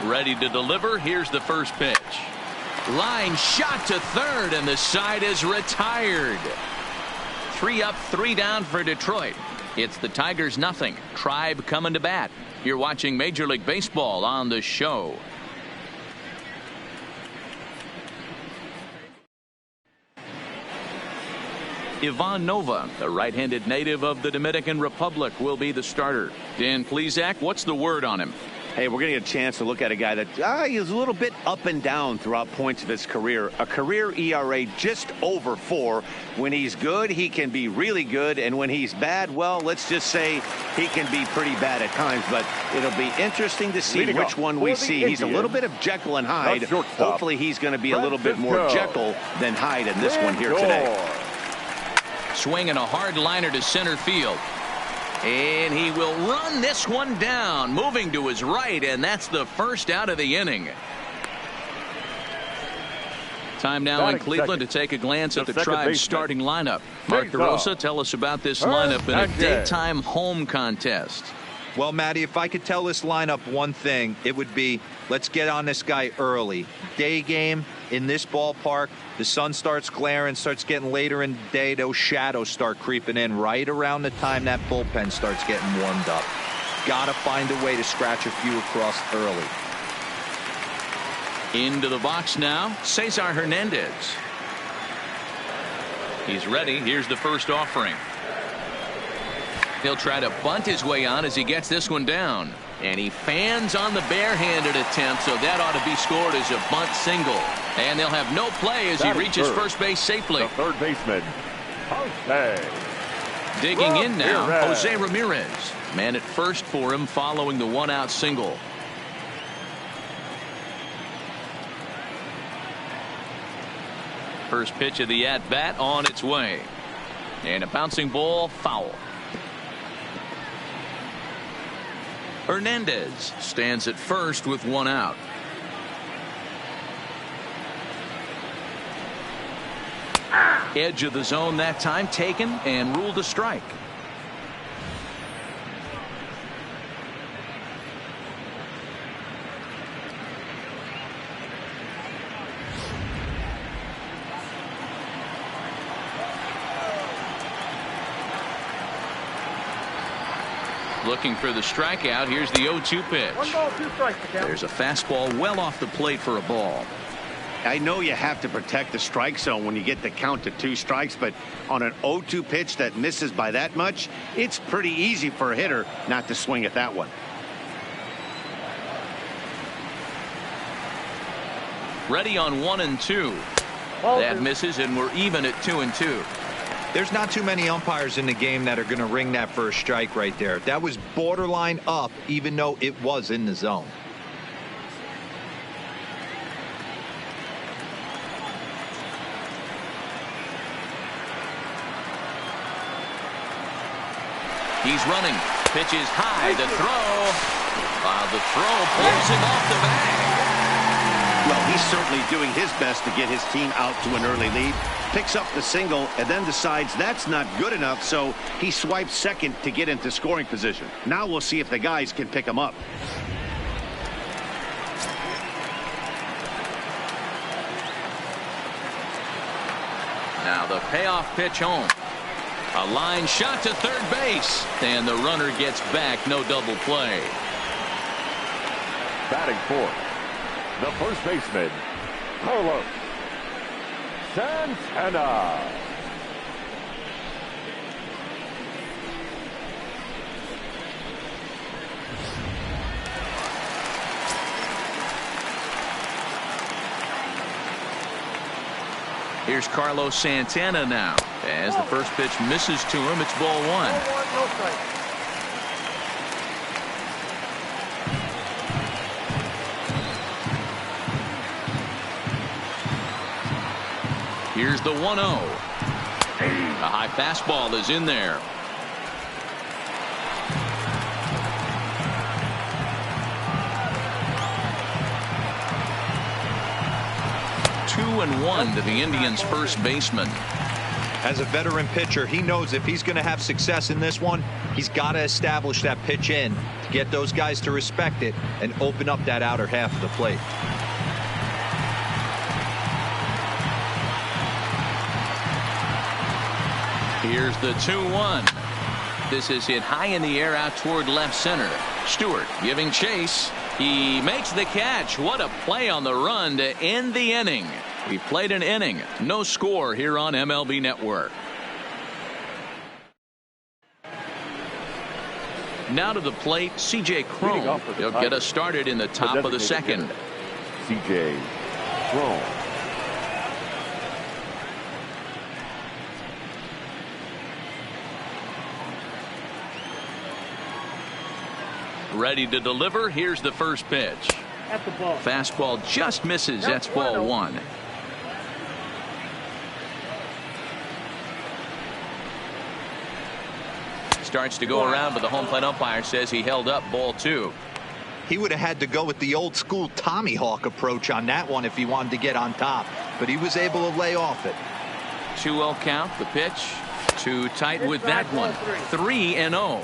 Ready to deliver. Here's the first pitch. Line shot to third, and the side is retired. 3 up, 3 down for Detroit. It's the Tigers 0. Tribe coming to bat. You're watching Major League Baseball on the show. Ivan Nova, the right-handed native of the Dominican Republic, will be the starter. Dan Plesac, what's the word on him? Hey, we're going to get a chance to look at a guy that he's a little bit up and down throughout points of his career. A career ERA just over 4. When he's good, he can be really good. And when he's bad, well, let's just say he can be pretty bad at times. But it'll be interesting to see which one we see. He's a little bit of Jekyll and Hyde. Hopefully he's going to be a little bit more Jekyll than Hyde in this one here today. Swinging a hard liner to center field. And he will run this one down, moving to his right, and that's the first out of the inning. Time now in Cleveland to take a glance at the Tribe's starting lineup. Mark DeRosa, tell us about this lineup in a daytime home contest. Well, Matty, if I could tell this lineup one thing, it would be let's get on this guy early. Day game in this ballpark, the sun starts glaring, starts getting later in the day. Those shadows start creeping in right around the time that bullpen starts getting warmed up. Got to find a way to scratch a few across early. Into the box now, Cesar Hernandez. He's ready. Here's the first offering. He'll try to bunt his way on as he gets this one down. And he fans on the barehanded attempt, so that ought to be scored as a bunt single. And they'll have no play as he reaches first base safely. The third baseman, Jose. Digging in now, Jose Ramirez. Man at first for him following the one-out single. First pitch of the at-bat on its way. And a bouncing ball, foul. Hernandez stands at first with one out. Edge of the zone that time taken and ruled a strike. Looking for the strikeout. Here's the 0-2 pitch. 1 ball, 2 strikes. There's a fastball well off the plate for a ball. I know you have to protect the strike zone when you get the count to 2 strikes, but on an 0-2 pitch that misses by that much, it's pretty easy for a hitter not to swing at that one. Ready on 1-2. That misses, and we're even at 2-2. There's not too many umpires in the game that are going to ring that first strike right there. That was borderline up, even though it was in the zone. He's running. Pitch is high. The throw. The throw pulls him off the bag. Well, he's certainly doing his best to get his team out to an early lead. Picks up the single and then decides that's not good enough, so he swipes second to get into scoring position. Now we'll see if the guys can pick him up. Now the payoff pitch home. A line shot to third base, and the runner gets back. No double play. Batting fourth, the first baseman, Carlos Santana. Here's Carlos Santana now. As the first pitch misses to him, it's ball 1. No strike. Here's the 1-0. A high fastball is in there. Two and 1 to the Indians' first baseman. As a veteran pitcher, he knows if he's going to have success in this one, he's got to establish that pitch in to get those guys to respect it and open up that outer half of the plate. Here's the 2-1. This is hit high in the air out toward left center. Stewart giving chase. He makes the catch. What a play on the run to end the inning. We played an inning. No score here on MLB Network. Now to the plate, C.J. Cron. He'll get us started in the top of the second. C.J. Cron. Ready to deliver. Here's the first pitch. At the ball. Fastball just misses. That's ball 1. Starts to go around, but the home plate umpire says he held up ball 2. He would have had to go with the old school Tommy Hawk approach on that one if he wanted to get on top, but he was able to lay off it. 2-0 count. The pitch too tight with that one. 3-0.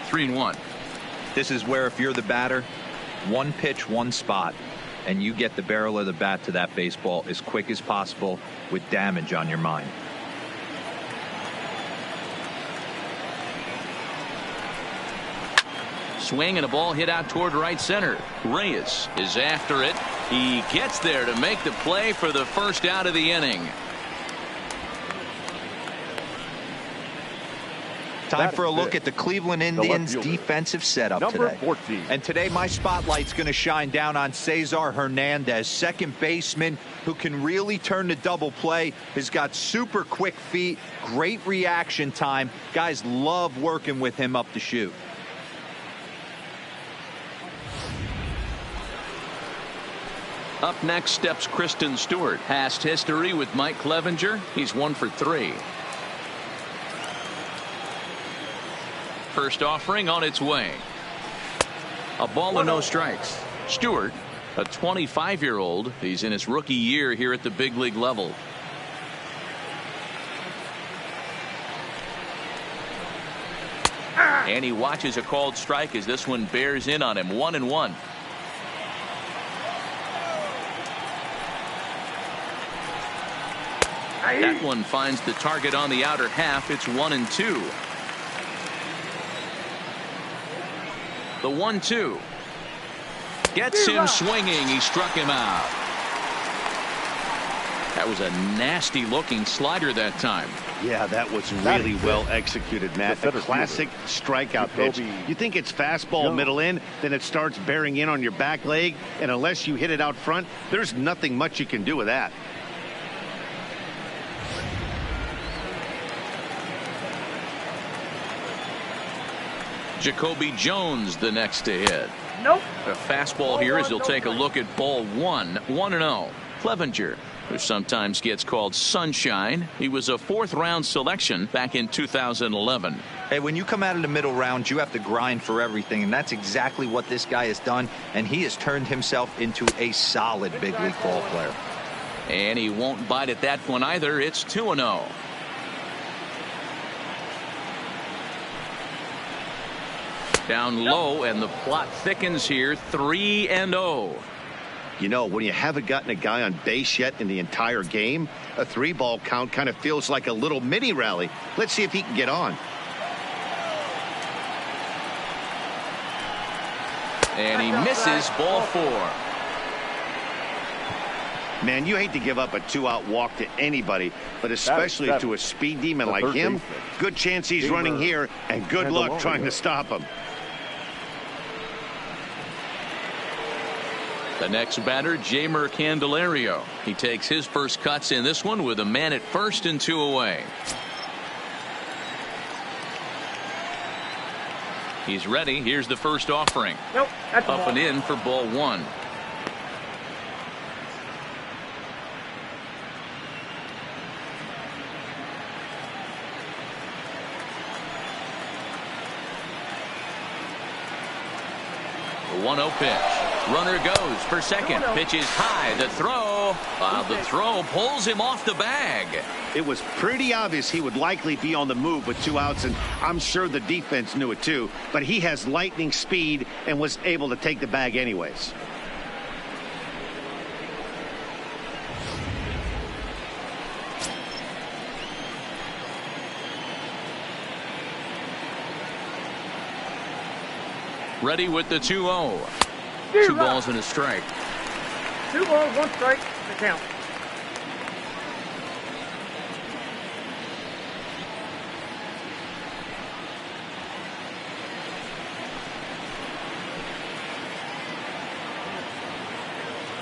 3-1. This is where if you're the batter, one pitch, one spot, and you get the barrel of the bat to that baseball as quick as possible with damage on your mind. Swing and a ball hit out toward right center. Reyes is after it. He gets there to make the play for the first out of the inning. Time for a look at the Cleveland Indians defensive setup today. 14. And today my spotlight's going to shine down on Cesar Hernandez, second baseman who can really turn the double play, has got super quick feet, great reaction time. Guys love working with him up the chute. Up next steps Kristen Stewart. Past history with Mike Clevenger. He's 1 for 3. First offering on its way. A ball and no strikes. Stewart, a 25-year-old. He's in his rookie year here at the big league level. And he watches a called strike as this one bears in on him. 1-1. That one finds the target on the outer half. It's 1-2. The 1-2 gets him swinging. He struck him out. That was a nasty looking slider that time. Yeah, that was really well executed, Matt. A classic strikeout pitch. You think it's fastball middle in, then it starts bearing in on your back leg, and unless you hit it out front, there's nothing much you can do with that. Jacoby Jones the next to hit. Nope. A fastball here as he'll take a look at ball 1. 1-0. Clevenger, who sometimes gets called Sunshine. He was a 4th-round selection back in 2011. Hey, when you come out of the middle round, you have to grind for everything, and that's exactly what this guy has done, and he has turned himself into a solid big league ball player. And he won't bite at that one either. It's 2-0. Down low, and the plot thickens here. 3-0. You know, when you haven't gotten a guy on base yet in the entire game, a 3-ball count kind of feels like a little mini rally. Let's see if he can get on. And he misses ball 4. Man, you hate to give up a 2-out walk to anybody, but especially to a speed demon like him. Good chance he's running here, and good luck trying to stop him. The next batter, Jeimer Candelario. He takes his first cuts in this one with a man at first and 2 away. He's ready. Here's the first offering. Nope. That's Up and in for ball 1. The 1-0 pitch. Runner goes for second. Pitch is high. The throw. The throw pulls him off the bag. It was pretty obvious he would likely be on the move with 2 outs, and I'm sure the defense knew it too. But he has lightning speed and was able to take the bag anyways. Ready with the 2-0. 2 balls and a strike. 2 balls, 1 strike. The count.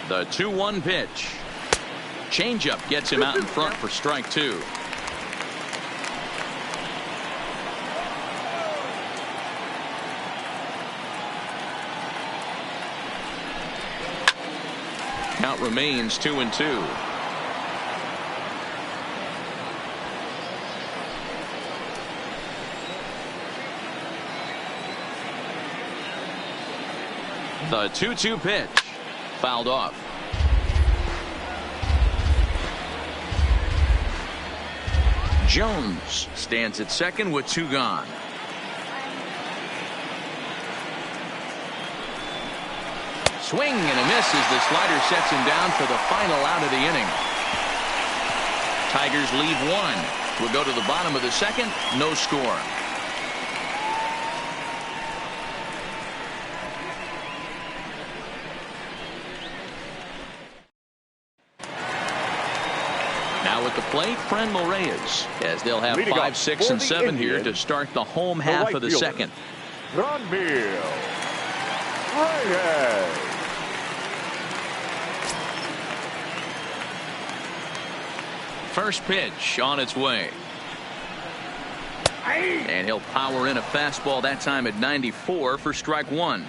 The 2-1 pitch. Changeup gets him out in front for strike 2. Count remains 2-2. The 2-2 pitch. Fouled off. Jones stands at second with 2 gone. Swing and a miss as the slider sets him down for the final out of the inning. Tigers leave one. We'll go to the bottom of the second. No score. Now at the plate, Franmil Reyes, as they'll have 5, 6, and 7 here to start the home half of the second. Franmil Reyes. First pitch on its way. And he'll power in a fastball that time at 94 for strike one.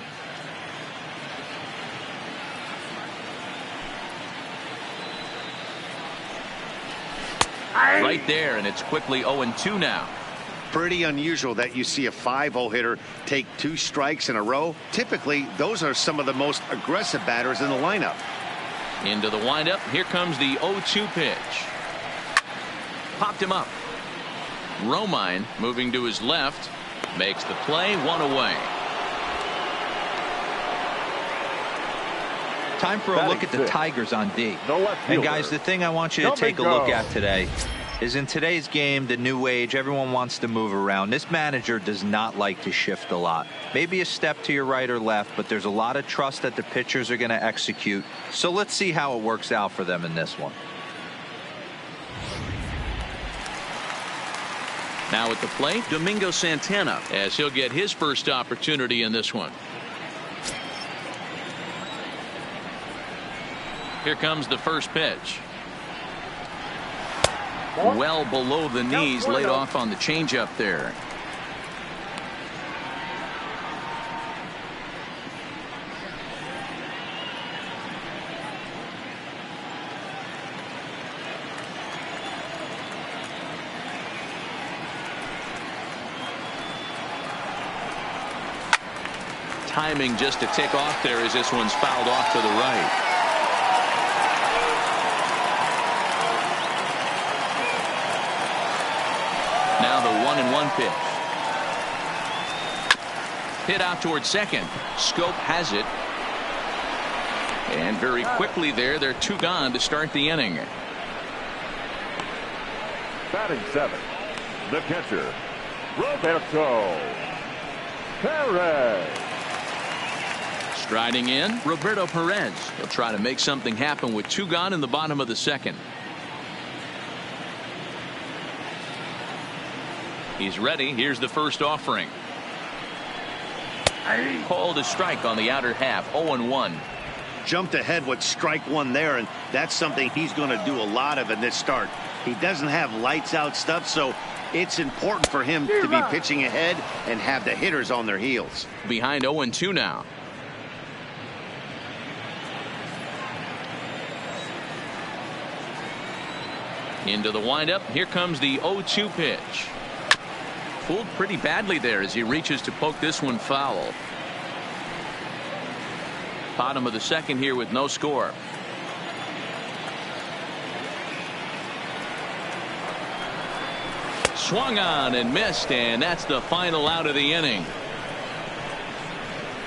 Right there, and it's quickly 0-2 now. Pretty unusual that you see a 5-0 hitter take 2 strikes in a row. Typically, those are some of the most aggressive batters in the lineup. Into the windup. Here comes the 0-2 pitch. Popped him up. Romine moving to his left. Makes the play, 1 away. Time for a look at the Tigers on D. And guys, the thing I want you to take a look at today is in today's game, the new age, everyone wants to move around. This manager does not like to shift a lot. Maybe a step to your right or left, but there's a lot of trust that the pitchers are going to execute. So let's see how it works out for them in this one. Now at the plate, Domingo Santana, as he'll get his first opportunity in this one. Here comes the first pitch. Well below the knees, laid off on the changeup there. Timing just a tick off there as this one's fouled off to the right. Now the 1-1 pitch. Hit out towards second. Schoop has it. And very quickly there, they're 2 gone to start the inning. Batting 7, the catcher, Roberto Perez. Striding in, Roberto Perez. He'll try to make something happen with 2 gone in the bottom of the second. He's ready. Here's the first offering. Called a strike on the outer half. 0-1. Jumped ahead with strike one there, and that's something he's going to do a lot of in this start. He doesn't have lights out stuff, so it's important for him to be pitching ahead and have the hitters on their heels. Behind 0-2 now. Into the windup. Here comes the 0-2 pitch. Fooled pretty badly there as he reaches to poke this one foul. Bottom of the second here with no score. Swung on and missed, and that's the final out of the inning.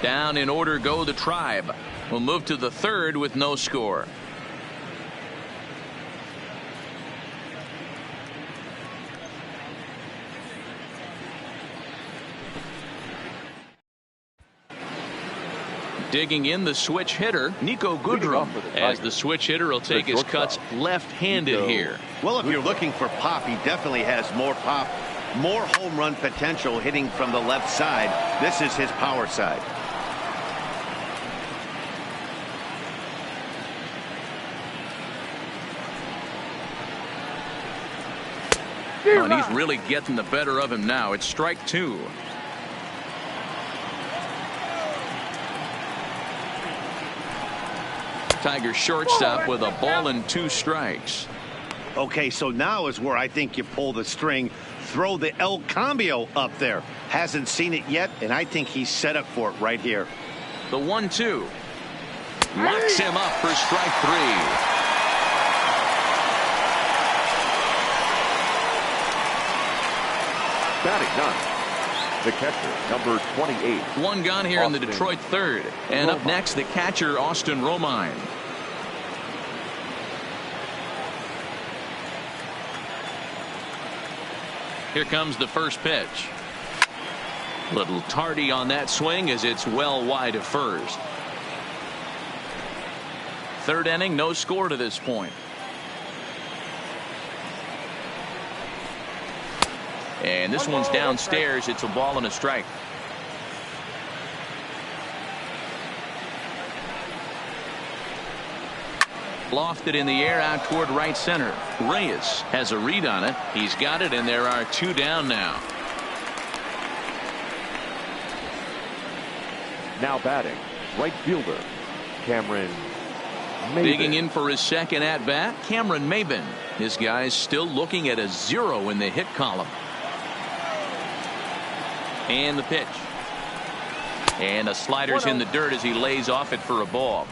Down in order go the Tribe. We'll move to the third with no score. Digging in the switch hitter, Niko Goodrum, as the switch hitter will take his cuts left-handed here. Well, if you're looking for pop, he definitely has more pop, more home run potential hitting from the left side. This is his power side. Oh, and he's really getting the better of him now. It's strike 2. Tigers shortstop with a ball and 2 strikes. Okay, so now is where I think you pull the string. Throw the El Cambio up there. Hasn't seen it yet, and I think he's set up for it right here. The 1-2. Locks him up for strike 3. Batting 9, The catcher, number 28. One gone here in the Detroit third. And up next, the catcher, Austin Romine. Here comes the first pitch. Little tardy on that swing as it's well wide of first. Third inning, no score to this point. And this one's downstairs. It's a ball and a strike. Lofted in the air out toward right center. Reyes has a read on it. He's got it, and there are two down now. Now batting, right fielder, Cameron Maybin. Digging in for his second at bat, Cameron Maybin. This guy's still looking at a 0 in the hit column. And the pitch. And a slider's in the dirt as he lays off it for a ball.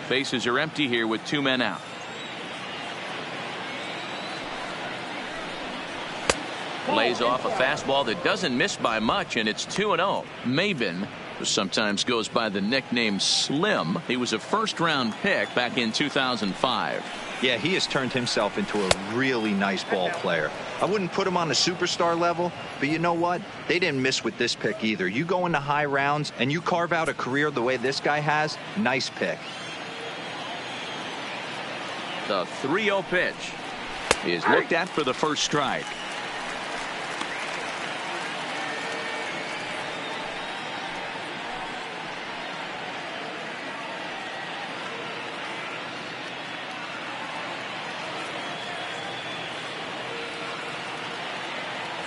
Bases are empty here with 2 men out. Lays off a fastball that doesn't miss by much, and it's 2-0. Maybin, who sometimes goes by the nickname Slim, he was a first-round pick back in 2005. Yeah, he has turned himself into a really nice ball player. I wouldn't put him on the superstar level, but you know what? They didn't miss with this pick either. You go into high rounds and you carve out a career the way this guy has, nice pick. The 3-0 pitch is looked at for the first strike.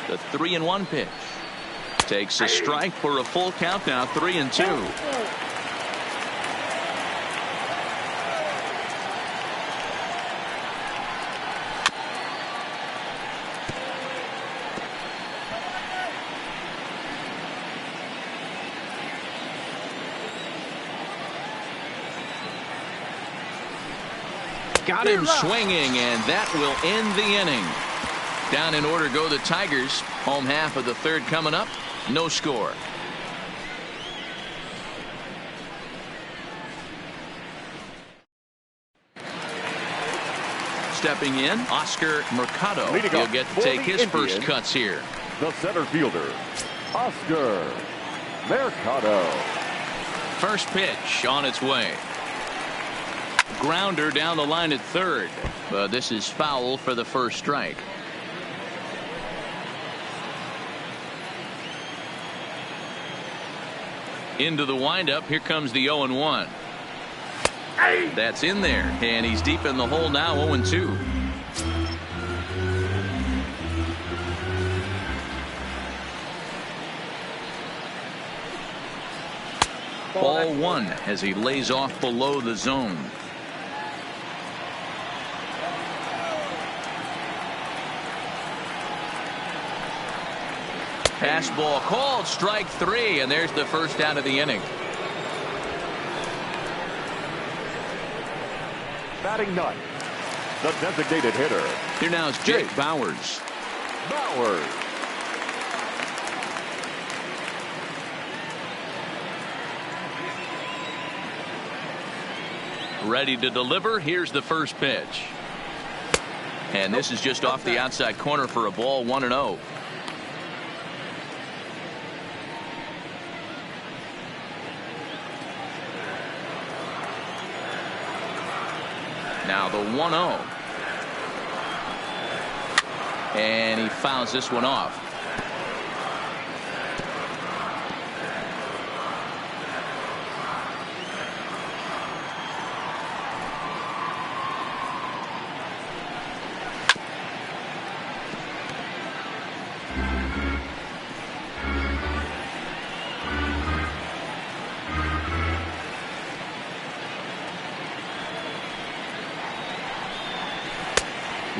The 3-1 pitch takes a strike for a full count now. 3-2. Got him swinging, and that will end the inning. Down in order go the Tigers. Home half of the third coming up. No score. Stepping in, Oscar Mercado. He'll get to take his first cuts here. The center fielder, Oscar Mercado. First pitch on its way. Grounder down the line at third. But this is foul for the first strike. Into the windup. Here comes the 0-1. That's in there, and he's deep in the hole now. 0-2. Ball 1 as he lays off below the zone. Fastball called, strike 3, and there's the first out of the inning. Batting ninth, the designated hitter. Here now is Jake Bauers. Bauers. Ready to deliver. Here's the first pitch. And this is just off the outside corner for a ball. 1-0. Now the 1-0. And he fouls this one off.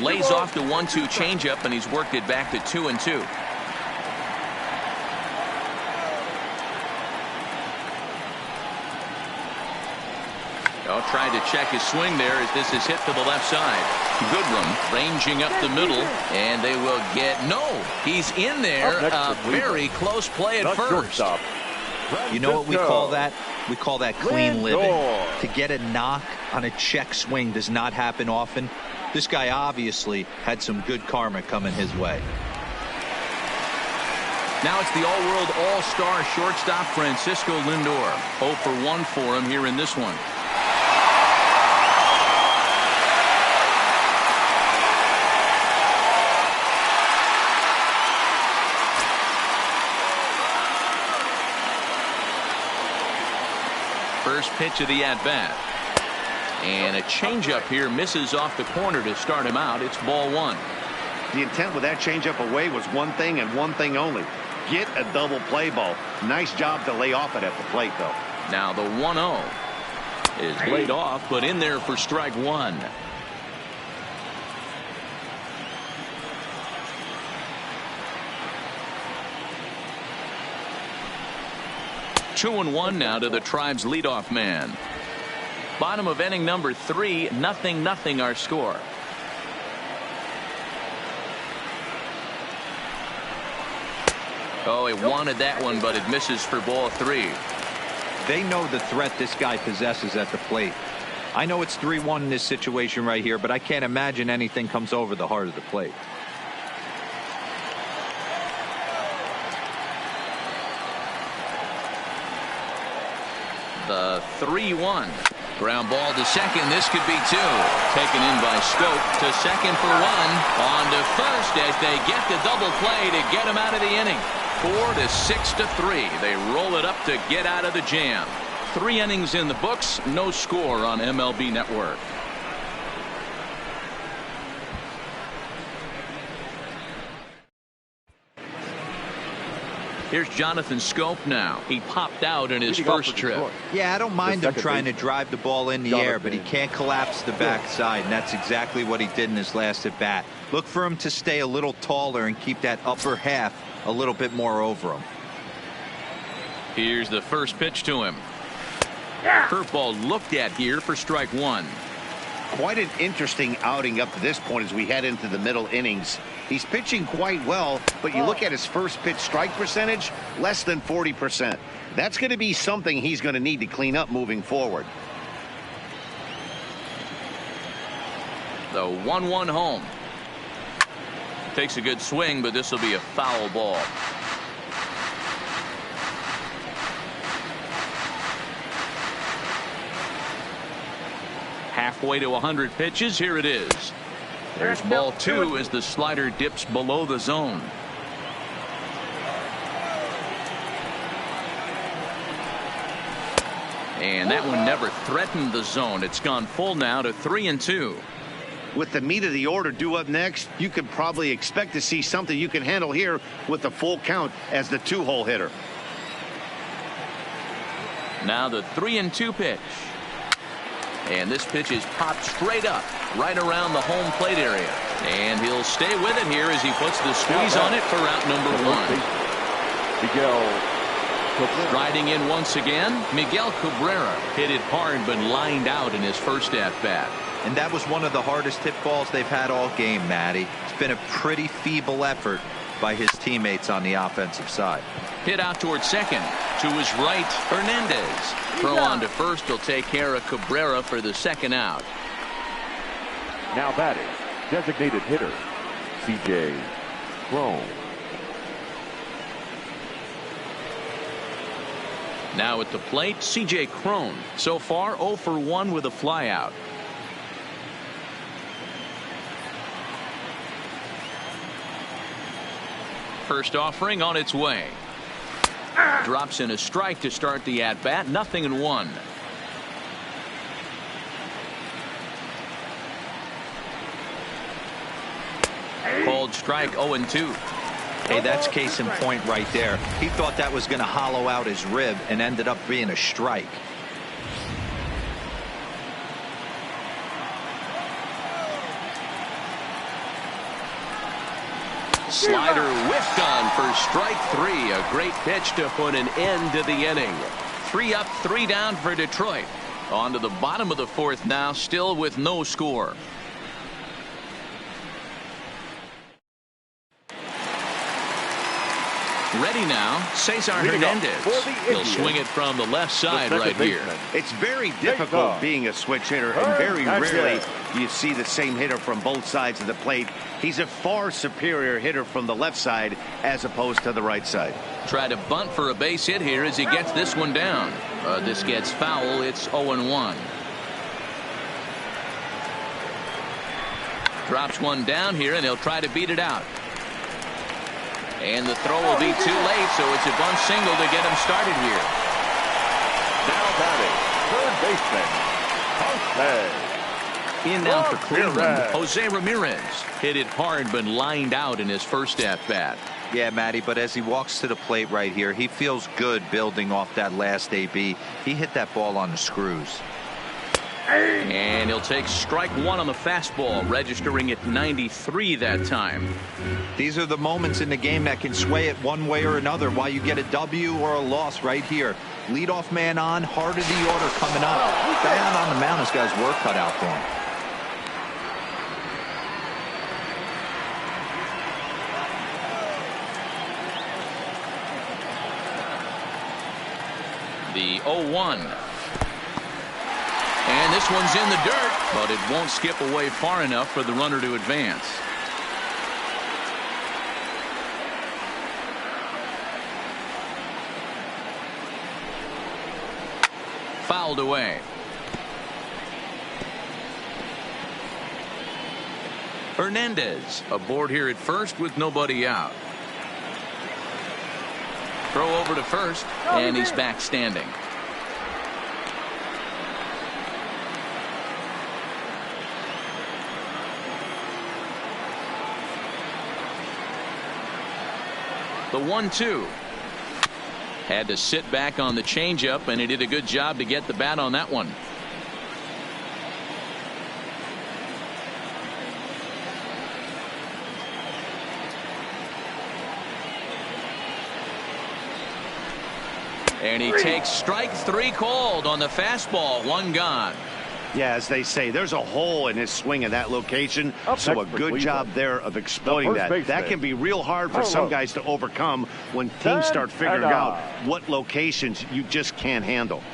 Lays off the 1-2 changeup, and he's worked it back to 2-2. Oh, tried to check his swing there as this is hit to the left side. Goodrum ranging up the middle, and they will get no. He's in there. A very close play at first. You know what we call that? We call that clean living. To get a knock on a check swing does not happen often. This guy obviously had some good karma coming his way. Now it's the all-world all-star shortstop Francisco Lindor. 0 for 1 for him here in this one. First pitch of the at-bat. And a changeup here misses off the corner to start him out. It's ball 1. The intent with that changeup away was one thing and one thing only. Get a double play ball. Nice job to lay off it at the plate, though. Now the 1-0 is laid off, but in there for strike 1. Two and 1 now to the Tribe's leadoff man. Bottom of inning number 3, 0-0 our score. Oh, he wanted that one, but it misses for ball 3. They know the threat this guy possesses at the plate. I know it's 3-1 in this situation right here, but I can't imagine anything comes over the heart of the plate. The 3-1. Ground ball to second. This could be 2. Taken in by Schoop to second for 1. On to first as they get the double play to get him out of the inning. 4 to 6 to 3. They roll it up to get out of the jam. 3 innings in the books. No score on MLB Network. Here's Jonathan Schoop now. He popped out in his first trip. Yeah, I don't mind him trying to drive the ball in the air, but he can't collapse the backside, and that's exactly what he did in his last at bat. Look for him to stay a little taller and keep that upper half a little bit more over him. Here's the first pitch to him. Curveball looked at here for strike 1. Quite an interesting outing up to this point as we head into the middle innings. He's pitching quite well, but you look at his first pitch strike percentage, less than 40%. That's going to be something he's going to need to clean up moving forward. The 1-1 home. Takes a good swing, but this will be a foul ball. Halfway to 100 pitches. Here it is. There's ball 2 as the slider dips below the zone. And that one never threatened the zone. It's gone full now to 3-2. With the meat of the order due up next, you could probably expect to see something you can handle here with the full count as the 2-hole hitter. Now the 3-2 pitch. And this pitch is popped straight up right around the home plate area. And he'll stay with it here as he puts the squeeze on it for out number 1. Miguel Riding in once again, Miguel Cabrera hit it hard but lined out in his first at-bat. And that was one of the hardest hit balls they've had all game, Matty. It's been a pretty feeble effort by his teammates on the offensive side. Hit out towards second. To his right, Hernandez. Throw on to first will take care of Cabrera for the second out. now batting, designated hitter, C.J. Cron. Now at the plate, C.J. Cron. So far 0 for 1 with a flyout. First offering on its way. Drops in a strike to start the at-bat. 0-1. Called strike 0-2. Hey, that's case in point right there. He thought that was going to hollow out his rib and ended up being a strike. Slider whiffed on for strike 3. A great pitch to put an end to the inning. 3 up, 3 down for Detroit. On to the bottom of the fourth now, still with no score. Ready now, Cesar Hernandez. He'll swing it from the left side right here. It's very difficult being a switch hitter, and very rarely do you see the same hitter from both sides of the plate. He's a far superior hitter from the left side as opposed to the right side. Try to bunt for a base hit here as he gets this one down. This gets foul. It's 0-1. Drops one down here, and he'll try to beat it out. And the throw will be too late, so it's a bunt single to get him started here. Now batting, third baseman, Jose. In now for Cleveland, Jose Ramirez. Hit it hard, but lined out in his first at-bat. Yeah, Matty, but as he walks to the plate right here, he feels good building off that last AB. He hit that ball on the screws. And he'll take strike one on the fastball, registering at 93 that time. These are the moments in the game that can sway it one way or another, why you get a W or a loss right here. Leadoff man on, heart of the order coming up. Guy out on the mound has got his work cut out for him. The 0-1. And this one's in the dirt, but it won't skip away far enough for the runner to advance. Fouled away. Hernandez aboard here at first with nobody out. Throw over to first, and he's back standing. The 1-2. Had to sit back on the changeup, and he did a good job to get the bat on that one. And he takes strike three called on the fastball. One gone. Yeah, as they say, there's a hole in his swing in that location, so a good job there of exploiting that. That can be real hard for some guys to overcome when teams start figuring out what locations you just can't handle.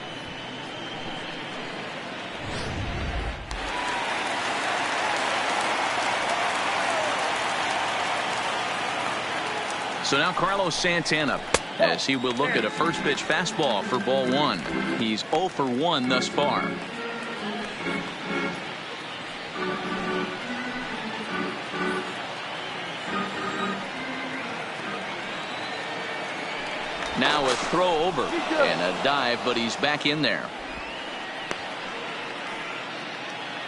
So now Carlos Santana, as he will look at a first pitch fastball for ball one. He's 0 for 1 thus far. Now a throw over and a dive, but he's back in there.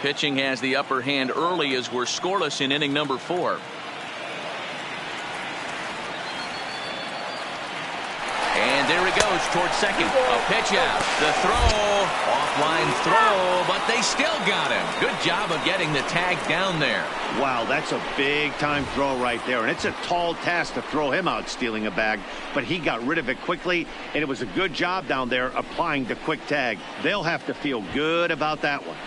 Pitching has the upper hand early as we're scoreless in inning number 4. And there he goes towards second. A pitch out. The throw. Offline throw, but they still got him. Good job of getting the tag down there. Wow, that's a big time throw right there. And it's a tall task to throw him out stealing a bag, but he got rid of it quickly, and it was a good job down there applying the quick tag. They'll have to feel good about that one.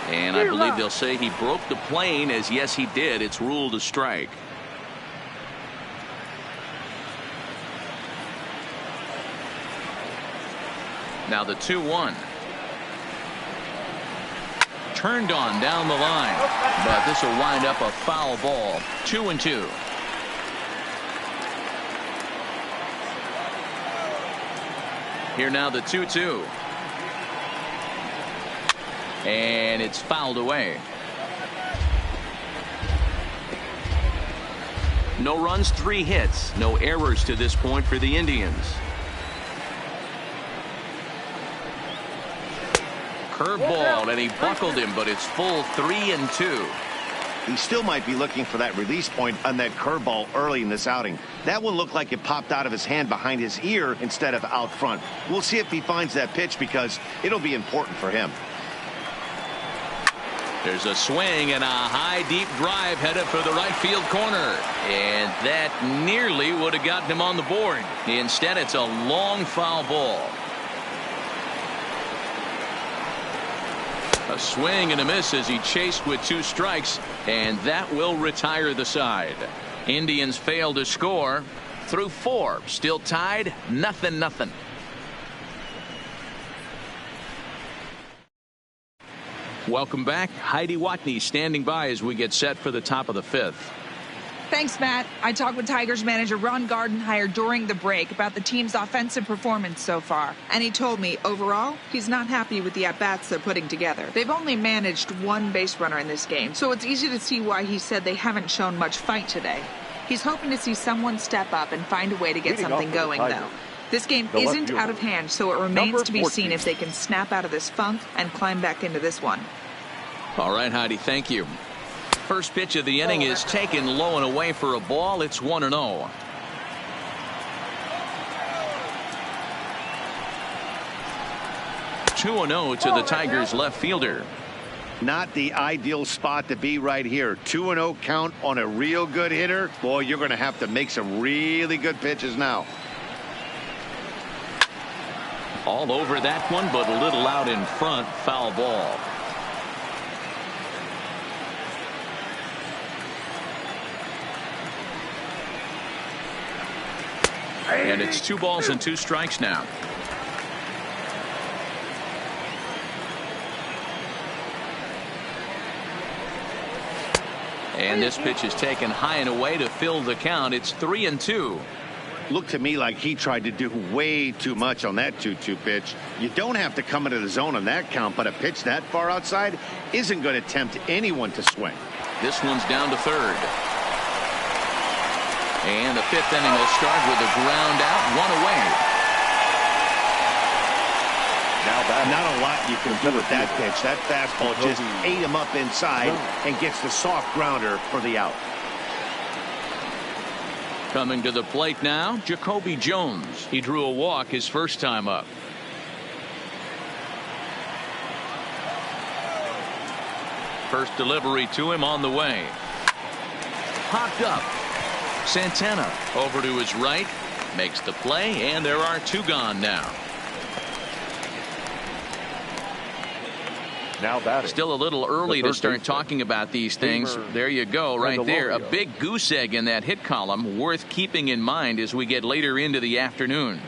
And I believe they'll say he broke the plane, as yes he did. It's ruled a strike. Now the 2-1. Turned on down the line, but this will wind up a foul ball. 2-2. Here now the 2-2. And it's fouled away. No runs, 3 hits, no errors to this point for the Indians. Curveball, and he buckled him, but it's full 3-2. He still might be looking for that release point on that curveball early in this outing. That one looked like it popped out of his hand behind his ear instead of out front. We'll see if he finds that pitch, because it'll be important for him. There's a swing and a high deep drive headed for the right field corner. And that nearly would have gotten him on the board. Instead, it's a long foul ball. A swing and a miss as he chased with 2 strikes, and that will retire the side. Indians fail to score through 4. Still tied, 0-0. Welcome back. Heidi Watney standing by as we get set for the top of the 5th. Thanks, Matt. I talked with Tigers manager Ron Gardenhire during the break about the team's offensive performance so far. And he told me, overall, he's not happy with the at-bats they're putting together. They've only managed 1 base runner in this game, so it's easy to see why he said they haven't shown much fight today. He's hoping to see someone step up and find a way to get something going, though. This game isn't out of hand, so it remains to be seen if they can snap out of this funk and climb back into this one. All right, Heidi, thank you. First pitch of the inning is taken low and away for a ball. It's 1-0. (2-0) to the Tigers left fielder. Not the ideal spot to be right here. 2-0 count on a real good hitter. Boy, you're going to have to make some really good pitches now. All over that one, but a little out in front. Foul ball. And it's 2 balls and 2 strikes now. And this pitch is taken high and away to fill the count. It's 3-2. Looked to me like he tried to do way too much on that 2-2 pitch. You don't have to come into the zone on that count, but a pitch that far outside isn't going to tempt anyone to swing. This one's down to 3rd. And the 5th inning will start with a ground out, 1 away. Now not a lot you can do with that pitch. That fastball just ate him up inside and gets the soft grounder for the out. Coming to the plate now, Jacoby Jones. He drew a walk his first time up. First delivery to him on the way. Popped up. Santana over to his right, makes the play, and there are 2 gone now. Now batting. Still a little early to start talking about these things. There you go, right there. A big goose egg in that hit column, worth keeping in mind as we get later into the afternoon.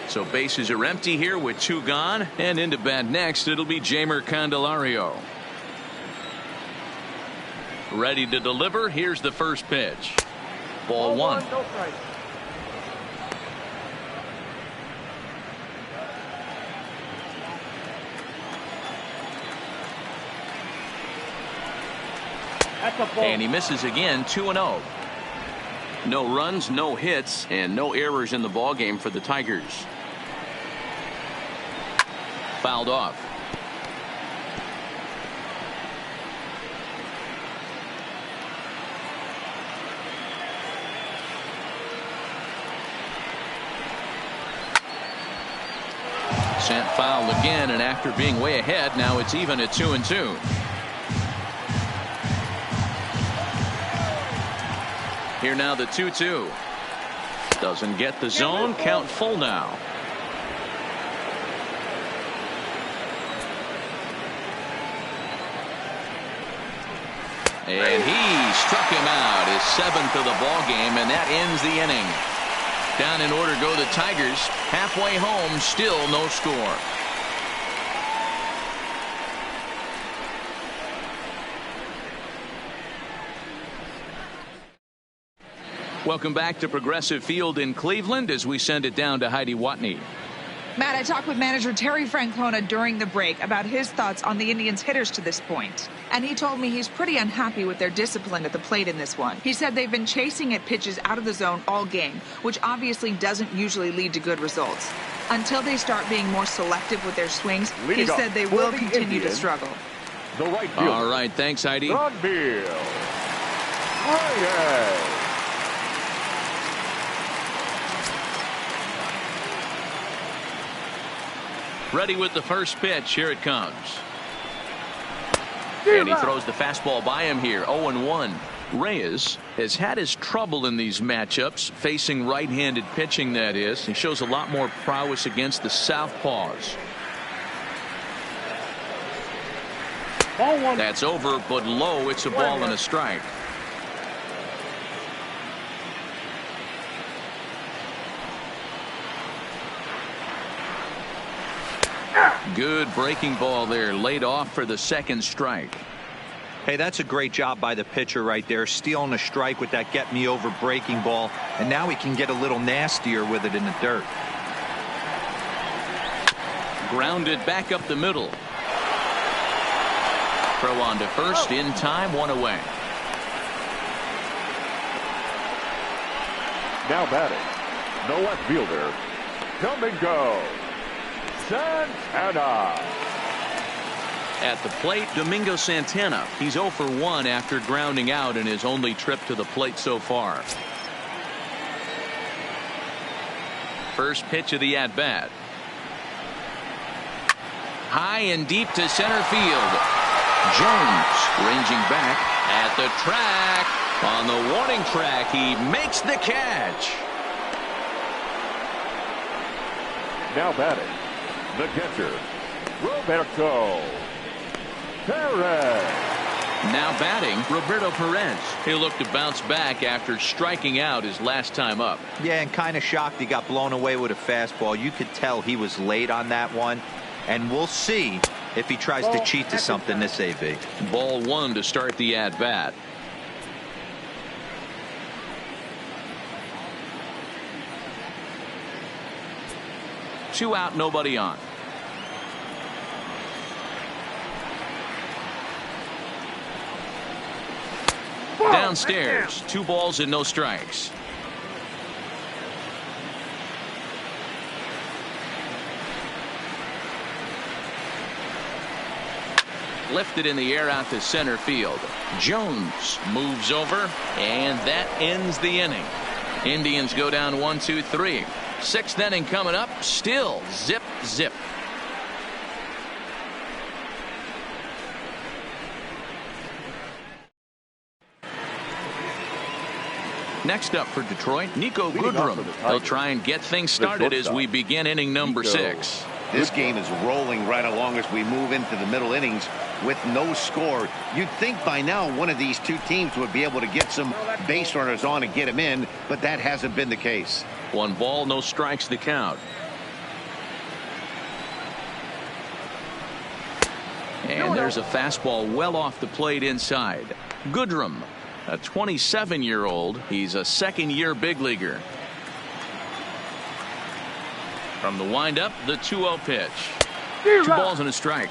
So bases are empty here with 2 gone, and into bat next it'll be Jeimer Candelario. Ready to deliver. Here's the first pitch. Ball 1. And he misses again. 2-0. No runs, no hits, and no errors in the ball game for the Tigers. Fouled off. Sent foul again, and after being way ahead, now it's even at 2-2. Here now the 2-2. Doesn't get the zone. Count full now. And he struck him out, his 7th of the ball game, and that ends the inning. Down in order go the Tigers. Halfway home, still no score. Welcome back to Progressive Field in Cleveland as we send it down to Heidi Watney. Matt, I talked with manager Terry Francona during the break about his thoughts on the Indians' hitters to this point. And he told me he's pretty unhappy with their discipline at the plate in this one. He said they've been chasing at pitches out of the zone all game, which obviously doesn't usually lead to good results. Until they start being more selective with their swings, he said they will continue to struggle. The right fielder. All right, thanks, Heidi. Granville. Ready with the first pitch. Here it comes. And he throws the fastball by him here. 0-1. Reyes has had his trouble in these matchups, facing right-handed pitching, that is. He shows a lot more prowess against the southpaws. That's over, but low. It's a ball and a strike. Good breaking ball there, laid off for the second strike. Hey, that's a great job by the pitcher right there, stealing a strike with that get me over breaking ball, and now he can get a little nastier with it in the dirt. Grounded back up the middle. Throw on to first in time, 1 away. Now batting, the left fielder, Domingo Santana. At the plate, Domingo Santana. He's 0 for 1 after grounding out in his only trip to the plate so far. First pitch of the at-bat. High and deep to center field. Jones ranging back at the track. On the warning track, he makes the catch. Now batting, the catcher, Roberto Perez. Now batting, Roberto Perez. He'll look to bounce back after striking out his last time up. Yeah, and kind of shocked he got blown away with a fastball. You could tell he was late on that one, and we'll see if he tries to cheat to something this AB. Ball 1 to start the at-bat. Two out, nobody on. Downstairs, 2 balls and no strikes. Lifted in the air out to center field. Jones moves over, and that ends the inning. Indians go down 1-2-3. 6th inning coming up. Still zip zip. Next up for Detroit, Niko Goodrum. They'll try and get things started as we begin inning number 6. This game is rolling right along as we move into the middle innings with no score. You'd think by now one of these two teams would be able to get some base runners on and get them in, but that hasn't been the case. 1 ball, no strikes, the count. And there's a fastball well off the plate inside. Goodrum, a 27-year-old. He's a second-year big leaguer. From the windup, the 2-0 pitch. 2 balls and a strike.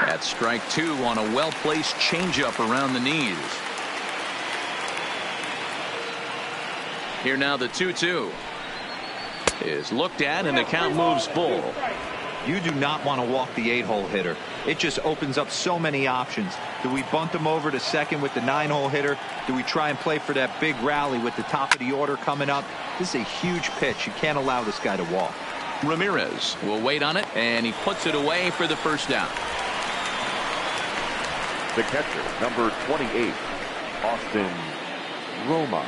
That's strike 2 on a well-placed changeup around the knees. Here now the 2-2 is looked at, and the count moves full. You do not want to walk the 8-hole hitter. It just opens up so many options. Do we bunt him over to second with the 9-hole hitter? Do we try and play for that big rally with the top of the order coming up? This is a huge pitch. You can't allow this guy to walk. Ramirez will wait on it, and he puts it away for the first down. The catcher, number 28, Austin Romine.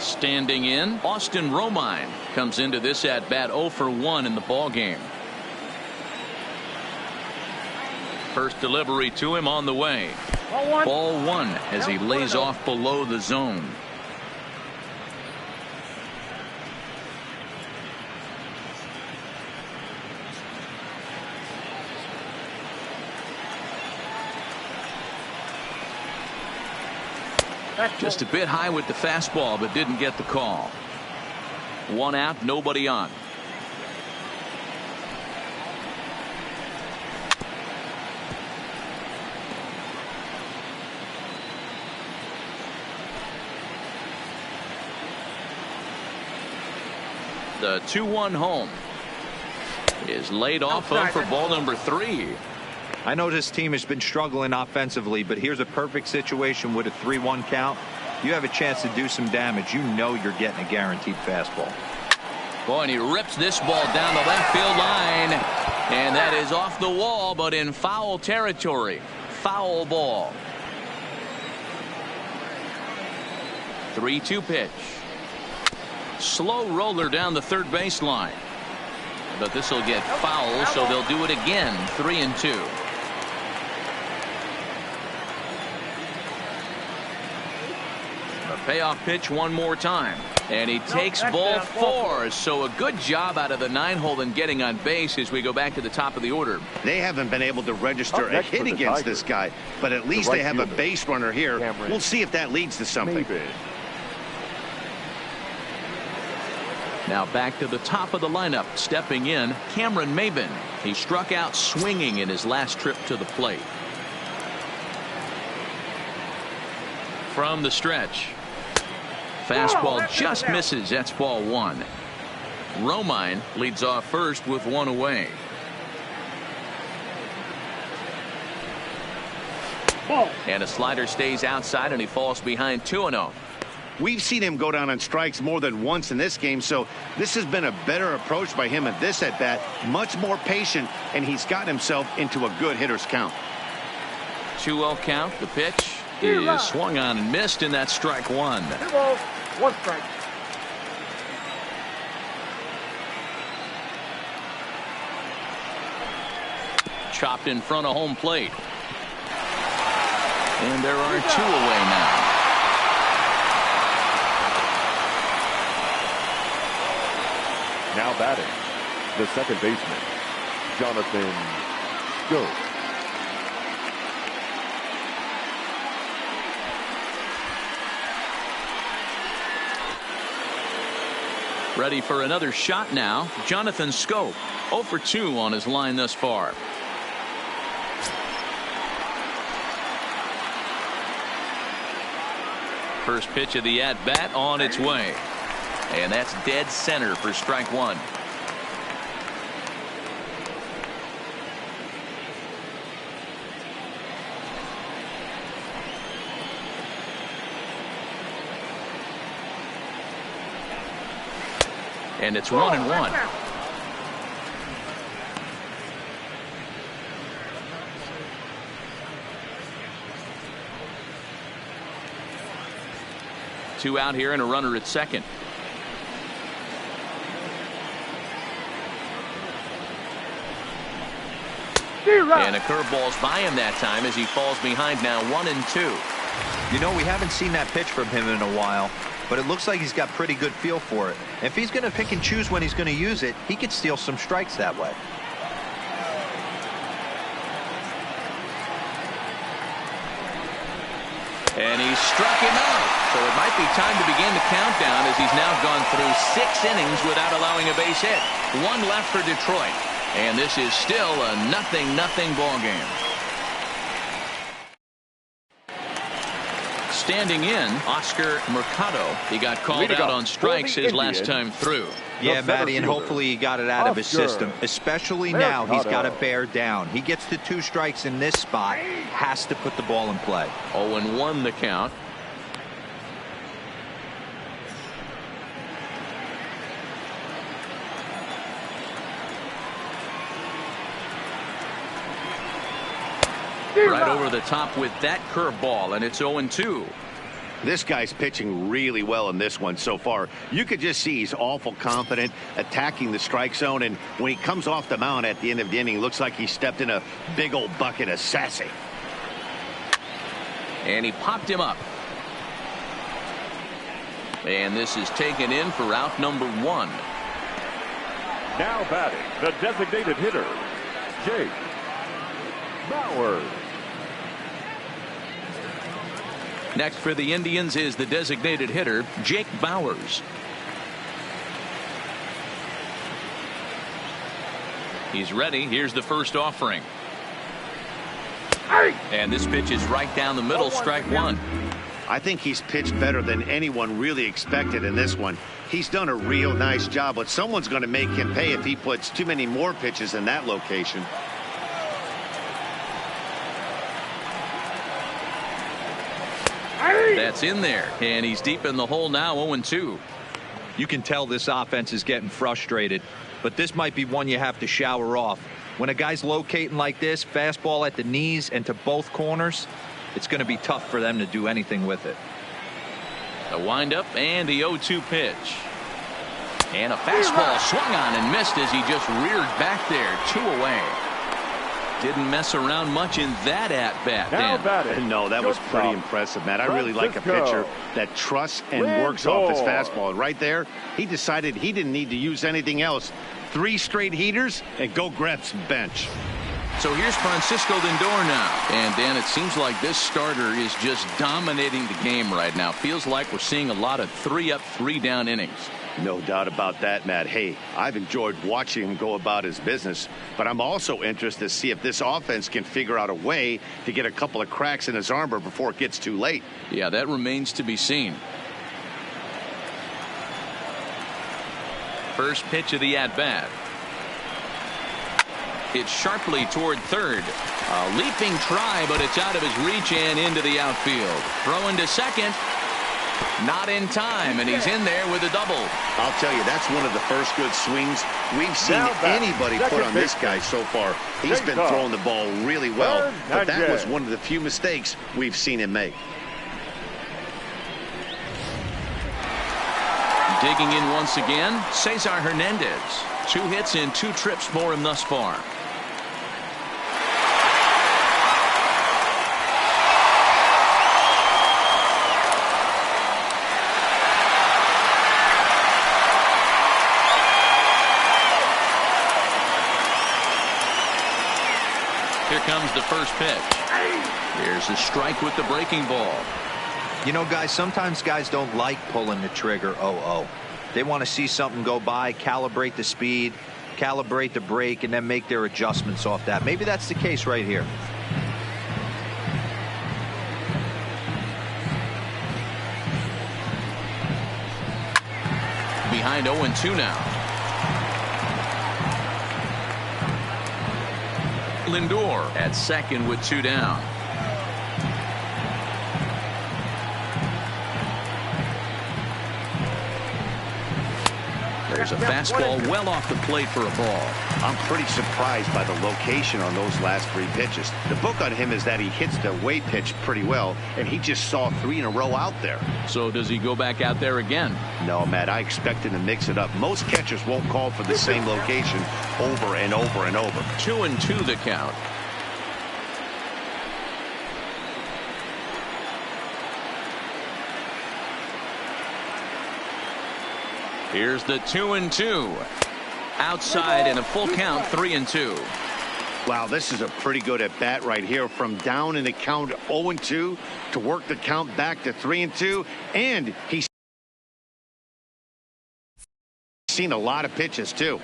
Standing in, Austin Romine comes into this at bat 0 for 1 in the ball game. First delivery to him on the way. Ball 1 as he lays off below the zone. Just a bit high with the fastball, but didn't get the call. 1 out, nobody on. The 2-1 home is laid off of for ball number 3. I know this team has been struggling offensively, but here's a perfect situation with a 3-1 count. You have a chance to do some damage. You know you're getting a guaranteed fastball. Boy, and he rips this ball down the left field line. And that is off the wall, but in foul territory. Foul ball. 3-2 pitch. Slow roller down the third baseline. But this will get foul, so they'll do it again. 3-2. A payoff pitch one more time. And he takes ball 4. So a good job out of the 9-hole in getting on base as we go back to the top of the order. They haven't been able to register a hit against this guy, but at least they have a base runner here. We'll see if that leads to something. Now back to the top of the lineup. Stepping in, Cameron Maybin. He struck out swinging in his last trip to the plate. From the stretch. Fastball just misses. That's ball 1. Romine leads off first with 1 away. And a slider stays outside and he falls behind 2-0. We've seen him go down on strikes more than once in this game, so this has been a better approach by him at this at bat. Much more patient, and he's gotten himself into a good hitter's count. 2-0 count. The pitch is swung on and missed, and that's strike 1. 2 balls, 1 strike. Chopped in front of home plate. And there are 2 away now. Now batting, the second baseman, Jonathan Schoop. Ready for another shot now. Jonathan Schoop, 0 for 2 on his line thus far. First pitch of the at-bat on its way. And that's dead center for strike 1. And it's 1-1. Two out here and a runner at second. And a curveball's by him that time as he falls behind now 1-2. You know, we haven't seen that pitch from him in a while, but it looks like he's got pretty good feel for it. If he's going to pick and choose when he's going to use it, he could steal some strikes that way. And he struck him out. So it might be time to begin the countdown as he's now gone through 6 innings without allowing a base hit. 1 left for Detroit. And this is still a 0-0 ball game. Standing in, Oscar Mercado. He got called out on strikes his last time through. Yeah, Matty, and hopefully he got it out of his system. Especially now, he's got to bear down. He gets the 2 strikes in this spot. Has to put the ball in play. 0-1 the count. Right over the top with that curveball, and it's 0-2. This guy's pitching really well in this one so far. You could just see he's awful confident attacking the strike zone, and when he comes off the mound at the end of the inning, looks like he stepped in a big old bucket of sassy. And he popped him up. And this is taken in for out number 1. Now batting, the designated hitter, Jake Bauers. Next for the Indians is the designated hitter, Jake Bauers. He's ready. Here's the first offering. And this pitch is right down the middle, strike 1. I think he's pitched better than anyone really expected in this one. He's done a real nice job, but someone's going to make him pay if he puts too many more pitches in that location. That's in there, and he's deep in the hole now, 0-2. You can tell this offense is getting frustrated, but this might be one you have to shower off. When a guy's locating like this, fastball at the knees and to both corners, it's going to be tough for them to do anything with it. The windup and the 0-2 pitch. And a fastball swung on and missed as he just reared back there. 2 away. Didn't mess around much in that at-bat, Dan. No, that was pretty impressive, Matt. I really like a pitcher that trusts and works off his fastball. And right there, he decided he didn't need to use anything else. 3 straight heaters and go grab some bench. So here's Francisco Lindor now. And, Dan, it seems like this starter is just dominating the game right now. Feels like we're seeing a lot of 3-up, 3-down innings. No doubt about that, Matt. Hey, I've enjoyed watching him go about his business, but I'm also interested to see if this offense can figure out a way to get a couple of cracks in his armor before it gets too late. Yeah, that remains to be seen. First pitch of the at-bat. It's sharply toward third. A leaping try, but it's out of his reach and into the outfield. Throwing to second. Not in time, and he's in there with a double. I'll tell you, that's one of the first good swings we've seen anybody put on this guy so far. He's been throwing the ball really well, but that was one of the few mistakes we've seen him make. Digging in once again, Cesar Hernandez. 2 hits and 2 trips for him thus far. Here comes the first pitch. Here's a strike with the breaking ball. You know, guys, sometimes guys don't like pulling the trigger 0-0. They want to see something go by, calibrate the speed, calibrate the break, and then make their adjustments off that. Maybe that's the case right here. Behind 0-2 now. Lindor at second with 2 down. There's a fastball well off the plate for a ball. I'm pretty surprised by the location on those last 3 pitches. The book on him is that he hits the away pitch pretty well, and he just saw 3 in a row out there. So does he go back out there again? No, Matt, I expect him to mix it up. Most catchers won't call for the same location over and over and over. 2-2 the count. Here's the 2-2. Outside and a full count, 3-2. Wow, this is a pretty good at bat right here. From down in the count 0-2 to work the count back to 3-2. And he's seen a lot of pitches, too.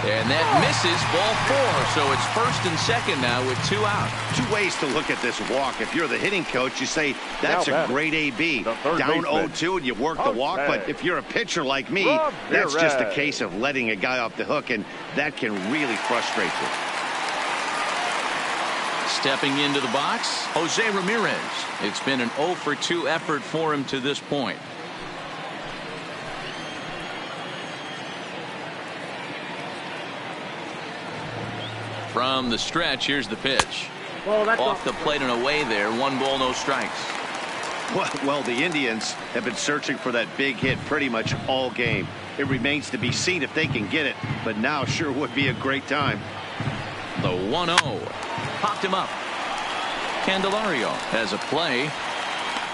And that misses, ball 4. So it's first and second now with 2 out. 2 ways to look at this walk. If you're the hitting coach, you say that's a great AB. Down 0-2 and you work the walk. But if you're a pitcher like me, that's just a case of letting a guy off the hook, and that can really frustrate you. Stepping into the box, Jose Ramirez. It's been an 0-for-2 effort for him to this point. From the stretch, here's the pitch. Off the plate and away there. 1 ball, no strikes. Well, the Indians have been searching for that big hit pretty much all game. It remains to be seen if they can get it, but now sure would be a great time. The 1-0. Popped him up. Candelario has a play.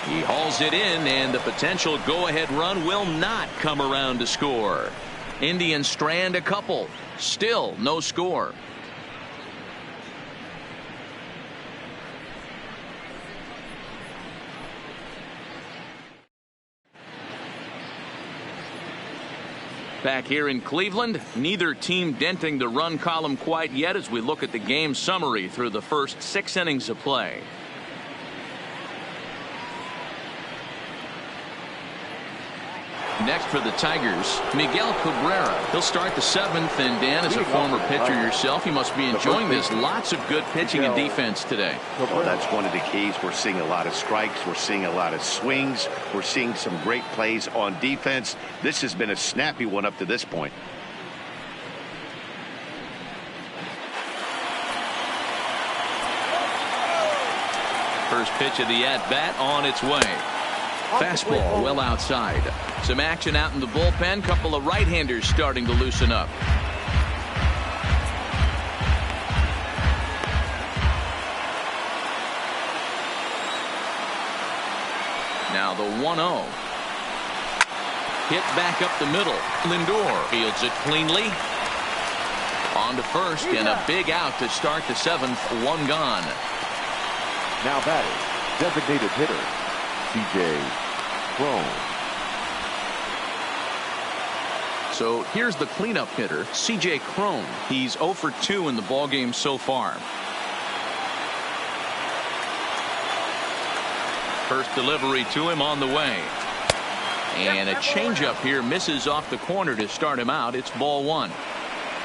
He hauls it in, and the potential go-ahead run will not come around to score. Indians strand a couple. Still no score. Back here in Cleveland, neither team denting the run column quite yet as we look at the game summary through the first 6 innings of play. Next for the Tigers, Miguel Cabrera. He'll start the 7th, and Dan, as a former pitcher yourself, you must be enjoying this. Lots of good pitching and defense today. Well, that's one of the keys. We're seeing a lot of strikes. We're seeing a lot of swings. We're seeing some great plays on defense. This has been a snappy one up to this point. First pitch of the at-bat on its way. Fastball well outside. Some action out in the bullpen. Couple of right-handers starting to loosen up. Now the 1-0. Hit back up the middle. Lindor fields it cleanly. On to first, and a big out to start the 7th. One gone. Now batting, designated hitter, C.J. Cron. So here's the cleanup hitter, C.J. Cron. He's 0 for 2 in the ballgame so far. First delivery to him on the way. And a changeup here misses off the corner to start him out. It's ball 1.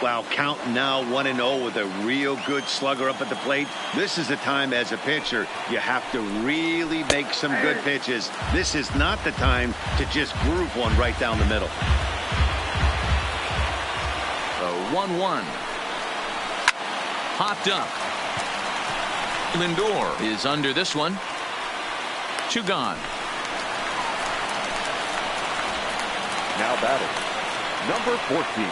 Wow, count now 1-0 with a real good slugger up at the plate. This is the time as a pitcher you have to really make some good pitches. This is not the time to just groove one right down the middle. The 1-1. Popped up. Lindor is under this one. 2 gone. Now batting, number 14.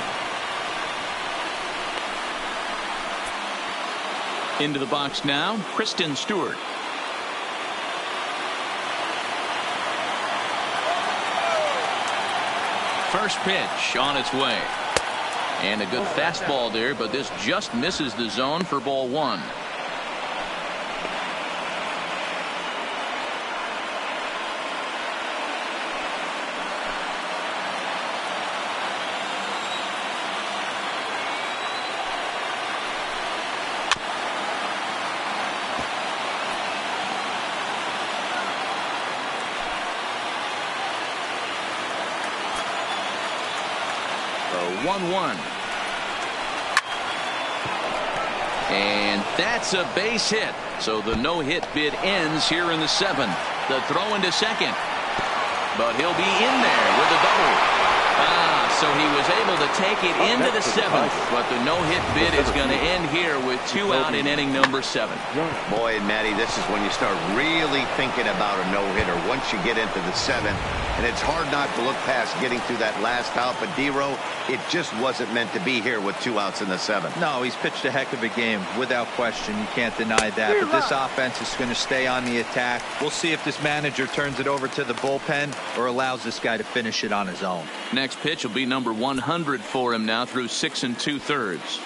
Into the box now, Kristen Stewart. First pitch on its way. And a good fastball there, but this just misses the zone for ball 1. The 1-1. And that's a base hit. So the no-hit bid ends here in the 7th. The throw into second. But he'll be in there with a double. So he was able to take it into the 7th. But the no-hit bid is going to end here with 2 out in inning number 7. Boy, and Matty, this is when you start really thinking about a no-hitter. Once you get into the 7th, and it's hard not to look past getting through that last out. But D-Row, it just wasn't meant to be here with 2 outs in the 7th. No, he's pitched a heck of a game without question. You can't deny that. But this offense is going to stay on the attack. We'll see if this manager turns it over to the bullpen or allows this guy to finish it on his own. Next pitch will be number 100 for him now through 6 2/3.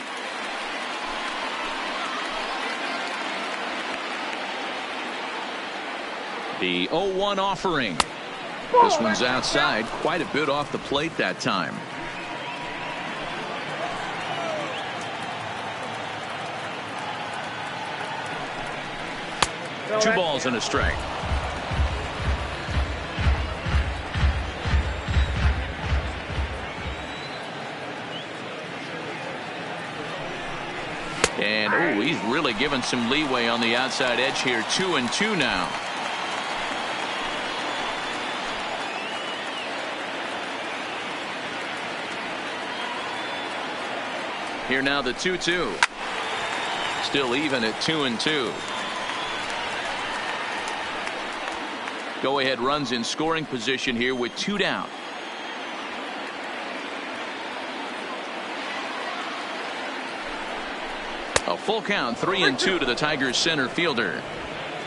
The 0-1 offering. This one's outside, quite a bit off the plate that time. Two balls and a strike. And oh, he's really given some leeway on the outside edge here. 2-2 now. Here now the 2-2. Still even at 2-2. Go ahead runs in scoring position here with 2 down. A full count, 3-2 to the Tigers center fielder.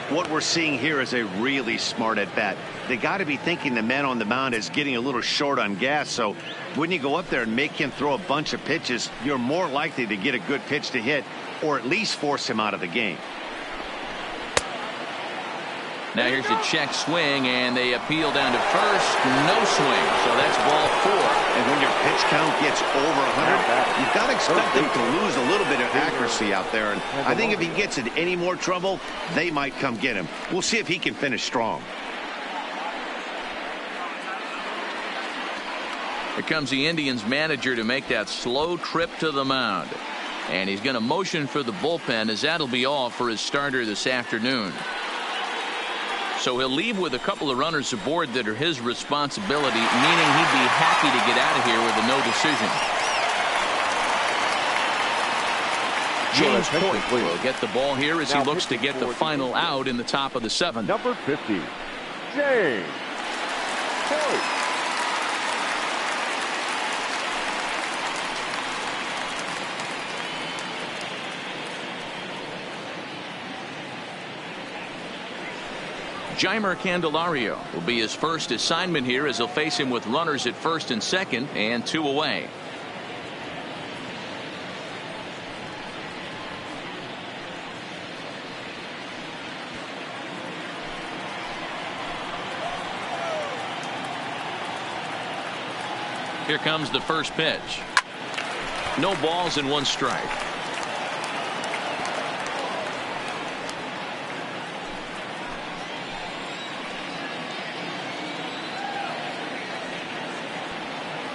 What we're seeing here is a really smart at bat. They got to be thinking the man on the mound is getting a little short on gas. So when you go up there and make him throw a bunch of pitches, you're more likely to get a good pitch to hit or at least force him out of the game. Now here's a check swing, and they appeal down to first. No swing, so that's ball 4. And when your pitch count gets over 100, you've got to expect them to lose a little bit of accuracy out there. And I think if he gets in any more trouble, they might come get him. We'll see if he can finish strong. Here comes the Indians manager to make that slow trip to the mound. And he's going to motion for the bullpen, as that'll be all for his starter this afternoon. So he'll leave with a couple of runners aboard that are his responsibility, meaning he'd be happy to get out of here with a no decision. James Hoyt will get the ball here as he looks to get the final out in the top of the 7th. Number 50, James Hoyt. Jeimer Candelario will be his first assignment here as he'll face him with runners at first and second and 2 away. Here comes the first pitch. No balls and 1 strike.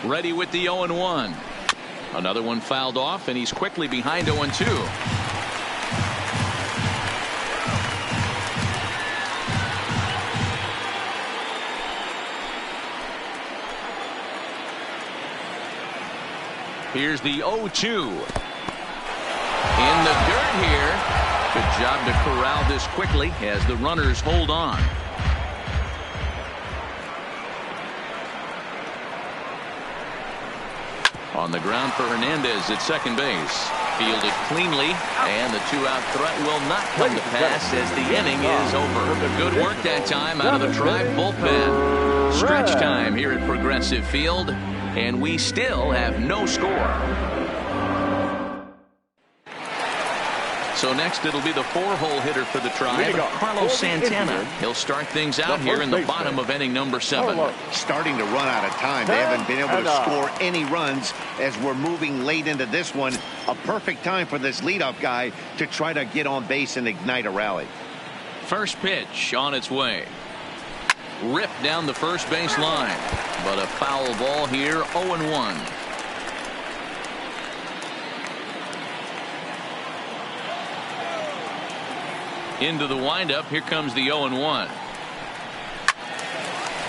Ready with the 0-1. Another one fouled off, and he's quickly behind 0-2. Here's the 0-2. In the dirt here. Good job to corral this quickly as the runners hold on. On the ground for Hernandez at second base. Fielded cleanly, and the 2-out threat will not come to pass as the inning is over. Good work that time out of the Tribe bullpen. Stretch time here at Progressive Field, and we still have no score. So next it'll be the 4-hole hitter for the Tribe, Carlos Santana. He'll start things out here in the bottom of inning number 7. Starting to run out of time. They haven't been able to score any runs as we're moving late into this one. A perfect time for this leadoff guy to try to get on base and ignite a rally. First pitch on its way. Ripped down the first base line, but a foul ball here. 0-1. Into the windup. Here comes the 0-1.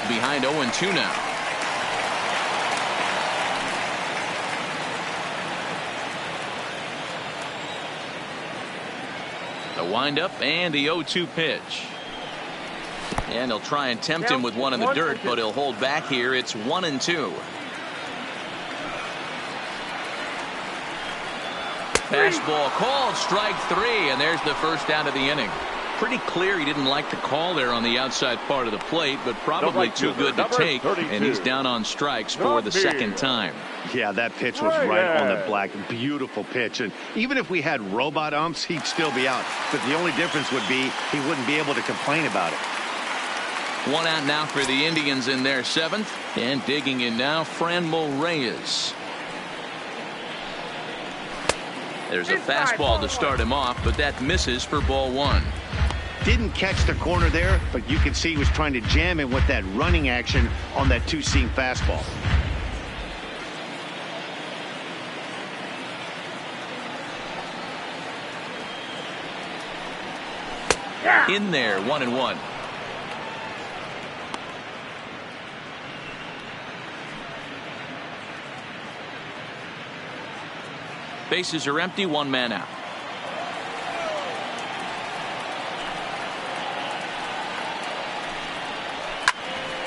Behind 0-2 now. The windup and the 0-2 pitch. And he'll try and tempt him with one in the dirt, but he'll hold back here. It's 1-2. Fastball called, strike 3, and there's the first out of the inning. Pretty clear he didn't like the call there on the outside part of the plate, but probably too good to take, and he's down on strikes for the second time. Yeah, that pitch was right on the black. Beautiful pitch. And even if we had robot umps, he'd still be out. But the only difference would be he wouldn't be able to complain about it. 1 out now for the Indians in their 7th. And digging in now, Franmil Reyes. There's a fastball to start him off, but that misses for ball 1. Didn't catch the corner there, but you can see he was trying to jam him with that running action on that 2-seam fastball. In there, 1-1. Bases are empty, 1 man out.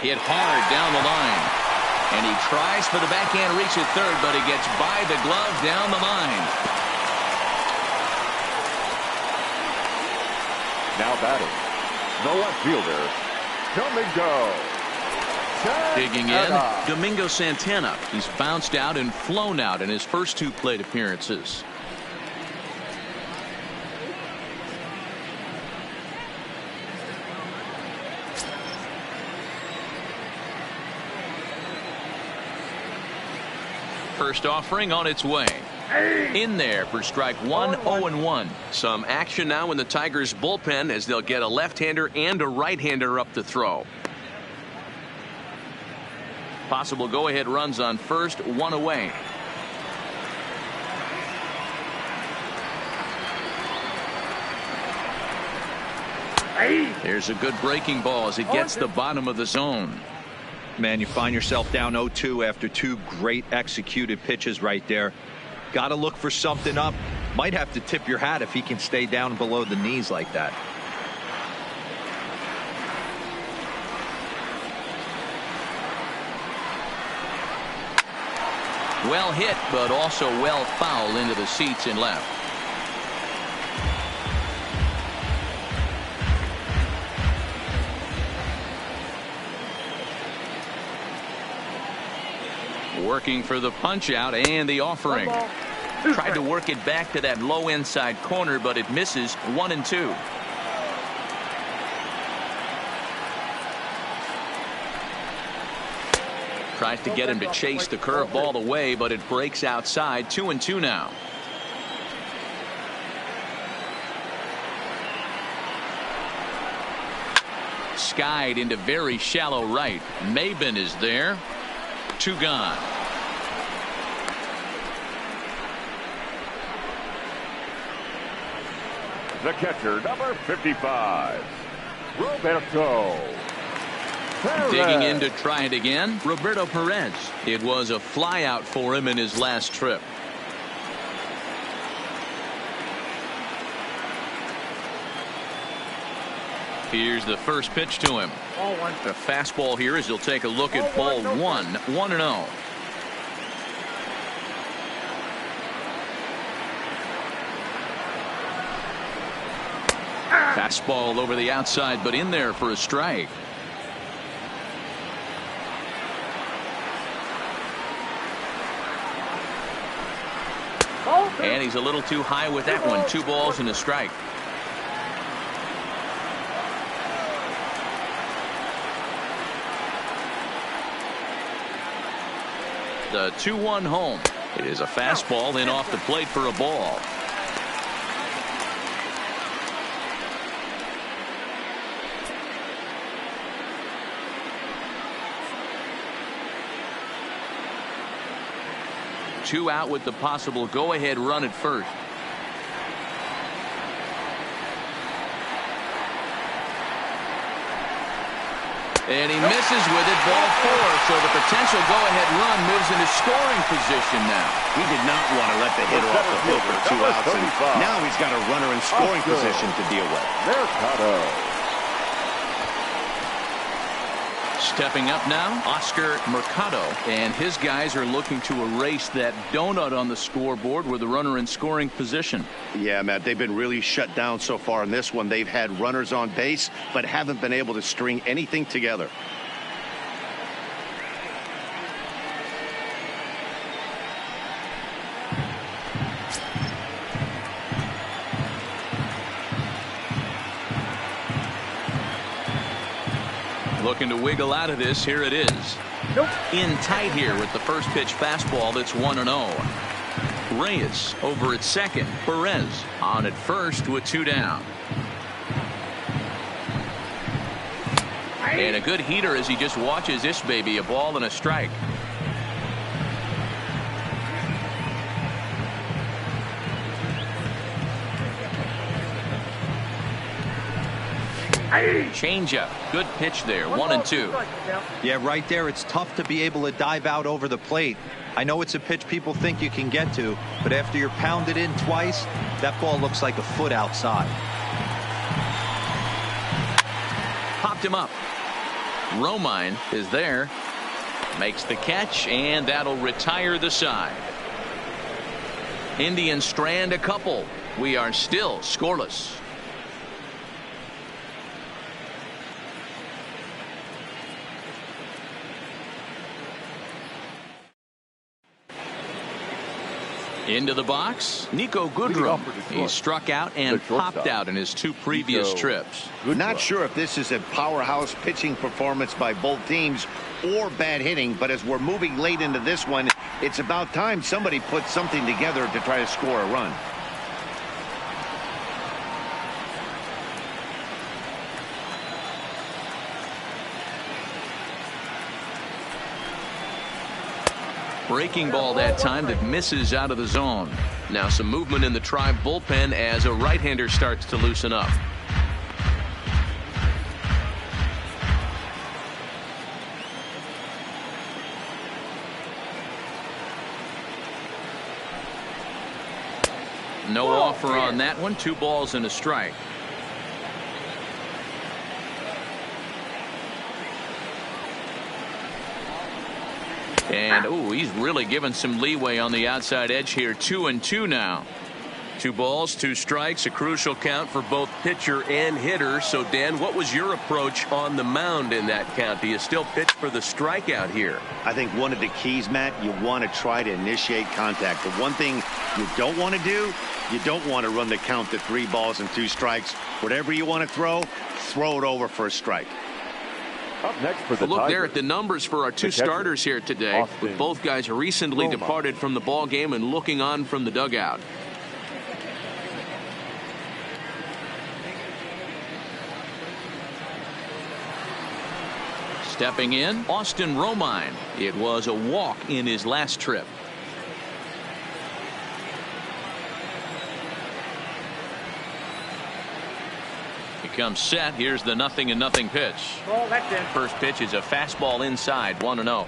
Hit hard down the line. And he tries for the backhand reach at third, but he gets by the glove down the line. Now batting, the left fielder, Domingo. Digging in, Domingo Santana. He's bounced out and flown out in his first 2 plate appearances. First offering on its way. In there for strike 1, 0-1. Some action now in the Tigers bullpen as they'll get a left-hander and a right-hander up to throw. Possible go-ahead runs on first, one away. Here's a good breaking ball as it gets the bottom of the zone. Man, you find yourself down 0-2 after two great executed pitches right there. Got to look for something up. Might have to tip your hat if he can stay down below the knees like that. Well hit, but also well fouled into the seats and left. Working for the punch out and the offering. Tried to work it back to that low inside corner, but it misses. 1-2. Tries to get him to chase the curveball away, but it breaks outside. 2-2 now. Skied into very shallow right. Maben is there. 2 gone. The catcher, number 55, Roberto Perez. Digging in to try it again, Roberto Perez. It was a fly out for him in his last trip. Here's the first pitch to him. The fastball here as he'll take a look at ball 1. 1-0. Fastball over the outside, but in there for a strike. And he's a little too high with that one. 2 balls and a strike. The 2-1 home. It is a fastball in off the plate for a ball. Two out with the possible go-ahead run at first. And he misses with it, ball 4. So the potential go-ahead run moves into scoring position now. He did not want to let the hitter off the hook with 2 outs, and now he's got a runner in scoring position to deal with. Mercado. Stepping up now, Oscar Mercado, and his guys are looking to erase that donut on the scoreboard with the runner in scoring position. Yeah, Matt, they've been really shut down so far in this one. They've had runners on base, but haven't been able to string anything together. Looking to wiggle out of this. Here it is. In tight here with the first pitch fastball. That's 1-0. Reyes over at second. Perez on at first with 2 down. And a good heater as he just watches this baby. A ball and a strike. Changeup. Good pitch there. 1-2. Yeah, right there. It's tough to be able to dive out over the plate. I know it's a pitch people think you can get to, but after you're pounded in twice, that ball looks like a foot outside. Popped him up. Romine is there. Makes the catch, and that'll retire the side. Indians strand a couple. We are still scoreless. Into the box, Nico Goodrum. He struck out and popped out in his 2 previous trips. Not sure if this is a powerhouse pitching performance by both teams or bad hitting, but as we're moving late into this one, it's about time somebody put something together to try to score a run. Breaking ball that time that misses out of the zone. Now some movement in the Tribe bullpen as a right-hander starts to loosen up. No offer on that one. 2 balls and a strike. And he's really given some leeway on the outside edge here. 2-2 now. 2 balls, 2 strikes, a crucial count for both pitcher and hitter. So Dan, what was your approach on the mound in that count? Do you still pitch for the strikeout here? I think one of the keys, Matt, you want to try to initiate contact. The one thing you don't want to do, you don't want to run the count to 3 balls and 2 strikes. Whatever you want to throw it over for a strike. Up next for the Look Tigers, there at the numbers for our 2 starters here today, with both guys recently departed from the ball game and looking on from the dugout. Stepping in, Austin Romine. It was a walk in his last trip. He comes set. Here's the 0-0 pitch. Ball, that's in. First pitch is a fastball inside, 1-0.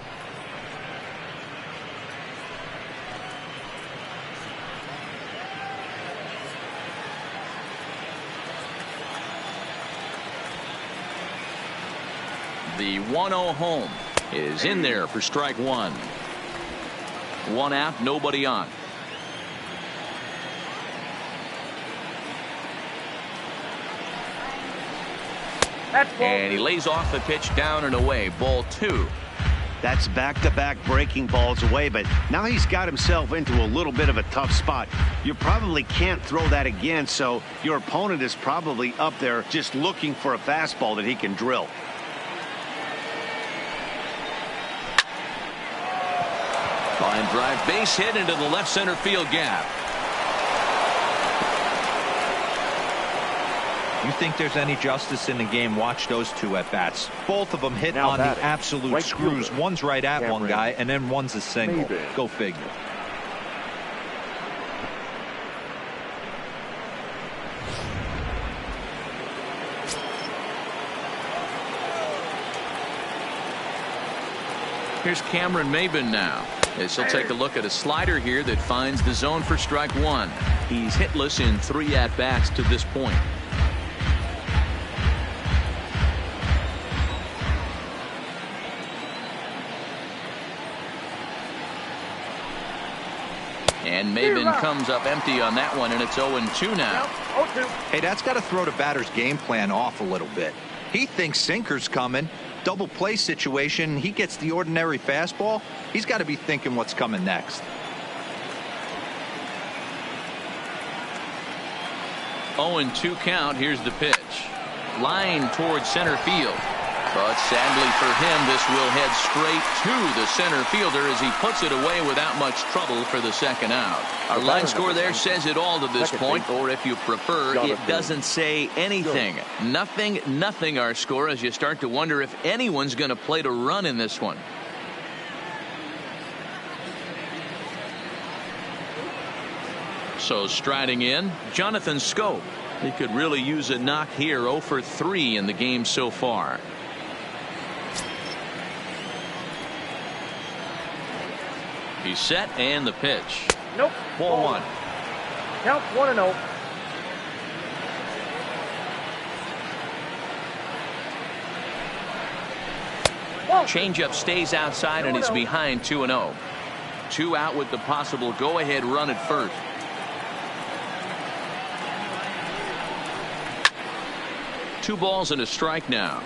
The 1-0 home is in there for strike 1. 1 out, nobody on. And he lays off the pitch down and away. Ball 2. That's back-to-back breaking balls away, but now he's got himself into a little bit of a tough spot. You probably can't throw that again, so your opponent is probably up there just looking for a fastball that he can drill. Line drive, base hit into the left center field gap. You think there's any justice in the game? Watch those 2 at bats. Both of them hit Now on the batting, absolute right screws. fielder, One's right at Cameron one guy, and then one's a single. Maybin. Go figure. Here's Cameron Maybin now, as he'll take a look at a slider here that finds the zone for strike 1. He's hitless in 3 at-bats to this point. And Maybin comes up empty on that one, and it's 0-2 now. 0-2. Hey, that's got to throw the batter's game plan off a little bit. He thinks sinker's coming. Double play situation. He gets the ordinary fastball. He's got to be thinking what's coming next. 0-2 count. Here's the pitch. Line towards center field. But sadly for him, this will head straight to the center fielder as he puts it away without much trouble for the second out. Our line score there says it all to this point, or if you prefer, it doesn't say anything. 0-0 our score, as you start to wonder if anyone's going to play to run in this one. So striding in, Jonathan Schoop. He could really use a knock here. 0 for 3 in the game so far. He's set, and the pitch. Nope. Ball 1. Count 1-0. Changeup stays outside, and it's behind 2-0. 2 out with the possible go-ahead run at first. Two balls and a strike now.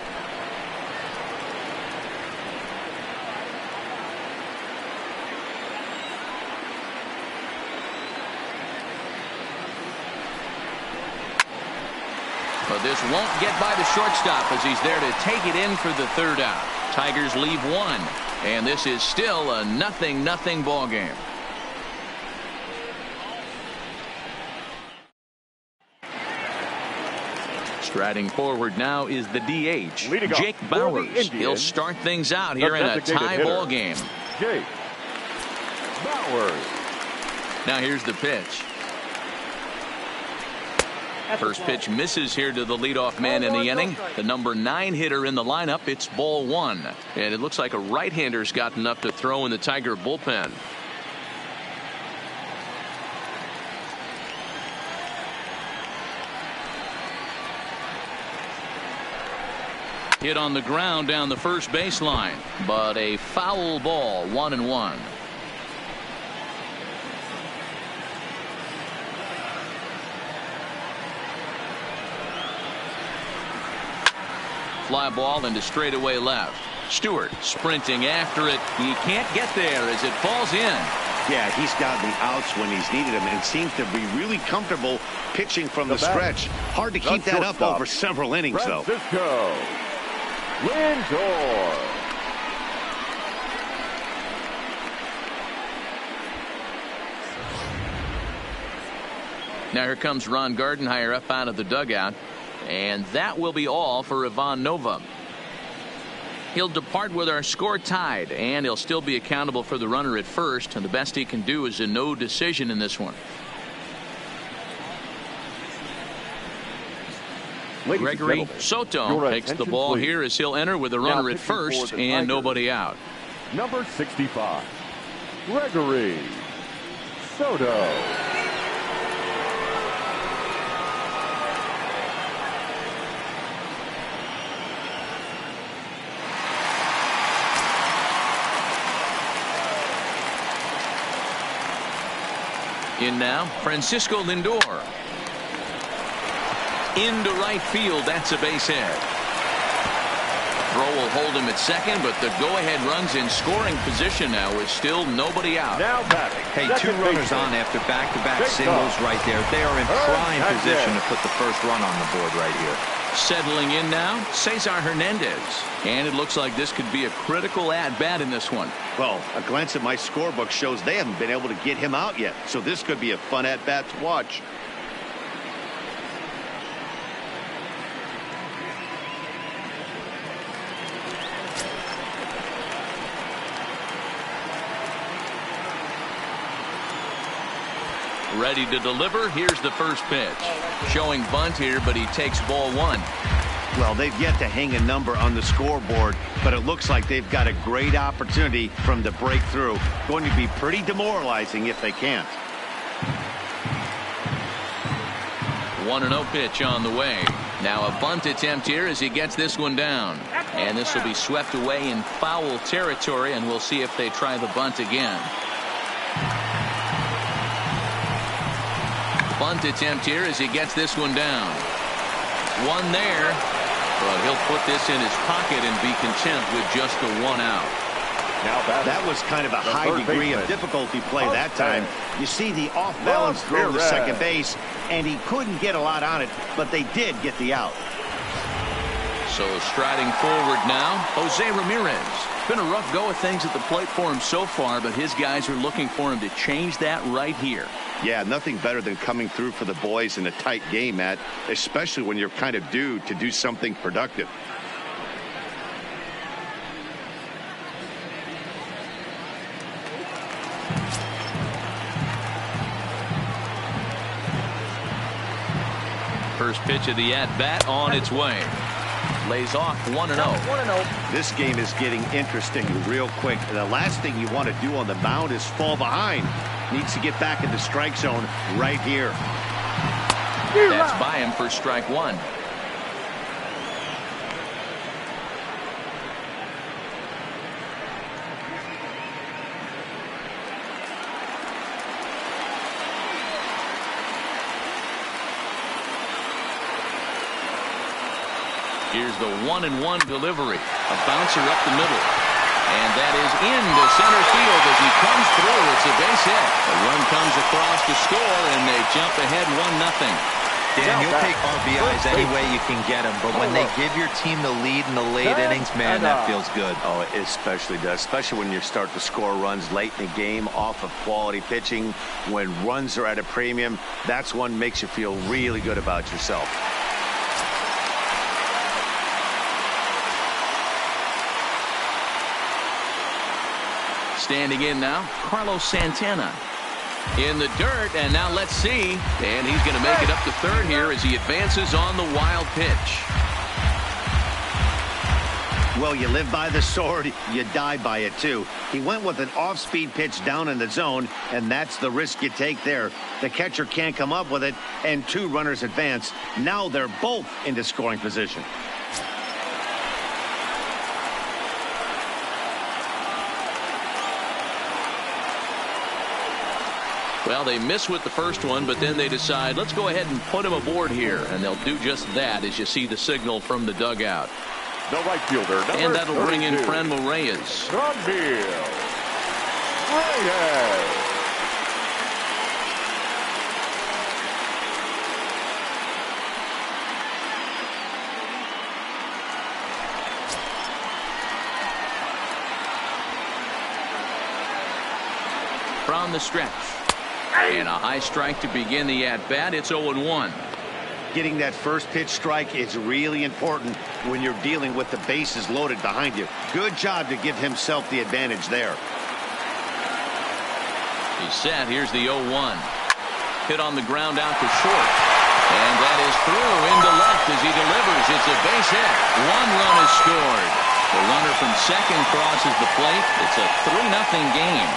But this won't get by the shortstop as he's there to take it in for the third out. Tigers leave 1, and this is still a 0-0 ball game. Striding forward now is the DH, Jake Bauers. He'll start things out here in a tie ball game. Jake. Bowers. Now here's the pitch. First pitch misses here to the leadoff man in the inning. The number 9 hitter in the lineup. It's ball 1. And it looks like a right-hander's gotten up to throw in the Tiger bullpen. Hit on the ground down the first baseline, but a foul ball, 1-1. Fly ball into straightaway left. Stewart sprinting after it. He can't get there as it falls in. Yeah, he's got the outs when he's needed them and seems to be really comfortable pitching from the stretch. Hard to keep that up over several innings, though. Francisco Lindor. Now here comes Ron Gardenhire up out of the dugout. And that will be all for Ivan Nova. He'll depart with our score tied, and he'll still be accountable for the runner at first, and the best he can do is a no decision in this one. Gregory Soto takes the ball here as he'll enter with a runner at first and nobody out. Number 65, Gregory Soto. In now, Francisco Lindor. Into right field. That's a base hit. Throw will hold him at second, but the go-ahead runs in scoring position now with still nobody out. Now batting. Hey, 2 runners on after back-to-back singles right there. They are in prime position to put the first run on the board right here. Settling in now, Cesar Hernandez. And it looks like this could be a critical at-bat in this one. Well, a glance at my scorebook shows they haven't been able to get him out yet. So this could be a fun at-bat to watch. Ready to deliver. Here's the first pitch. Showing bunt here, but he takes ball 1. Well, they've yet to hang a number on the scoreboard, but it looks like they've got a great opportunity from the breakthrough. Going to be pretty demoralizing if they can't. 1-0 pitch on the way. Now a bunt attempt here as he gets this one down. And this will be swept away in foul territory, and we'll see if they try the bunt again. Bunt attempt here as he gets this one down. One there, but he'll put this in his pocket and be content with just the 1 out. Now that was kind of a high degree of difficulty play that time. You see the off-balance throw to second base, and he couldn't get a lot on it, but they did get the out. So striding forward now, Jose Ramirez. Been a rough go of things at the plate for him so far, but his guys are looking for him to change that right here. Yeah, nothing better than coming through for the boys in a tight game, Matt, especially when you're kind of due to do something productive. First pitch of the at-bat on its way. Lays off 1-0. This game is getting interesting real quick. And the last thing you want to do on the mound is fall behind. Needs to get back in the strike zone right here. That's by him for strike 1. Here's the 1-1 delivery. A bouncer up the middle. And that is into center field as he comes through. It's a base hit. A run comes across to score, and they jump ahead 1-0. Dan, you'll take RBIs any way you can get them, but when they give your team the lead in the late innings, man, that feels good. Oh, it especially does, especially when you start to score runs late in the game off of quality pitching. When runs are at a premium, that's one makes you feel really good about yourself. Standing in now, Carlos Santana. In the dirt, and now let's see. And he's going to make it up to third here as he advances on the wild pitch. Well, you live by the sword, you die by it too. He went with an off-speed pitch down in the zone, and that's the risk you take there. The catcher can't come up with it, and 2 runners advance. Now they're both into scoring position. Well, they miss with the first one, but then they decide, let's go ahead and put him aboard here. And they'll do just that as you see the signal from the dugout. The right fielder, and that'll 32. bring in Franmil Reyes. Franmil Reyes. From the stretch. And a high strike to begin the at-bat. It's 0-1. Getting that first pitch strike is really important when you're dealing with the bases loaded behind you. Good job to give himself the advantage there. He's set. Here's the 0-1. Hit on the ground out to short. And that is through into left as he delivers. It's a base hit. 1 run is scored. The runner from second crosses the plate. It's a 3-0 game.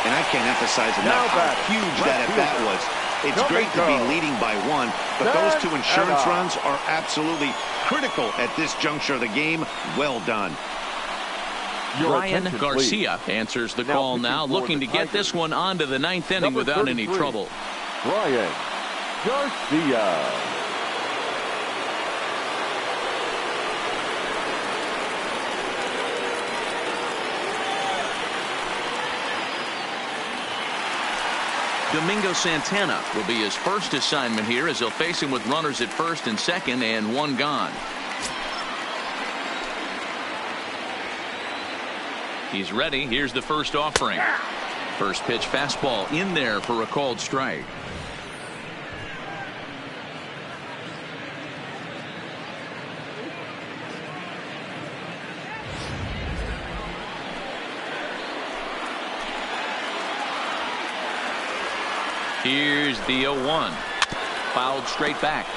And I can't emphasize enough how huge that at-bat was. It's great to be leading by 1, but those 2 insurance runs are absolutely critical at this juncture of the game. Well done. Ryan Garcia answers the call now, looking to get this one onto the 9th inning without any trouble. Ryan Garcia. Domingo Santana will be his first assignment here as they'll face him with runners at first and second and 1 gone. He's ready. Here's the first offering. First pitch fastball in there for a called strike. Here's the 0-1. Fouled straight back.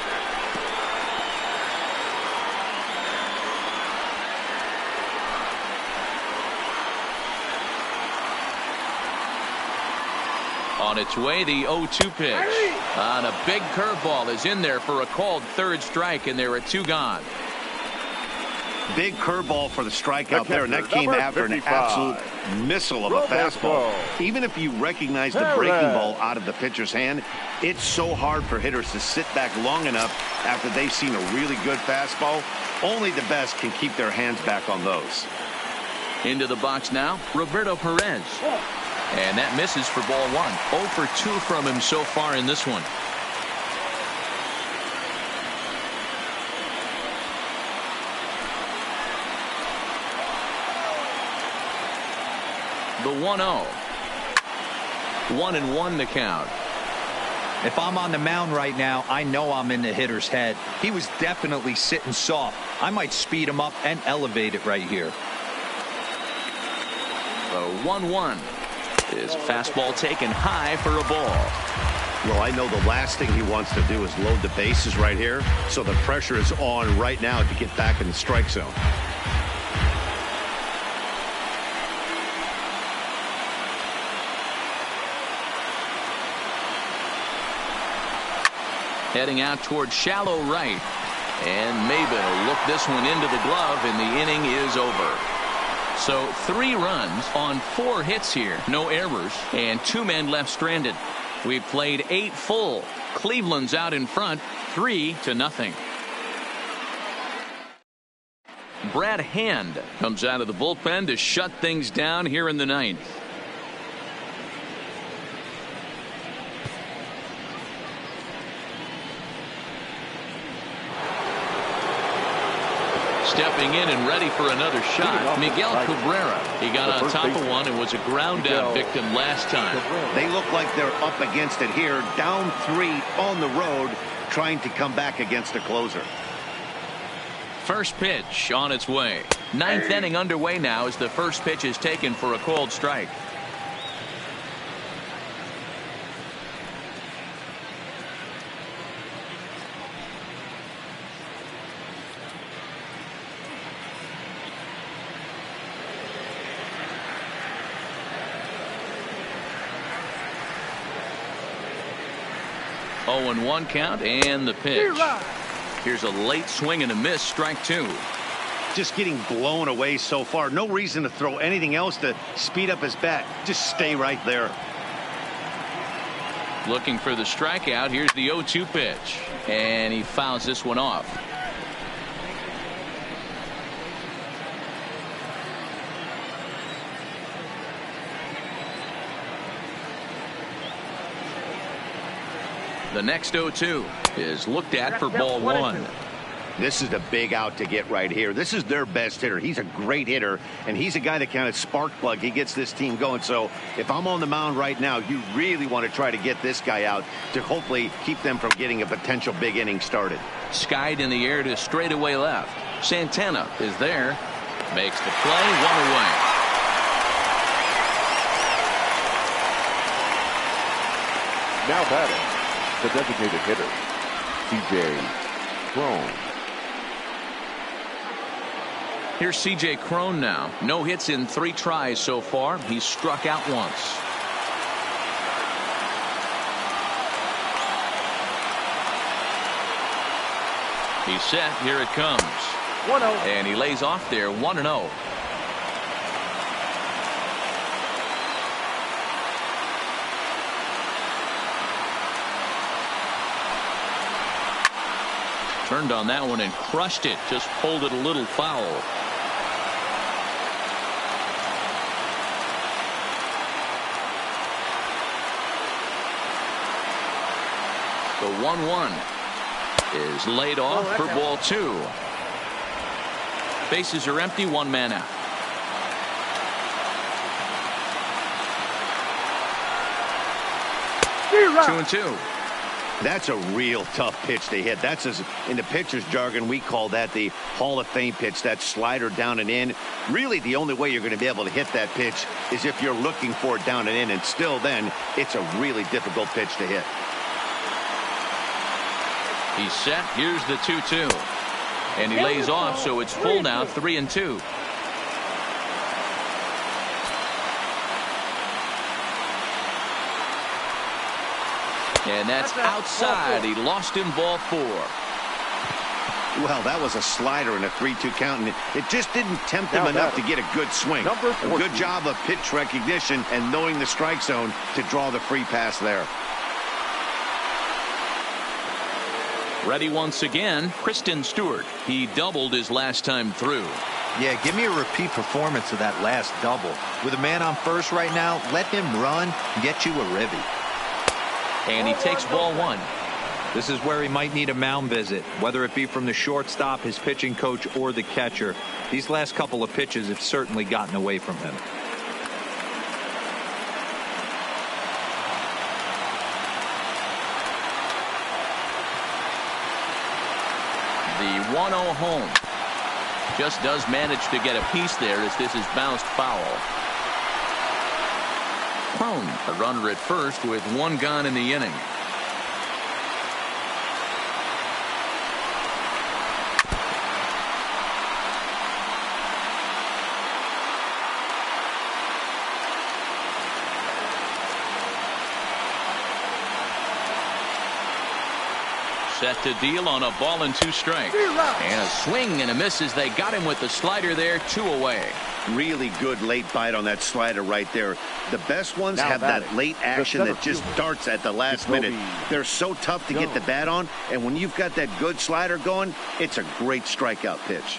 On its way, the 0-2 pitch. On a big curveball is in there for a called third strike, and there are 2 gone. Big curveball for the strikeout there, and that came after an absolute missile of a fastball. Even if you recognize the breaking ball out of the pitcher's hand, it's so hard for hitters to sit back long enough after they've seen a really good fastball. Only the best can keep their hands back on those. Into the box now, Roberto Perez. And that misses for ball 1. 0 for 2 from him so far in this one. The 1-0. 1-1 the count. If I'm on the mound right now, I know I'm in the hitter's head. He was definitely sitting soft. I might speed him up and elevate it right here. The 1-1 is fastball taken high for a ball. Well, I know the last thing he wants to do is load the bases right here, so the pressure is on right now to get back in the strike zone. Heading out towards shallow right. And Maybin will look this one into the glove, and the inning is over. So 3 runs on 4 hits here. No errors, and 2 men left stranded. We've played 8 full. Cleveland's out in front, 3-0. Brad Hand comes out of the bullpen to shut things down here in the 9th. Stepping in and ready for another shot, Miguel Cabrera. He got on top of one and was a ground out victim last time. They look like they're up against it here, down 3 on the road, trying to come back against a closer. First pitch on its way. Ninth inning underway now as the first pitch is taken for a called strike. Oh, and 1 count and the pitch. Here's a late swing and a miss, strike 2. Just getting blown away so far. No reason to throw anything else to speed up his bat. Just stay right there. Looking for the strikeout. Here's the 0-2 pitch. And he fouls this one off. The next 0-2 is looked at for ball 1. This is the big out to get right here. This is their best hitter. He's a great hitter, and he's a guy that kind of spark plug. He gets this team going. So if I'm on the mound right now, you really want to try to get this guy out to hopefully keep them from getting a potential big inning started. Skied in the air to straightaway left. Santana is there. Makes the play, 1 away. Now batting, the designated hitter, C.J. Cron. Here's C.J. Cron now. No hits in 3 tries so far. He's struck out once. He's set. Here it comes. 1-0. And he lays off there, 1-0. Turned on that one and crushed it. Just pulled it a little foul. The 1-1 is laid off for ball 2. Bases are empty, 1 man out. Two and 2. That's a real tough pitch to hit. That's, as in the pitcher's jargon, we call that the Hall of Fame pitch. That slider down and in. Really, the only way you're going to be able to hit that pitch is if you're looking for it down and in. And still then, it's a really difficult pitch to hit. He's set. Here's the 2-2. And he lays off, so it's full now, 3-2. And that's outside. He lost him, ball 4. Well, that was a slider in a 3-2 count, and it just didn't tempt him enough to get a good swing. A good job of pitch recognition and knowing the strike zone to draw the free pass there. Ready once again, Kristen Stewart. He doubled his last time through. Yeah, give me a repeat performance of that last double. With a man on first right now, let him run and get you a ribby. And he takes ball 1. This is where he might need a mound visit, whether it be from the shortstop, his pitching coach, or the catcher. These last couple of pitches have certainly gotten away from him. The 1-0 home. Just does manage to get a piece there as this is bounced foul. Cron, a runner at first with 1 gone in the inning. Set to deal on a ball and 2 strikes. And a swing and a miss as they got him with the slider there, 2 away. Really good late bite on that slider right there. The best ones have that late action that just darts at the last minute. They're so tough to get the bat on, and when you've got that good slider going, it's a great strikeout pitch.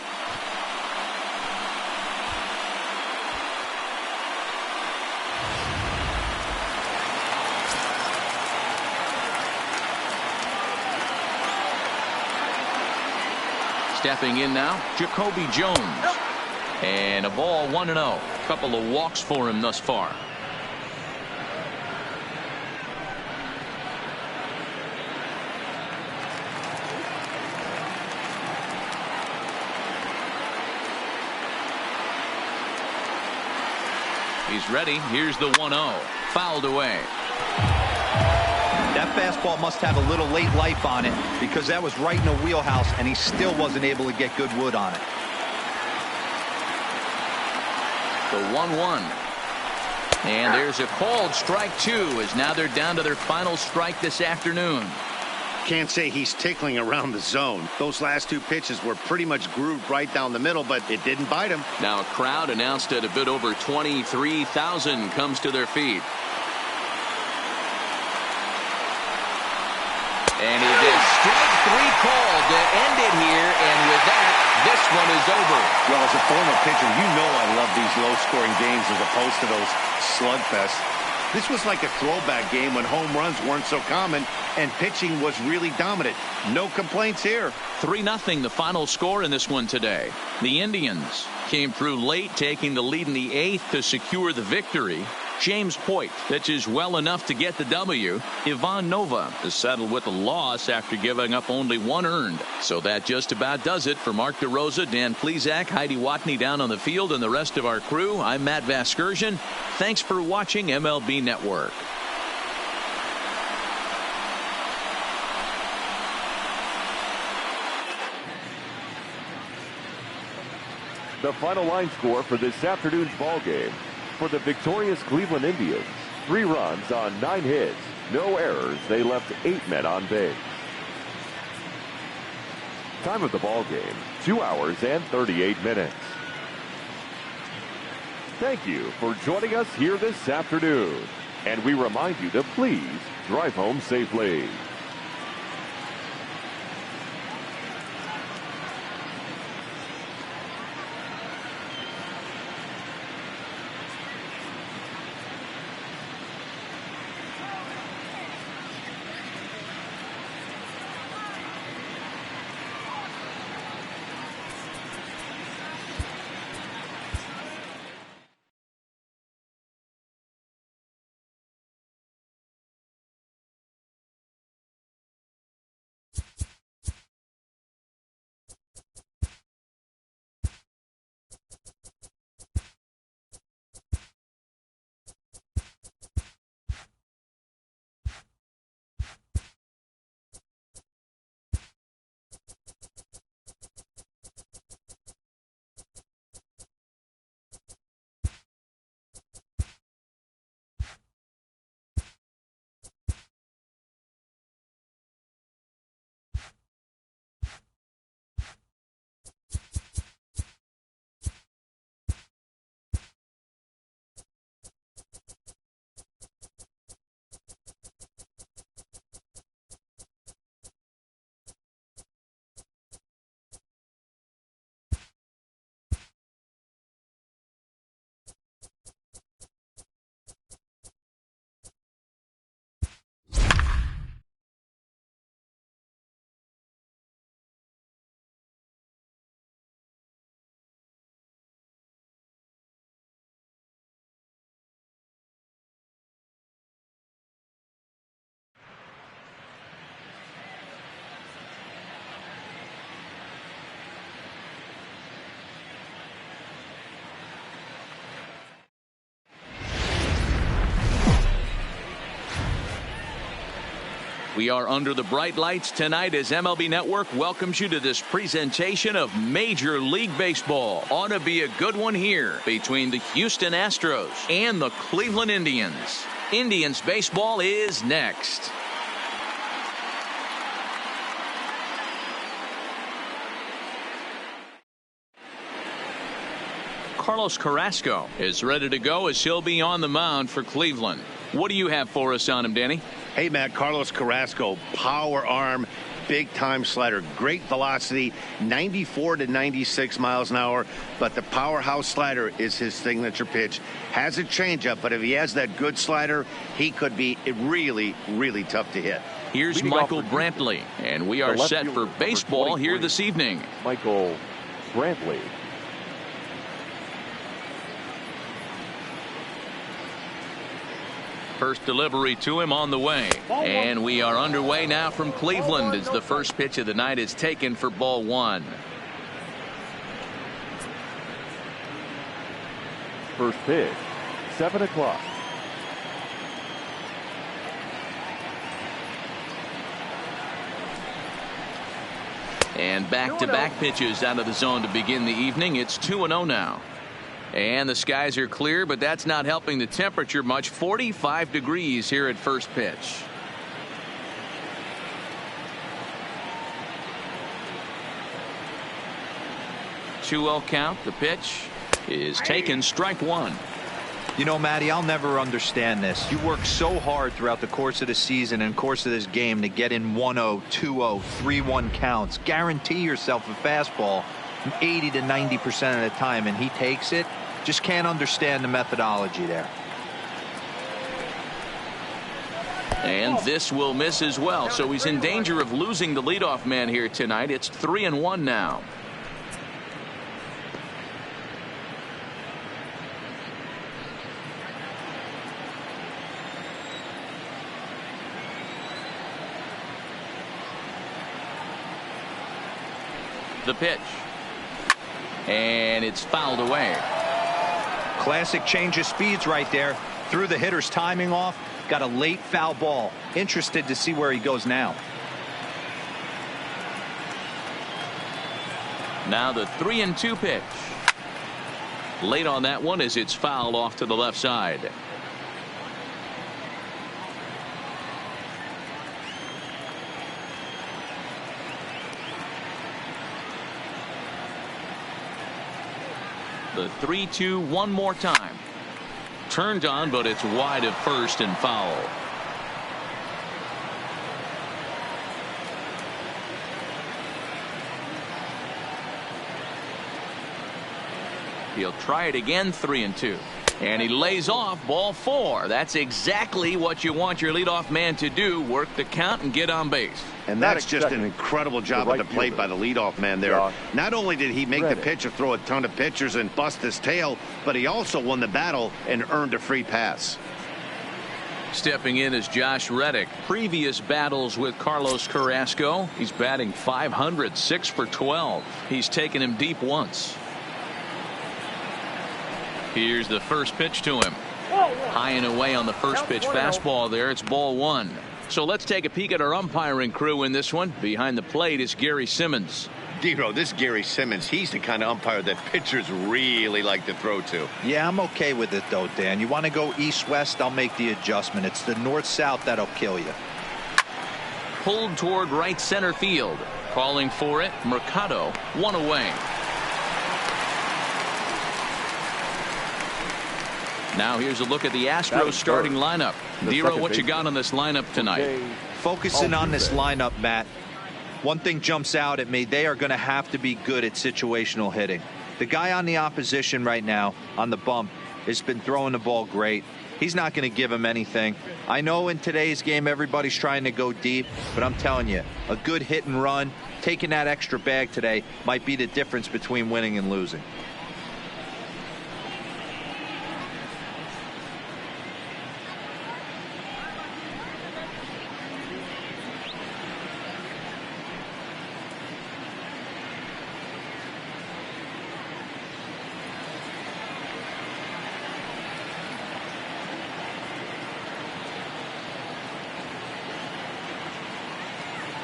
Stepping in now, Jacoby Jones. And a ball, 1-0. Couple of walks for him thus far. He's ready. Here's the 1-0. Fouled away. That fastball must have a little late life on it because that was right in the wheelhouse, and he still wasn't able to get good wood on it. The 1-1. And there's a called strike 2 as now they're down to their final strike this afternoon. Can't say he's tickling around the zone. Those last 2 pitches were pretty much grooved right down the middle, but it didn't bite him. Now a crowd announced at a bit over 23,000 comes to their feet. And he gets strike 3 called to end it here, and with that, this one is over. Well, as a former pitcher, you know I love these low-scoring games as opposed to those slugfests. This was like a throwback game when home runs weren't so common and pitching was really dominant. No complaints here. 3-0 the final score in this one today. The Indians came through late, taking the lead in the 8th to secure the victory. James Hoyt pitches well enough to get the W. Ivan Nova is settled with a loss after giving up only 1 earned. So that just about does it for Mark DeRosa, Dan Plesac, Heidi Watney down on the field, and the rest of our crew. I'm Matt Vasgersian. Thanks for watching MLB Network. The final line score for this afternoon's ball game. For the victorious Cleveland Indians, 3 runs on 9 hits, no errors. They left 8 men on base. Time of the ball game, 2 hours and 38 minutes. Thank you for joining us here this afternoon. And we remind you to please drive home safely. We are under the bright lights tonight as MLB Network welcomes you to this presentation of Major League Baseball. Ought to be a good one here between the Houston Astros and the Cleveland Indians. Indians baseball is next. Carlos Carrasco is ready to go as he'll be on the mound for Cleveland. What do you have for us on him, Danny? Hey, Matt, Carlos Carrasco, power arm, big time slider, great velocity, 94 to 96 miles an hour. But the powerhouse slider is his signature pitch. Has a changeup, but if he has that good slider, he could be really, really tough to hit. Here's Michael Brantley, and we are set for baseball here this evening. Michael Brantley. First delivery to him on the way. And we are underway now from Cleveland as the first pitch of the night is taken for ball 1. First pitch, 7 o'clock. And back-to-back pitches out of the zone to begin the evening. It's 2-0 now. And the skies are clear, but that's not helping the temperature much. 45 degrees here at first pitch. 2-0 count. The pitch is taken. Strike one. You know, Matty, I'll never understand this. You work so hard throughout the course of the season and course of this game to get in 1-0, 2-0, 3-1 counts. Guarantee yourself a fastball 80 to 90% of the time, and he takes it. Just can't understand the methodology there. And this will miss as well, so he's in danger of losing the leadoff man here tonight. It's 3-1 now. The pitch, and it's fouled away. Classic change of speeds right there. Threw the hitter's timing off. Got a late foul ball. Interested to see where he goes now. Now the 3-2 pitch. Late on that one as it's fouled off to the left side. The 3-2 one more time. Turned on, but it's wide of first and foul. He'll try it again. 3-2. And he lays off ball 4. That's exactly what you want your leadoff man to do. Work the count and get on base. And that's just an incredible job at the plate by the leadoff man there. Not only did he make the pitcher throw a ton of pitchers and bust his tail, but he also won the battle and earned a free pass. Stepping in is Josh Reddick. Previous battles with Carlos Carrasco. He's batting .500, 6 for 12. He's taken him deep once. Here's the first pitch to him. High and away on the first pitch fastball there. It's ball 1. So let's take a peek at our umpiring crew in this one. Behind the plate is Gary Simmons. Dero, this Gary Simmons, he's the kind of umpire that pitchers really like to throw to. Yeah, I'm okay with it though, Dan. You want to go east-west, I'll make the adjustment. It's the north-south that'll kill you. Pulled toward right center field. Calling for it, Mercado. 1 away. Now here's a look at the Astros starting lineup. Dero, what you got on this lineup tonight? Focusing on this lineup, Matt. One thing jumps out at me. They are going to have to be good at situational hitting. The guy on the opposition right now on the bump has been throwing the ball great. He's not going to give him anything. I know in today's game everybody's trying to go deep, but I'm telling you, a good hit and run, taking that extra bag today might be the difference between winning and losing.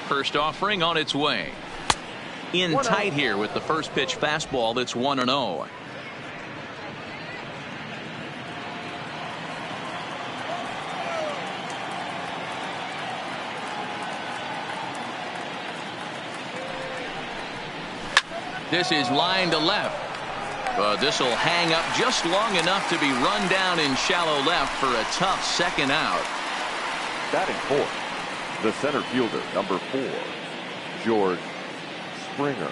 First offering on its way. In tight here with the first pitch fastball. That's 1-0. This is line to left. But this will hang up just long enough to be run down in shallow left for a tough second out. Batting fourth, the center fielder, number 4, George Springer.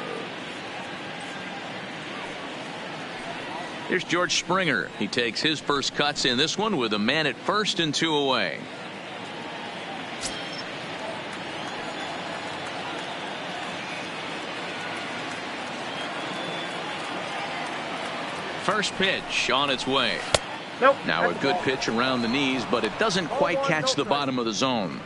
Here's George Springer. He takes his first cuts in this one with a man at first and 2 away. First pitch on its way. Now a good pitch around the knees, but it doesn't quite catch the bottom of the zone.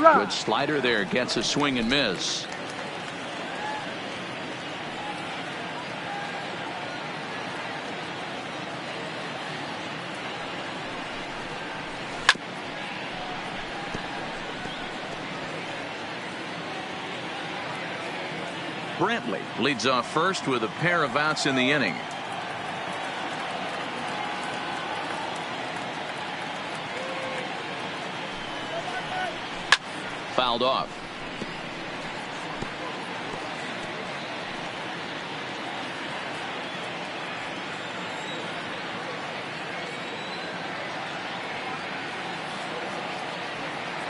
Good slider there, gets a swing and miss. Brantley leads off first with a pair of outs in the inning. Fouled off.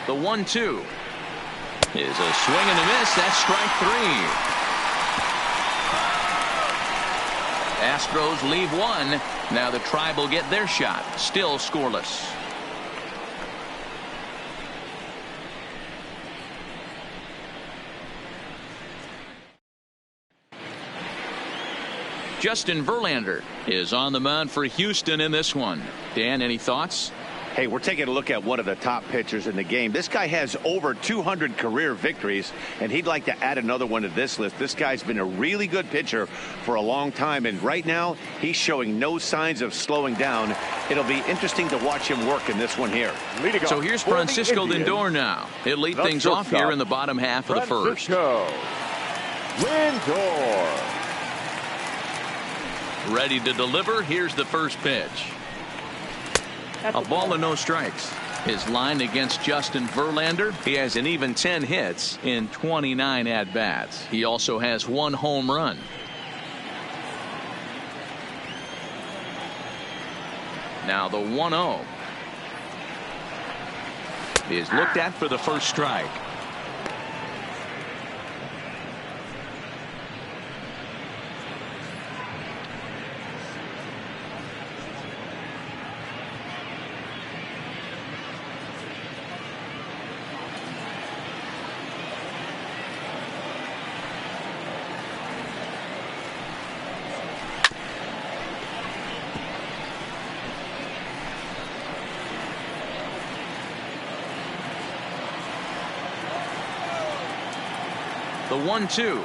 The 1-2 is a swing and a miss. That's strike 3. Astros leave one. Now the Tribe will get their shot. Still scoreless. Justin Verlander is on the mound for Houston in this one. Dan, any thoughts? Hey, we're taking a look at one of the top pitchers in the game. This guy has over 200 career victories, and he'd like to add another one to this list. This guy's been a really good pitcher for a long time, and right now he's showing no signs of slowing down. It'll be interesting to watch him work in this one here. So here's Francisco Lindor now. He'll lead things off here in the bottom half of the first. Lindor. Ready to deliver. Here's the first pitch. A ball and no strikes. His line against Justin Verlander. He has an even 10 hits in 29 at-bats. He also has 1 home run. Now the 1-0 is looked at for the first strike. The 1-2.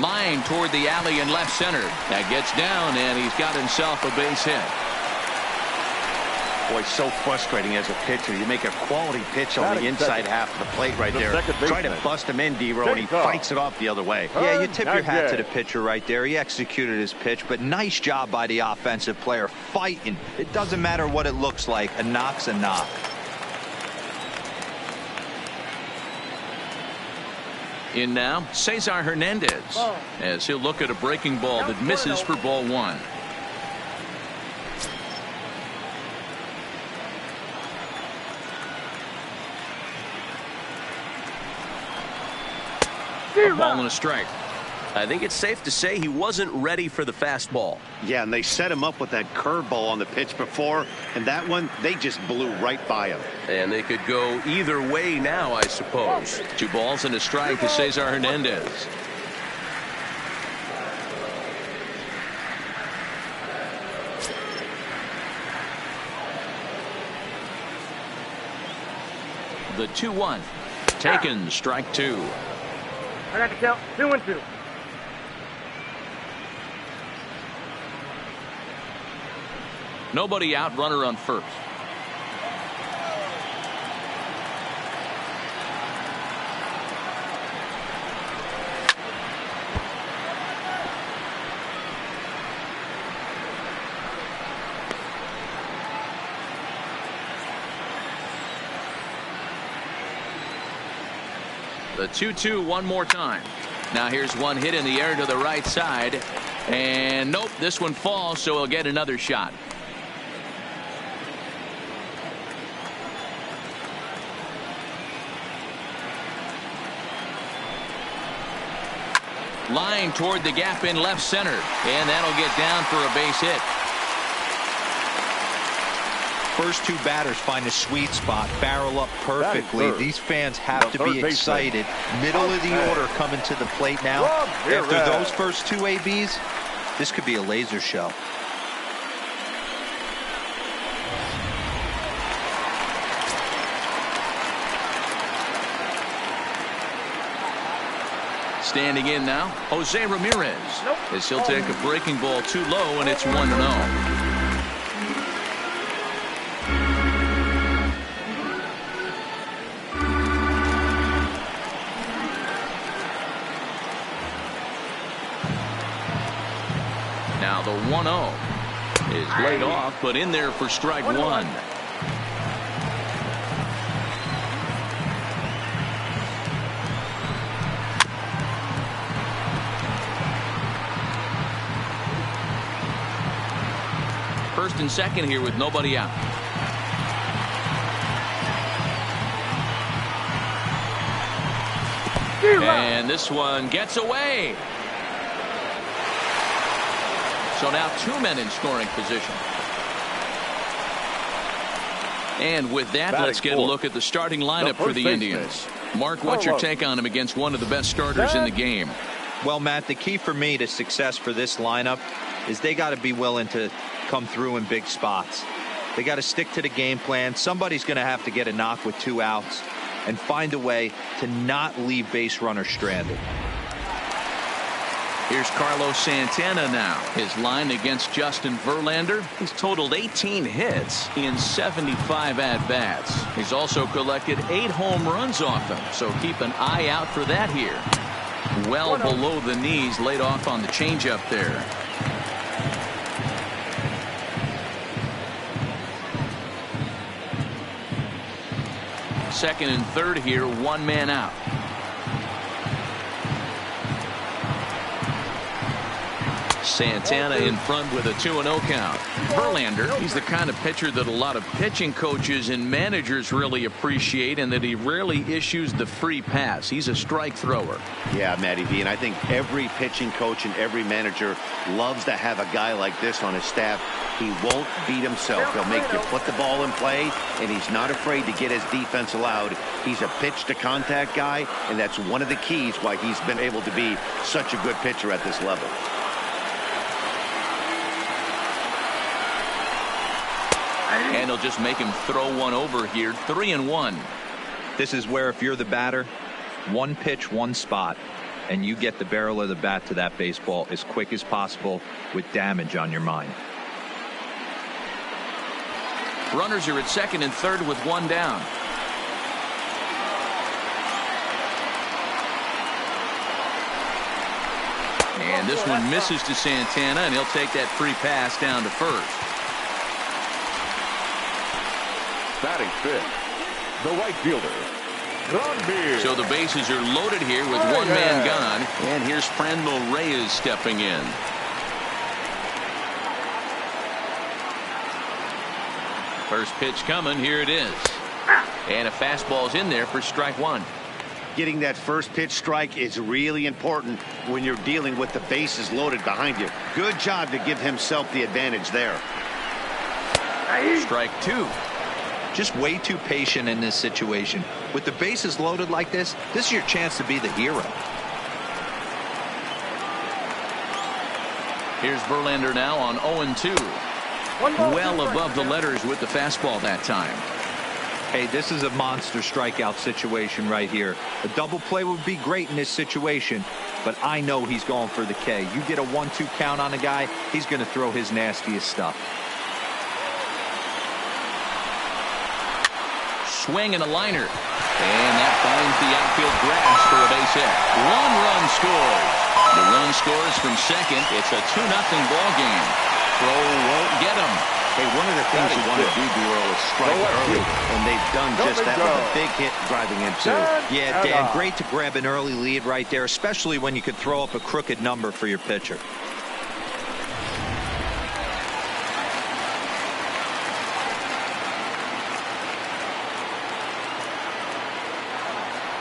Line toward the alley in left center. That gets down, and he's got himself a base hit. Boy, so frustrating as a pitcher. You make a quality pitch on the inside half of the plate right there. Try to bust him in, D-Row, and he fights it off the other way. Yeah, you tip your hat to the pitcher right there. He executed his pitch, but nice job by the offensive player fighting. It doesn't matter what it looks like. A knock's a knock. In now, Cesar Hernandez, as he'll look at a breaking ball that misses for ball 1. A ball and a strike. I think it's safe to say he wasn't ready for the fastball. Yeah, and they set him up with that curveball on the pitch before, and that one, they just blew right by him. And they could go either way now, I suppose. 2 balls and a strike to Cesar Hernandez. The 2-1. Taken, strike 2. I got to count 2-2. Nobody out, runner on first. The 2-2 one more time. Now here's one hit in the air to the right side. And nope, this one falls, so he'll get another shot. Line toward the gap in left center, and that'll get down for a base hit. First 2 batters find a sweet spot, barrel up perfectly. These fans have to be excited. Middle of the order coming to the plate now. After those first 2 ABs, this could be a laser show. Standing in now, Jose Ramirez. As he'll take a breaking ball too low, and it's 1-0. Now the 1-0 is laid off, but in there for strike one. First and second here with nobody out. And this one gets away. So now two men in scoring position. And with that, let's get a look at the starting lineup for the Indians. Mark, what's your take on him against one of the best starters in the game? Well, Matt, the key for me to success for this lineup is they got to be willing to come through in big spots. They got to stick to the game plan. Somebody's going to have to get a knock with 2 outs and find a way to not leave base runners stranded. Here's Carlos Santana now. His line against Justin Verlander. He's totaled 18 hits in 75 at-bats. He's also collected 8 home runs off them, so keep an eye out for that here. Well below the knees, laid off on the changeup there. Second and third here, 1 man out. Santana in front with a 2-0 count. Verlander, he's the kind of pitcher that a lot of pitching coaches and managers really appreciate, and that he rarely issues the free pass. He's a strike thrower. Yeah, Matty V, and I think every pitching coach and every manager loves to have a guy like this on his staff. He won't beat himself. He'll make you put the ball in play, and he's not afraid to get his defense allowed. He's a pitch-to-contact guy, and that's one of the keys why he's been able to be such a good pitcher at this level. And he'll just make him throw one over here. 3-1. This is where, if you're the batter, one pitch, one spot, and you get the barrel of the bat to that baseball as quick as possible with damage on your mind. Runners are at second and third with 1 down. And this one misses to Santana, and he'll take that free pass down to first. Batting fifth, the right fielder, Cronenbeer. So the bases are loaded here with 1 man gone. And here's Franmil Reyes stepping in. First pitch coming. Here it is. And a fastball's in there for strike one. Getting that first pitch strike is really important when you're dealing with the bases loaded behind you. Good job to give himself the advantage there. Strike two. Just way too patient in this situation. With the bases loaded like this is your chance to be the hero. Here's Verlander now on 0-2. Well above the letters with the fastball that time. Hey, this is a monster strikeout situation right here. A double play would be great in this situation, but I know he's going for the K. You get a 1-2 count on a guy, he's going to throw his nastiest stuff. Swing and a liner. And that finds the outfield grass for a base hit. 1 run scores. The run scores from second. It's a 2-0 ball game. Throw won't get him. Hey, one of the things you want to do, B-Roll, is strike early, and they've done just that with a big hit driving in two. Yeah, Dan, great to grab an early lead right there, especially when you could throw up a crooked number for your pitcher.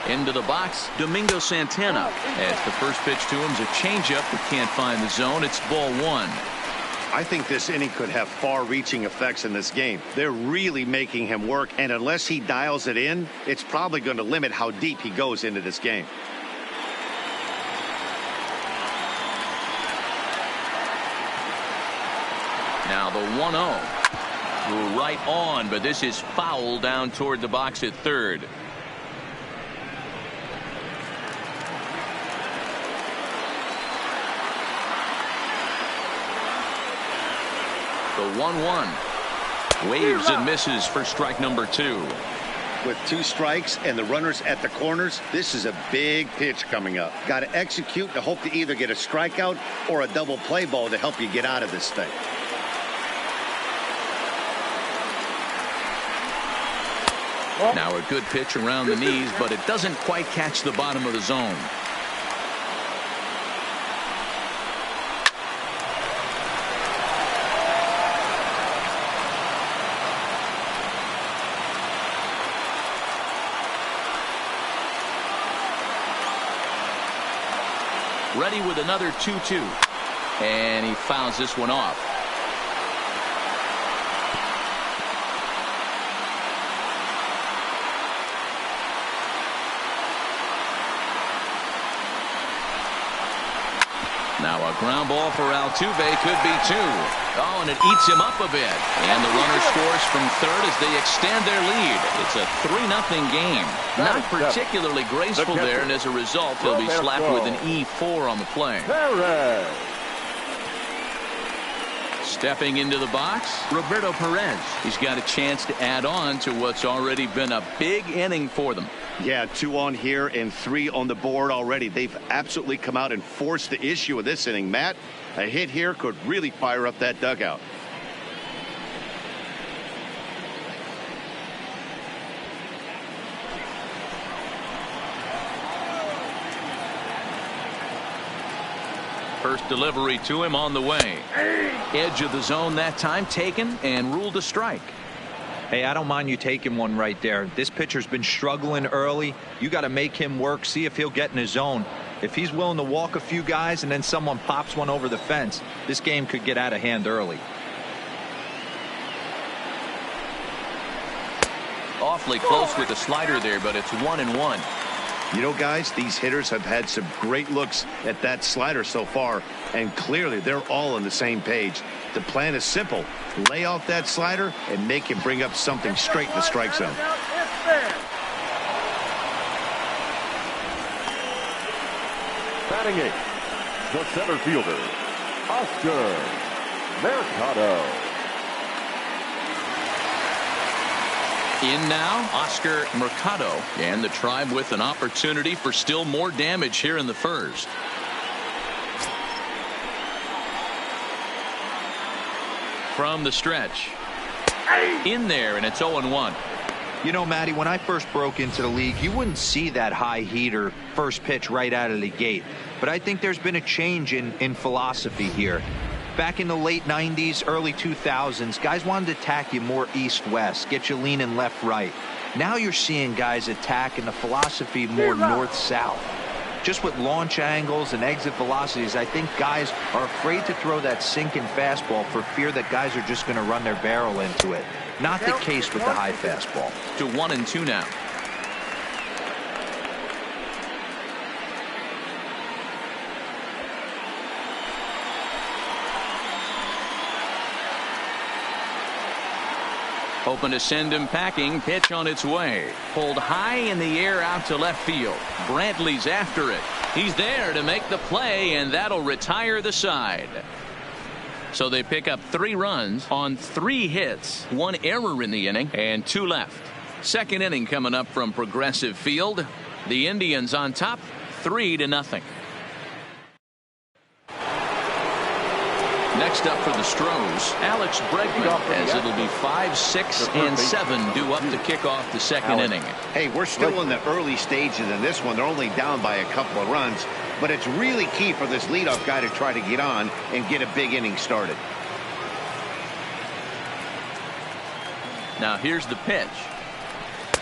Into the box, Domingo Santana. As the first pitch to him is a changeup that can't find the zone. It's ball 1. I think this inning could have far-reaching effects in this game. They're really making him work, and unless he dials it in, it's probably going to limit how deep he goes into this game. Now the 1-0. Right on, but this is foul down toward the box at third. 1-1. Waves and misses for strike number 2. With 2 strikes and the runners at the corners, this is a big pitch coming up. Got to execute to hope to either get a strikeout or a double play ball to help you get out of this thing. Now a good pitch around the knees, but it doesn't quite catch the bottom of the zone. Ready with another 2-2. And he fouls this one off. Now a ground ball for Altuve could be 2. Oh, and it eats him up a bit. And the runner scores from third as they extend their lead. It's a 3-0 game. Not particularly graceful there, and as a result, he'll be slapped with an E4 on the play. Stepping into the box, Roberto Perez. He's got a chance to add on to what's already been a big inning for them. Yeah, 2 on here and 3 on the board already. They've absolutely come out and forced the issue of this inning. Matt, a hit here could really fire up that dugout. First delivery to him on the way. Edge of the zone that time taken and ruled a strike. Hey, I don't mind you taking one right there. This pitcher's been struggling early. You got to make him work, see if he'll get in his zone. If he's willing to walk a few guys and then someone pops one over the fence, this game could get out of hand early. Awfully close with the slider there, but it's 1-1. You know, guys, these hitters have had some great looks at that slider so far, and clearly they're all on the same page. The plan is simple. Lay off that slider and make him bring up something straight in the strike zone. Batting 8th, the center fielder, Oscar Mercado. In now, Oscar Mercado, and the Tribe with an opportunity for still more damage here in the first. From the stretch. In there, and it's 0-1. You know, Matty, when I first broke into the league, you wouldn't see that high heater first pitch right out of the gate. But I think there's been a change in philosophy here. Back in the late 90s, early 2000s, guys wanted to attack you more east-west, get you leaning left-right. Now you're seeing guys attack in the philosophy more north-south. Just with launch angles and exit velocities, I think guys are afraid to throw that sinking fastball for fear that guys are just going to run their barrel into it. Not the case with the high fastball. To 1-2 now. Hoping to send him packing. Pitch on its way. Pulled high in the air out to left field. Brantley's after it. He's there to make the play, and that'll retire the side. So they pick up 3 runs on 3 hits, 1 error in the inning, and 2 left. Second inning coming up from Progressive Field. The Indians on top, 3-0. Next up for the Stros, Alex Bregman, as it'll be 5, 6, and 7 due up to kick off the second inning. Hey, we're still in the early stages in this one. They're only down by a couple of runs, but it's really key for this leadoff guy to try to get on and get a big inning started. Now here's the pitch.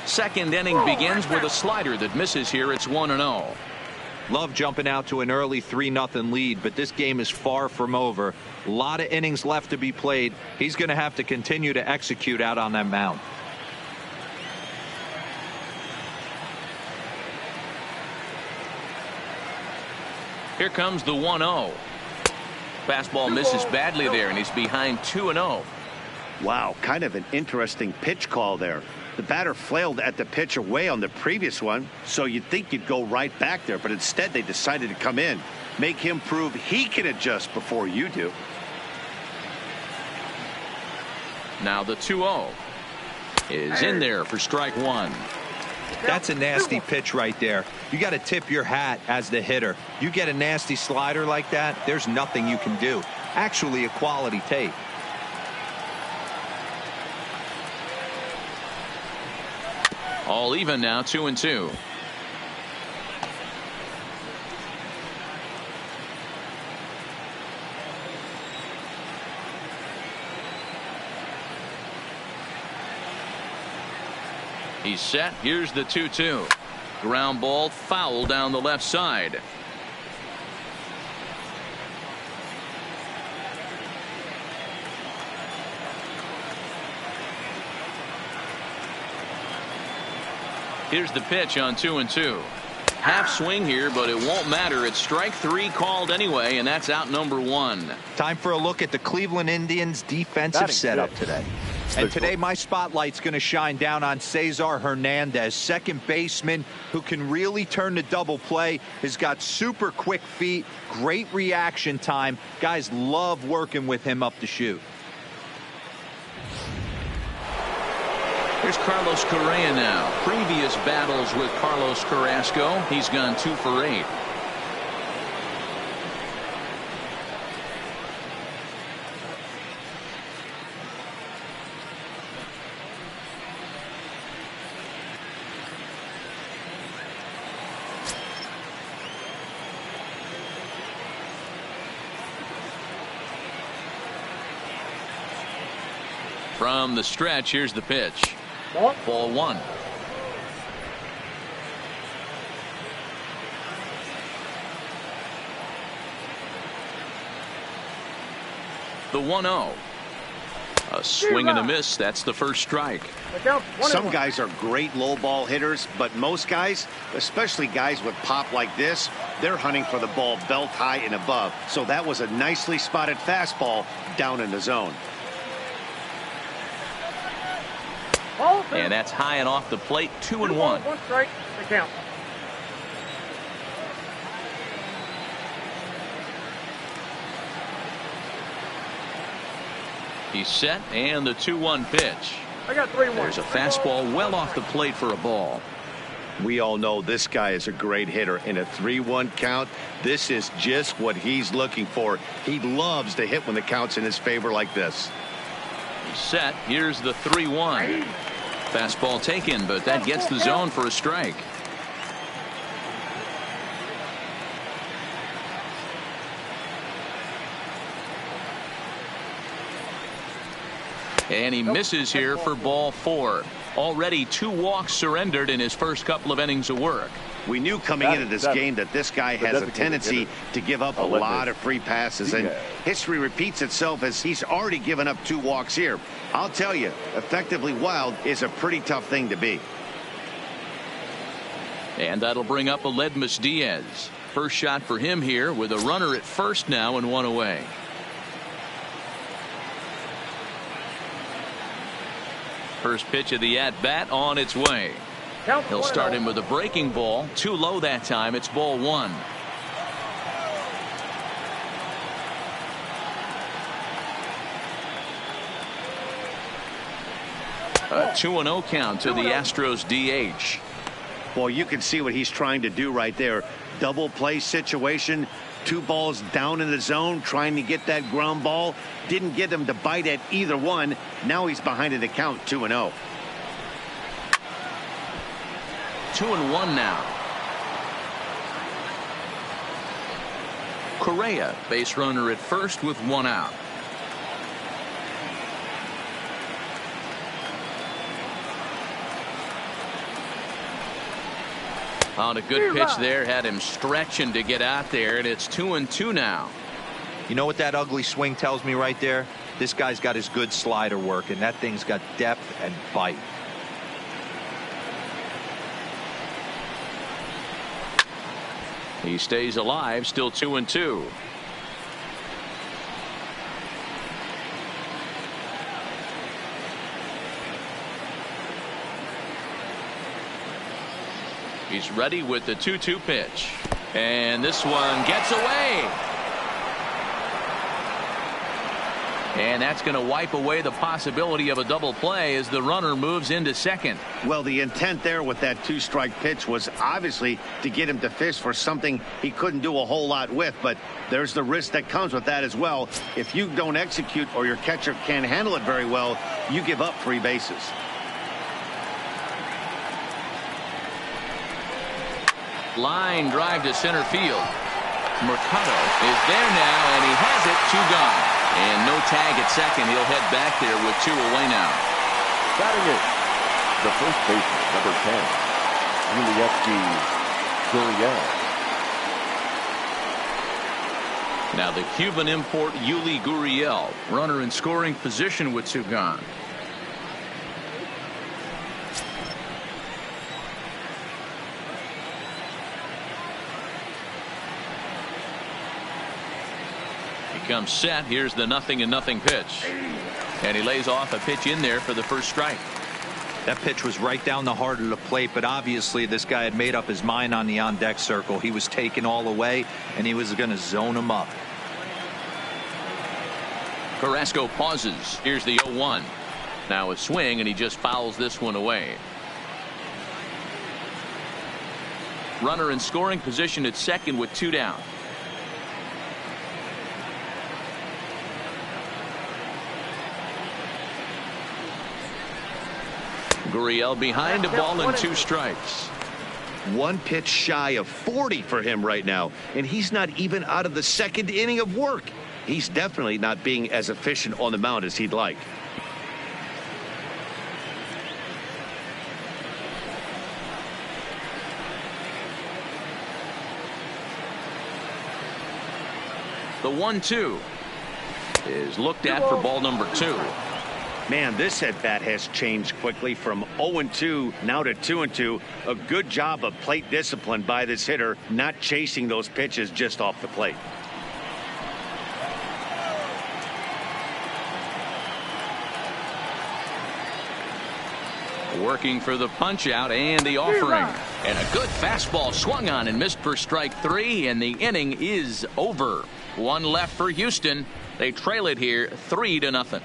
Second inning begins with a slider that misses here. It's 1-0. Love jumping out to an early 3-0 lead, but this game is far from over. A lot of innings left to be played. He's going to have to continue to execute out on that mound. Here comes the 1-0. Fastball misses badly there, and he's behind 2-0. Wow, kind of an interesting pitch call there. The batter flailed at the pitch away on the previous one, so you'd think you'd go right back there, but instead they decided to come in, make him prove he can adjust before you do. Now the 2-0 is in there for strike one. That's a nasty pitch right there. You got to tip your hat as the hitter. You get a nasty slider like that, there's nothing you can do. Actually a quality take. All even now, 2-2. He's set. Here's the 2-2. Ground ball foul down the left side. Here's the pitch on 2-2. Half swing here, but it won't matter. It's strike three called anyway, and that's out number one. Time for a look at the Cleveland Indians defensive setup today. And today my spotlight's going to shine down on Cesar Hernandez, second baseman who can really turn the double play, has got super quick feet, great reaction time. Guys love working with him up the chute. Here's Carlos Correa now. Previous battles with Carlos Carrasco, he's gone 2 for 8. From the stretch, here's the pitch. Ball one. The 1-0. A swing and a miss. That's the first strike. Some guys are great low ball hitters, but most guys, especially guys with pop like this, they're hunting for the ball belt high and above. So that was a nicely spotted fastball down in the zone. And that's high and off the plate. 2-1. 1 strike. They count. He's set, and the 2-1 pitch. I got 3-1. There's a fastball well off the plate for a ball. We all know this guy is a great hitter. In a 3-1 count, this is just what he's looking for. He loves to hit when the count's in his favor like this. He's set. Here's the 3-1. Fastball taken, but that gets the zone for a strike. And he misses here for ball 4. Already 2 walks surrendered in his first couple of innings of work. We knew coming into this game that this guy has a tendency to give up a lot of free passes, and history repeats itself as he's already given up 2 walks here. I'll tell you, effectively wild is a pretty tough thing to be. And that'll bring up Aledmys Diaz. First shot for him here with a runner at first now and 1 away. First pitch of the at-bat on its way. He'll start him with a breaking ball. Too low that time. It's ball 1. A 2-0 count to the Astros DH. Well, you can see what he's trying to do right there. Double play situation. 2 balls down in the zone, trying to get that ground ball. Didn't get him to bite at either one. Now he's behind in the count, 2-0. 2-1 now. Correa, base runner at first with 1 out. On a good pitch there, had him stretching to get out there, and it's 2-2 now. You know what that ugly swing tells me right there? This guy's got his good slider work, and that thing's got depth and bite. He stays alive, still 2-2. He's ready with the 2-2 pitch. And this one gets away. And that's going to wipe away the possibility of a double play as the runner moves into second. Well, the intent there with that 2-strike pitch was obviously to get him to fish for something he couldn't do a whole lot with. But there's the risk that comes with that as well. If you don't execute or your catcher can't handle it very well, you give up 3 bases. Line drive to center field. Mercado is there now, and he has it. 2 gone. And no tag at second. He'll head back there with 2 away now. Batting it, the first baseman, number 10, Yuli Gurriel. Now the Cuban import Yuli Gurriel, runner in scoring position with 2 gone. Comes set. Here's the 0-0 pitch, and he lays off a pitch in there for the first strike. That pitch was right down the heart of the plate, but obviously this guy had made up his mind on the on-deck circle. He was taken all the way, and he was going to zone him up. Carrasco pauses. Here's the 0-1. Now a swing, and he just fouls this one away. Runner in scoring position at second with 2 down. Gurriel behind, a ball and 2 strikes. 1 pitch shy of 40 for him right now, and he's not even out of the 2nd inning of work. He's definitely not being as efficient on the mound as he'd like. The 1-2 is looked at for ball number 2. Man, this at-bat has changed quickly from 0-2 now to 2-2. A good job of plate discipline by this hitter, not chasing those pitches just off the plate. Working for the punch out and the offering, and a good fastball swung on and missed for strike 3, and the inning is over. 1 left for Houston. They trail it here 3-0.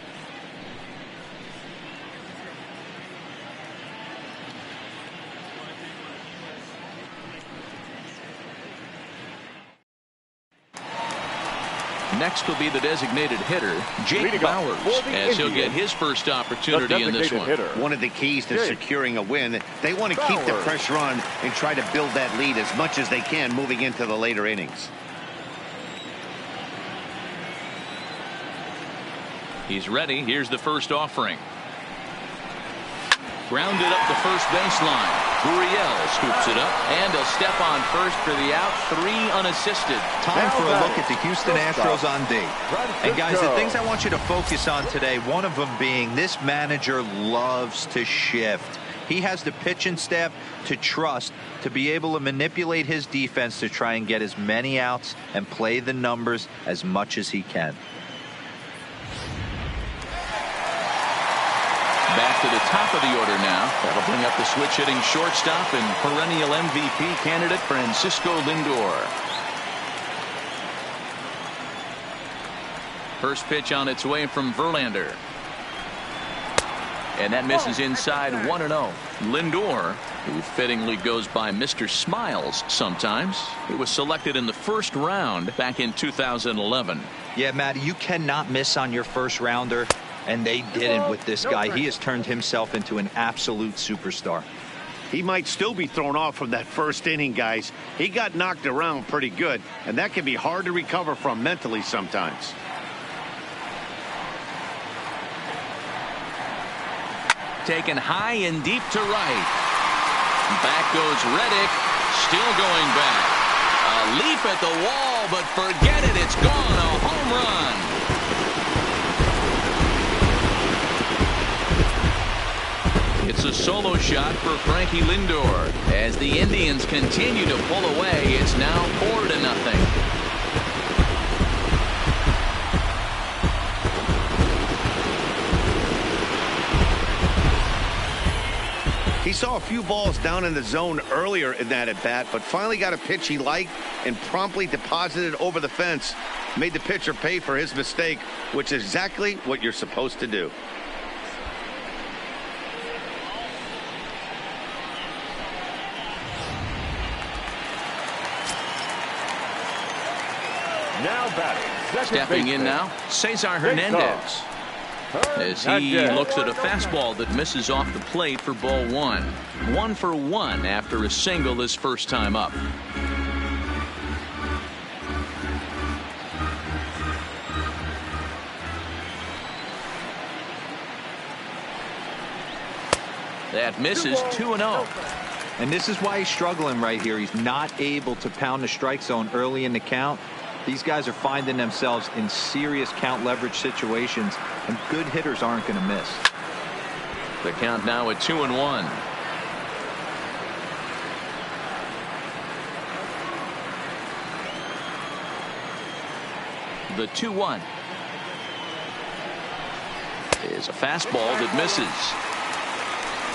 Next will be the designated hitter, Jake Bauers, as he'll get his first opportunity in this one. One of the keys to securing a win, they want to keep the pressure on and try to build that lead as much as they can moving into the later innings. He's ready. Here's the first offering. Grounded up the first baseline. Gurriel scoops it up, and he'll step on first for the out. 3 unassisted. Time for a look at the Houston Astros on D. And guys, the things I want you to focus on today, one of them being this manager loves to shift. He has the pitching staff to trust to be able to manipulate his defense to try and get as many outs and play the numbers as much as he can. Back to the top of the order now. That'll bring up the switch-hitting shortstop and perennial MVP candidate Francisco Lindor. First pitch on its way from Verlander. And that misses inside 1-0. Lindor, who fittingly goes by Mr. Smiles sometimes, he was selected in the first round back in 2011. Yeah, Matt, you cannot miss on your first rounder. And they didn't with this guy. He has turned himself into an absolute superstar. He might still be thrown off from that first inning, guys. He got knocked around pretty good, and that can be hard to recover from mentally sometimes. Taken high and deep to right. Back goes Reddick. Still going back. A leap at the wall, but forget it. It's gone. A home run. It's a solo shot for Frankie Lindor. As the Indians continue to pull away, it's now 4-0. He saw a few balls down in the zone earlier in that at-bat, but finally got a pitch he liked and promptly deposited over the fence. Made the pitcher pay for his mistake, which is exactly what you're supposed to do. Now batting. Stepping in now, Cesar Hernandez. As he looks at a fastball that misses off the plate for ball one. 1 for 1 after a single his first time up. That misses 2-0. And this is why he's struggling right here. He's not able to pound the strike zone early in the count. These guys are finding themselves in serious count leverage situations, and good hitters aren't going to miss. The count now at 2-1. The 2-1 is a fastball that misses.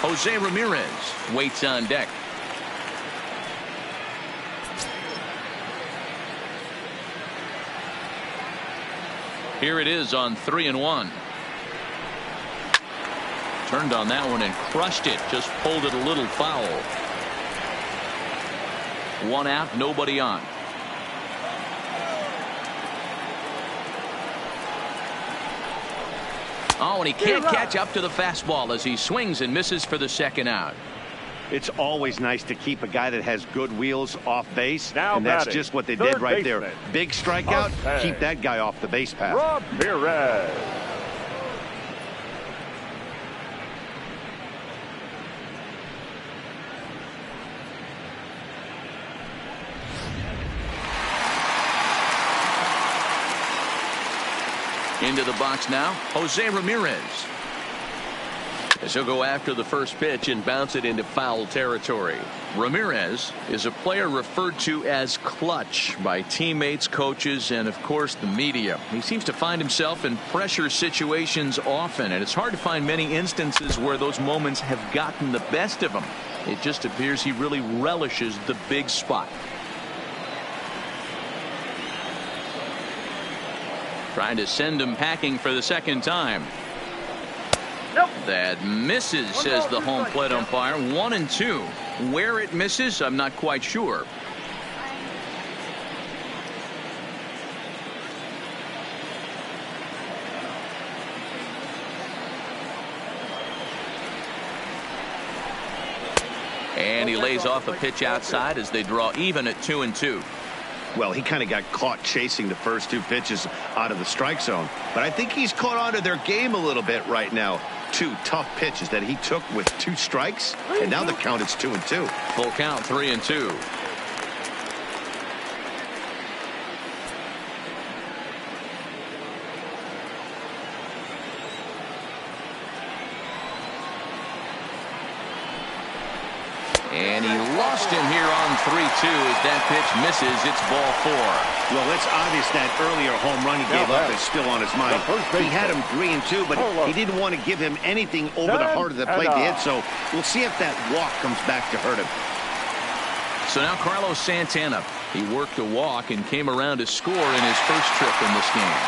Jose Ramirez waits on deck. Here it is on 3-1. Turned on that one and crushed it. Just pulled it a little foul. 1 out, nobody on. Oh, and he can't catch up to the fastball as he swings and misses for the second out. It's always nice to keep a guy that has good wheels off base, now and that's batting, just what they did right baseman. there. Big strikeout, keep that guy off the base path. Ramirez. Into the box now, Jose Ramirez. As he'll go after the first pitch and bounce it into foul territory. Ramirez is a player referred to as clutch by teammates, coaches, and of course the media. He seems to find himself in pressure situations often, and it's hard to find many instances where those moments have gotten the best of him. It just appears he really relishes the big spot. Trying to send him packing for the second time. Nope. That misses, says the home plate umpire. 1-2. Where it misses, I'm not quite sure. And he lays off a pitch outside as they draw even at 2-2. Well, he kind of got caught chasing the first 2 pitches out of the strike zone. But I think he's caught on to their game a little bit right now. 2 tough pitches that he took with 2 strikes, and now the count is 2-2. Full count, 3-2. And he lost him here on 3-2 as that pitch misses. It's ball 4. Well, it's obvious that earlier home run he gave up is still on his mind. He had him 3-2, but he didn't want to give him anything over the heart of the plate to hit, so we'll see if that walk comes back to hurt him. So now Carlos Santana. He worked a walk and came around to score in his first trip in this game.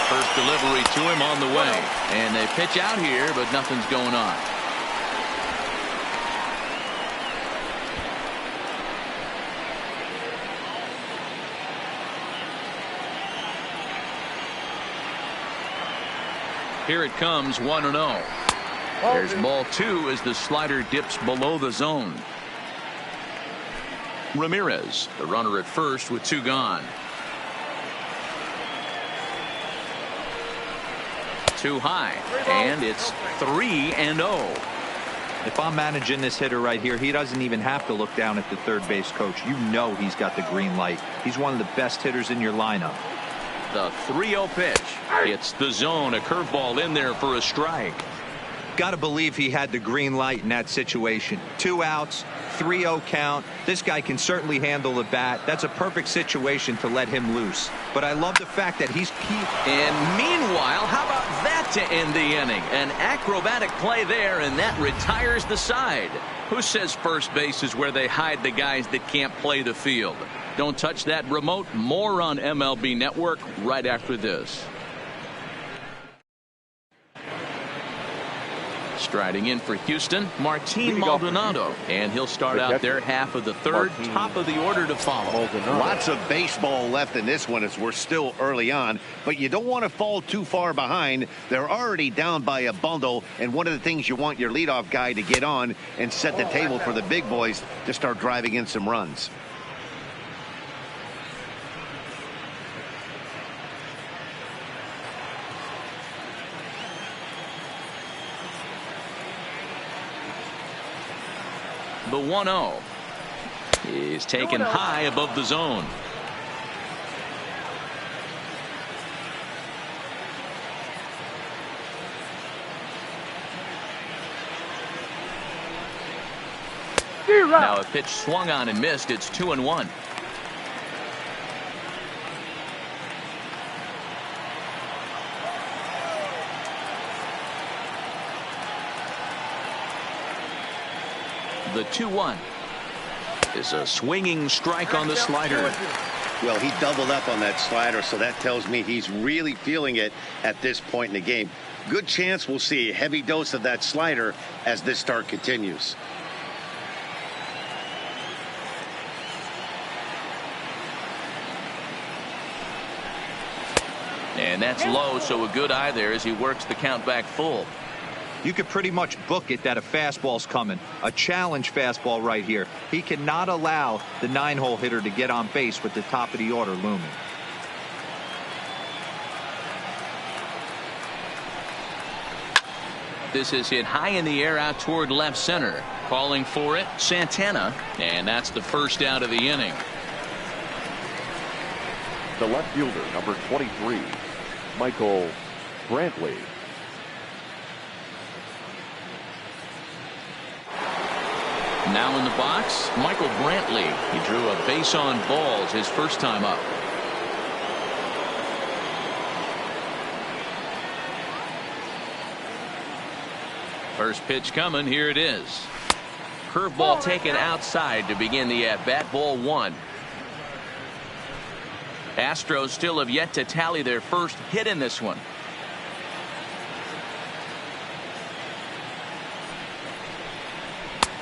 First delivery to him on the way, and they pitch out here, but nothing's going on. Here it comes, 1-0. There's ball 2 as the slider dips below the zone. Ramirez, the runner at first with 2 gone. Too high, and it's 3-0. If I'm managing this hitter right here, he doesn't even have to look down at the third base coach. You know he's got the green light. He's one of the best hitters in your lineup. The 3-0 pitch. It's the zone. A curveball in there for a strike. Got to believe he had the green light in that situation. 2 outs, 3-0 count. This guy can certainly handle the bat. That's a perfect situation to let him loose. But I love the fact that he's And meanwhile, how about that to end the inning? An acrobatic play there, and that retires the side. Who says first base is where they hide the guys that can't play the field? Don't touch that remote. More on MLB Network right after this. Striding in for Houston, Martin Maldonado, and he'll start out their half of the third. Top of the order to follow. Lots of baseball left in this one as we're still early on, but you don't want to fall too far behind. They're already down by a bundle, and one of the things you want your leadoff guy to get on and set the table for the big boys to start driving in some runs. The 1-0 is taken high above the zone. Now a pitch swung on and missed. It's 2-1. The 2-1 is a swinging strike on the slider. Well, he doubled up on that slider, so that tells me he's really feeling it at this point in the game. Good chance we'll see a heavy dose of that slider as this start continues. And that's low, so a good eye there as he works the count back full. You could pretty much book it that a fastball's coming. A challenge fastball right here. He cannot allow the 9-hole hitter to get on base with the top of the order looming. This is hit high in the air out toward left center. Calling for it, Santana, and that's the first out of the inning. The left fielder, number 23, Michael Brantley. Now in the box, Michael Brantley. He drew a base on balls his first time up. First pitch coming. Here it is. Curveball taken outside to begin the at-bat. Ball 1. Astros still have yet to tally their first hit in this one.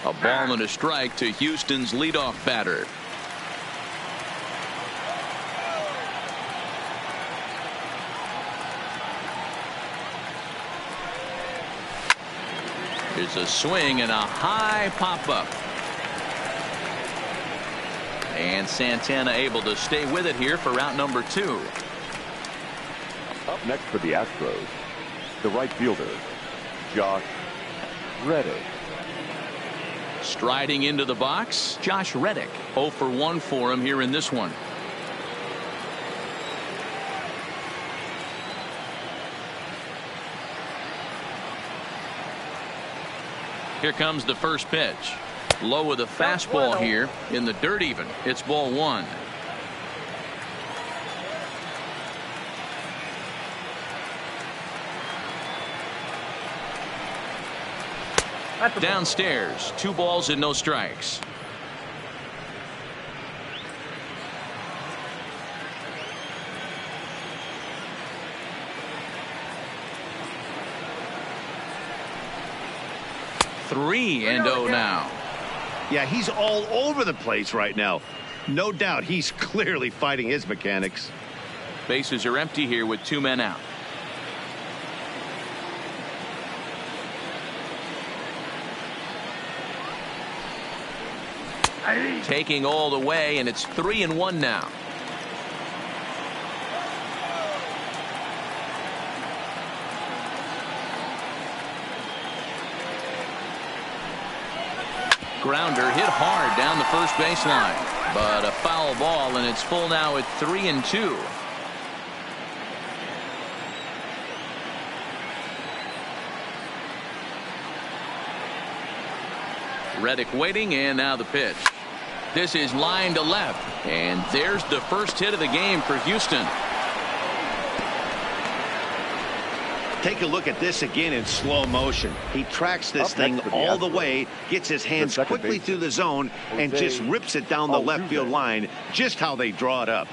A ball and a strike to Houston's leadoff batter. There's a swing and a high pop-up. And Santana able to stay with it here for out number 2. Up next for the Astros, the right fielder, Josh Reddick. Striding into the box, Josh Reddick. 0 for 1 for him here in this one. Here comes the first pitch. Low with a fastball here in the dirt even. It's ball 1. Downstairs, 2 balls and no strikes. Three and 0 now. Yeah, he's all over the place right now. No doubt he's clearly fighting his mechanics. Bases are empty here with 2 men out. Taking all the way, and it's 3-1 now. Grounder hit hard down the first baseline, but a foul ball, and it's full now at 3-2. Reddick waiting, and now the pitch. This is line to left, and there's the first hit of the game for Houston. Take a look at this again in slow motion. He tracks this thing all the way, gets his hands quickly through the zone, and just rips it down the left field line, just how they draw it up.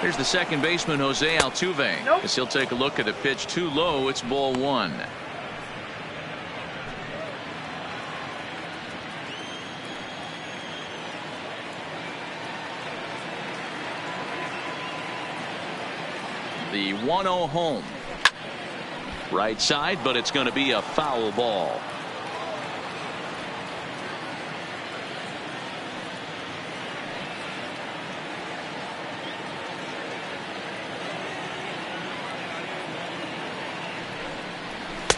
Here's the second baseman, Jose Altuve. As he'll take a look at the pitch too low. It's ball one. The 1-0 home. Right side, but it's going to be a foul ball.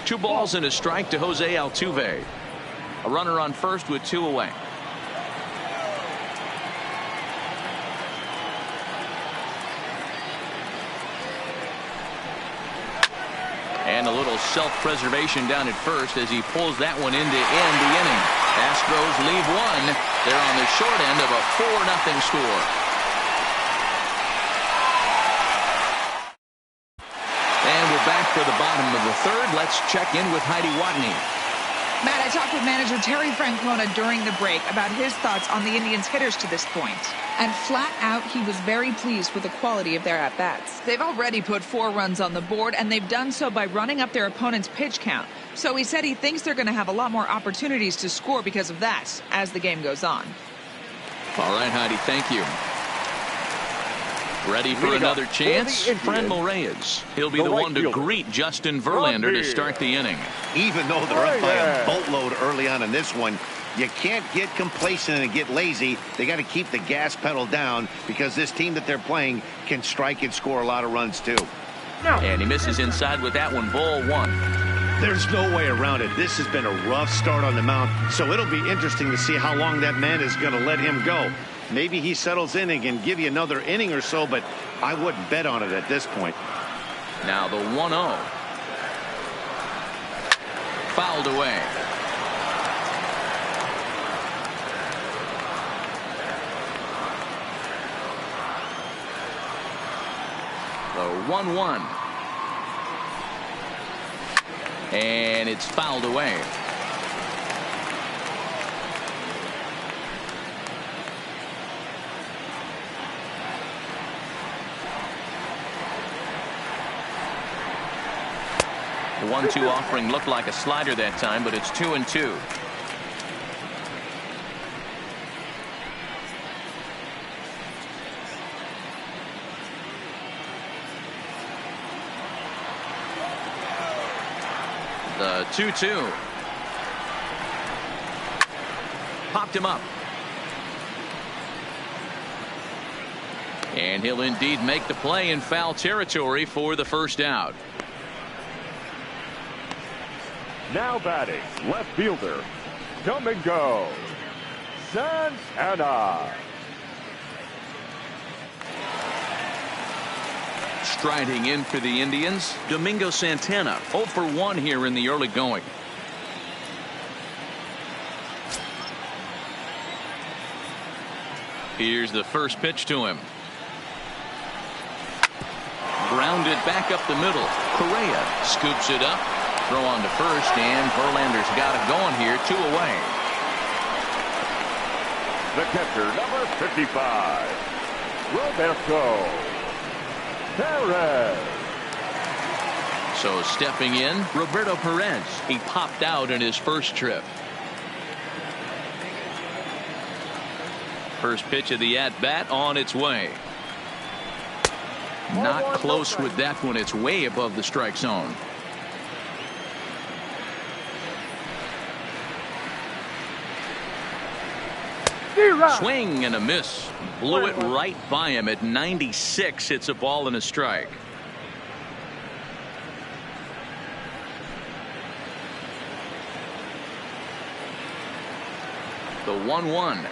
Two balls and a strike to Jose Altuve. A runner on first with two away. And a little self-preservation down at first as he pulls that one in to end the inning. Astros leave one. They're on the short end of a 4-0 score. And we're back for the bottom of the third. Let's check in with Heidi Watney. Matt, I talked with manager Terry Francona during the break about his thoughts on the Indians' hitters to this point. And flat out, he was very pleased with the quality of their at-bats. They've already put 4 runs on the board, and they've done so by running up their opponent's pitch count. So he said he thinks they're going to have a lot more opportunities to score because of that as the game goes on. All right, Heidi, thank you. Ready for another chance? Franmil Reyes. He'll be the one to greet Justin Verlander to start the inning. Even though they're up by a boatload early on in this one, you can't get complacent and get lazy. They got to keep the gas pedal down because this team that they're playing can strike and score a lot of runs too. And he misses inside with that one. Ball one. There's no way around it. This has been a rough start on the mound, so it'll be interesting to see how long that man is going to let him go. Maybe he settles in and can give you another inning or so, but I wouldn't bet on it at this point. Now the 1-0. Fouled away. The 1-1. And it's fouled away. The 1-2 offering looked like a slider that time, but it's 2-2. The 2-2. Popped him up. And he'll indeed make the play in foul territory for the first out. Now batting, left fielder, Domingo Santana. Striding in for the Indians, Domingo Santana, 0 for 1 here in the early going. Here's the first pitch to him. Grounded back up the middle. Correa scoops it up. Throw on to first, and Verlander's got it going here. 2 away. The catcher, number 55, Roberto Perez. So stepping in, Roberto Perez. He popped out in his first trip. First pitch of the at-bat on its way. Not close with that one. It's way above the strike zone. Swing and a miss. Blew it right by him at 96. It's a ball and a strike. The 1-1.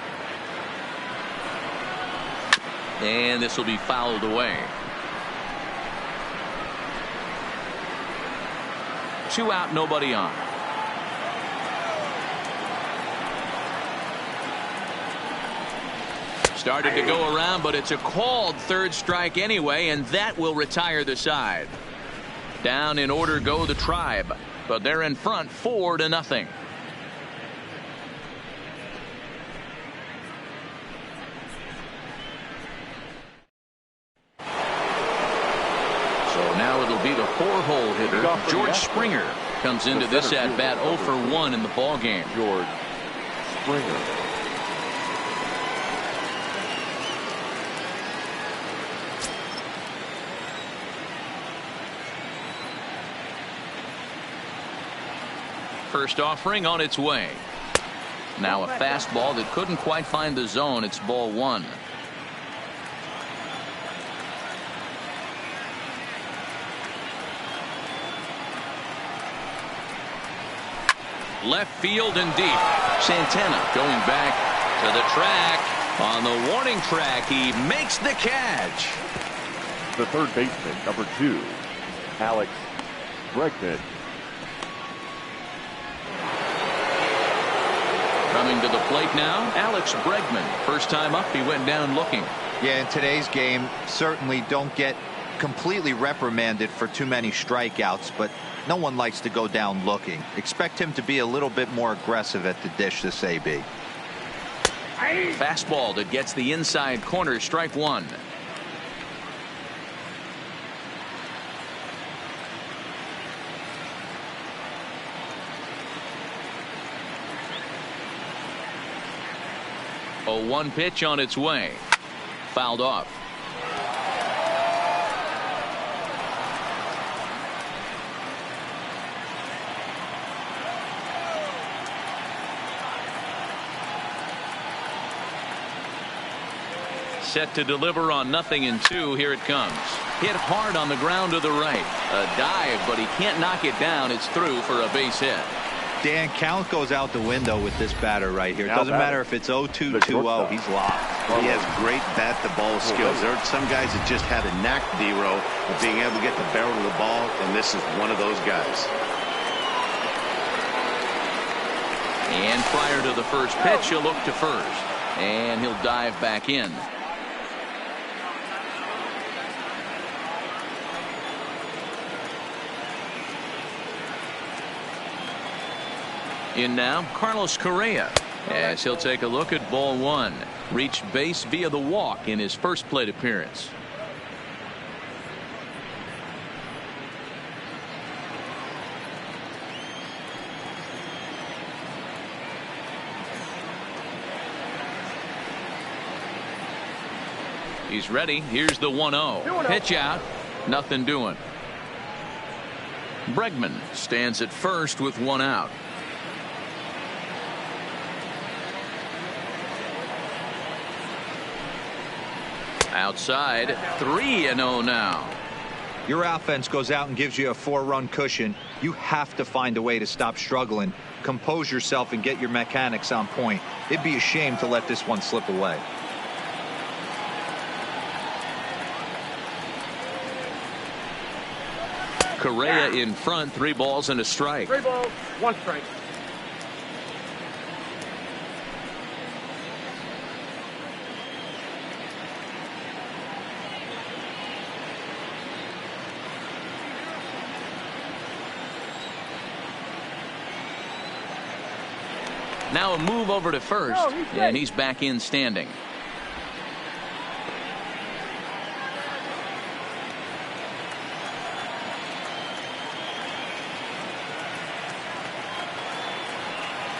And this will be fouled away. 2 out, nobody on. Started to go around, but it's a called third strike anyway, and that will retire the side. Down in order go the Tribe, but they're in front 4-0. So now it'll be the 4-hole hitter, George Springer, comes into this at bat 0 for 1 in the ball game. George Springer. First offering on its way. Now a fastball that couldn't quite find the zone. It's ball 1. Left field and deep. Santana going back to the track. On the warning track, he makes the catch. The third baseman, number 2, Alex Bregman. Coming to the plate now, Alex Bregman. First time up, he went down looking. Yeah, in today's game, certainly don't get completely reprimanded for too many strikeouts, but no one likes to go down looking. Expect him to be a little bit more aggressive at the dish this AB. Fastball that gets the inside corner, strike 1. A 1 pitch on its way. Fouled off. Set to deliver on 0-2. Here it comes. Hit hard on the ground to the right. A dive, but he can't knock it down. It's through for a base hit. Dan, count goes out the window with this batter right here. It doesn't matter if it's 0-2, 2-0. He's locked. He has great bat-to-ball skills. There are some guys that just have a knack, D-Row, of being able to get the barrel of the ball, and this is one of those guys. And prior to the first pitch, he'll look to first. And he'll dive back in. In now, Carlos Correa, as he'll take a look at ball 1. Reached base via the walk in his first plate appearance. He's ready. Here's the 1-0. Pitch out. Nothing doing. Bregman stands at first with 1 out. Outside, 3-0 now. Your offense goes out and gives you a 4-run cushion. You have to find a way to stop struggling, compose yourself, and get your mechanics on point. It'd be a shame to let this one slip away. Correa in front, 3 balls and a strike. 3 balls, 1 strike. Now a move over to first, and he's back in standing.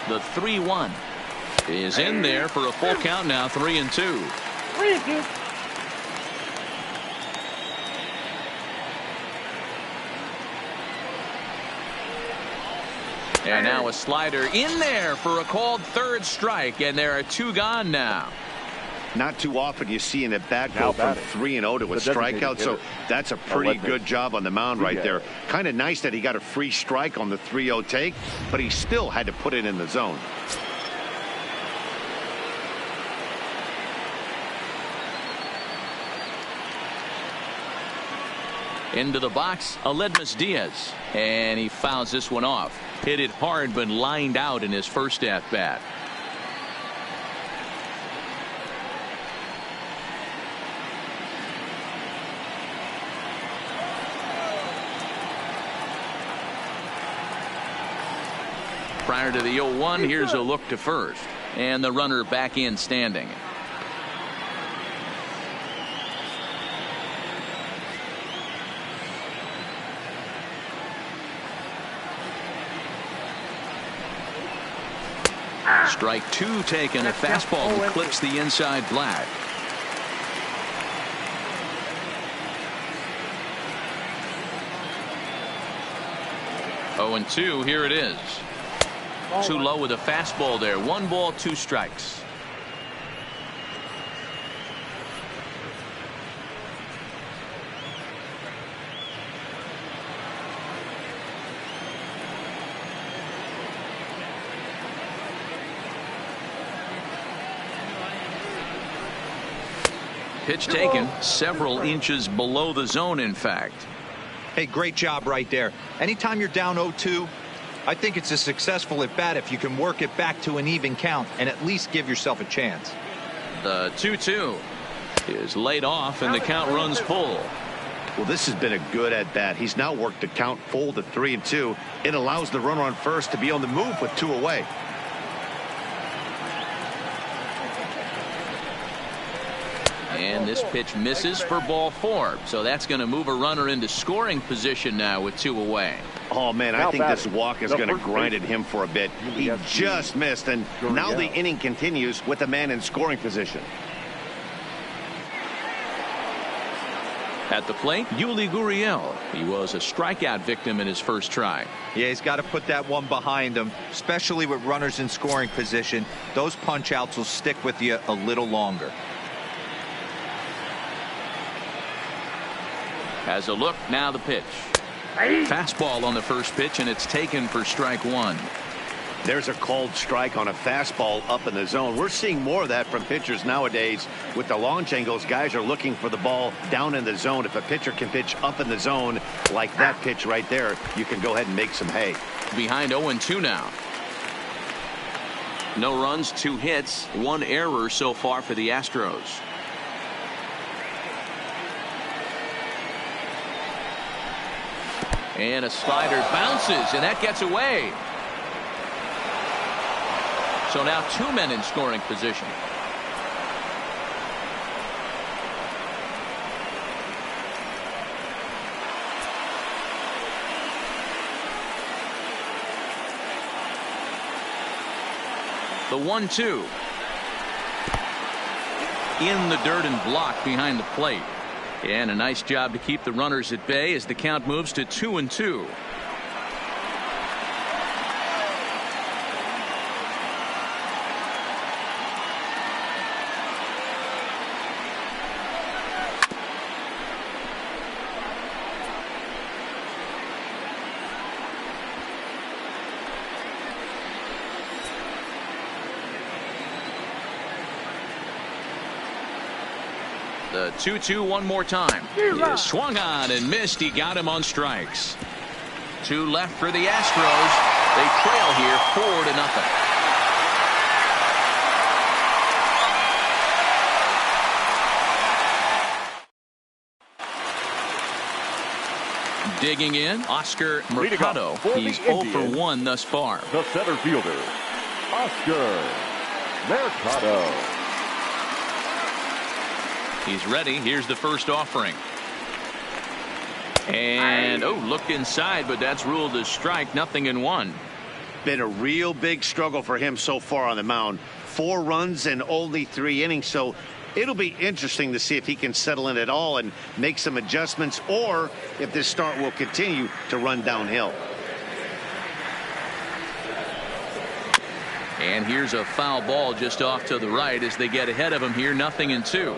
The 3-1 is in there for a full count now, 3-2. 3-2. And now a slider in there for a called third strike, and there are 2 gone now. Not too often you see an at-bat go from 3-0 to a strikeout, so that's a pretty good job on the mound right there. Kind of nice that he got a free strike on the 3-0 take, but he still had to put it in the zone. Into the box, Aledmys Diaz. And he fouls this one off. Hit it hard, but lined out in his first at-bat. Prior to the 0-1, here's a look to first. And the runner back in standing. Strike 2 taken. A fastball that clips the inside black. Oh, and 2. Here it is. Too low with a fastball there. 1 ball, 2 strikes. Pitch taken several inches below the zone, in fact. Hey, great job right there. Anytime you're down 0-2, I think it's a successful at bat if you can work it back to an even count and at least give yourself a chance. The 2-2 is laid off and the count runs full. Well, this has been a good at bat. He's now worked the count full to 3-2. It allows the runner on first to be on the move with 2 away. And this pitch misses for ball 4. So that's going to move a runner into scoring position now with 2 away. Oh, man, I think this walk is going to grind at him for a bit. He just missed, and now the inning continues with a man in scoring position. At the plate, Yuli Gurriel. He was a strikeout victim in his first try. Yeah, he's got to put that one behind him, especially with runners in scoring position. Those punch outs will stick with you a little longer. Has a look, now the pitch. Fastball on the first pitch, and it's taken for strike 1. There's a called strike on a fastball up in the zone. We're seeing more of that from pitchers nowadays. With the launch angles, guys are looking for the ball down in the zone. If a pitcher can pitch up in the zone like that pitch right there, you can go ahead and make some hay. Behind 0-2 now. No runs, 2 hits, 1 error so far for the Astros. And a slider bounces, and that gets away. So now 2 men in scoring position. The 1-2. In the dirt and blocked behind the plate. And a nice job to keep the runners at bay as the count moves to 2-2. The 2-2 one more time. He swung on and missed. He got him on strikes. 2 left for the Astros. They trail here 4-0. Digging in, Oscar Mercado. He's 0 for 1 thus far. The center fielder, Oscar Mercado. He's ready. Here's the first offering. And, looked inside, but that's ruled as strike. 0-1. Been a real big struggle for him so far on the mound. 4 runs in only 3 innings. So it'll be interesting to see if he can settle in at all and make some adjustments, or if this start will continue to run downhill. And here's a foul ball just off to the right as they get ahead of him here. 0-2.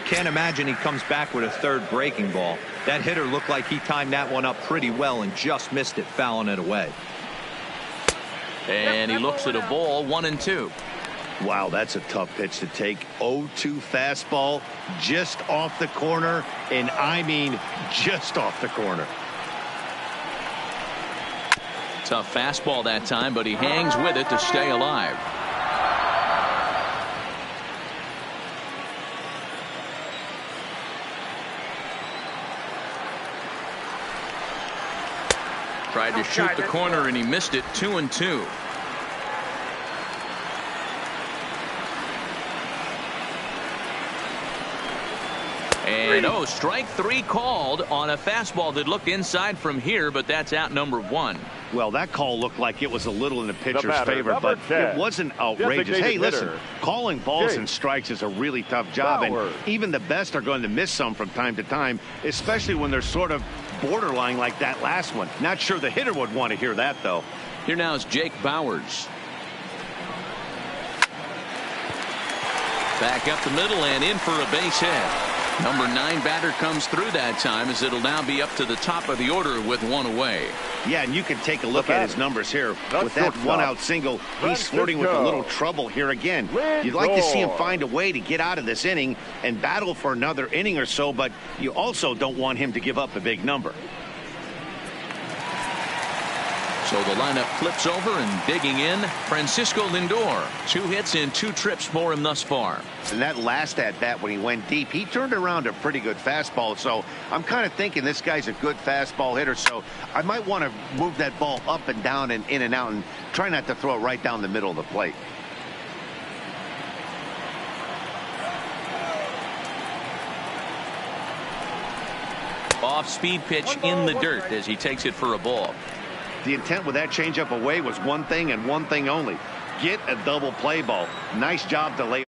Can't imagine he comes back with a third breaking ball. That hitter looked like he timed that one up pretty well and just missed it, fouling it away. And he looks at a ball. 1-2. Wow, that's a tough pitch to take. 0-2 fastball just off the corner, and I mean just off the corner. Tough fastball that time, but he hangs with it to stay alive. Tried to shoot the corner and he missed it. 2-2. And strike three called on a fastball that looked inside from here, but that's out number one. Well, that call looked like it was a little in the pitcher's favor, but it wasn't outrageous. Hey, listen, calling balls and strikes is a really tough job, and even the best are going to miss some from time to time, especially when they're sort of borderline like that last one. Not sure the hitter would want to hear that, though. Here now is Jake Bauers. Back up the middle and in for a base hit. Number 9 batter comes through that time, as it'll now be up to the top of the order with one away. Yeah, and you can take a look at his numbers here. With that one-out single, he's flirting with a little trouble here again. You'd like to see him find a way to get out of this inning and battle for another inning or so, but you also don't want him to give up a big number. So the lineup flips over, and digging in, Francisco Lindor. 2 hits and 2 trips for him thus far. And that last at-bat when he went deep, he turned around a pretty good fastball. So I'm kind of thinking this guy's a good fastball hitter. So I might want to move that ball up and down and in and out and try not to throw it right down the middle of the plate. Off-speed pitch in the dirt as he takes it for a ball. The intent with that changeup away was one thing and one thing only. Get a double play ball. Nice job to lay.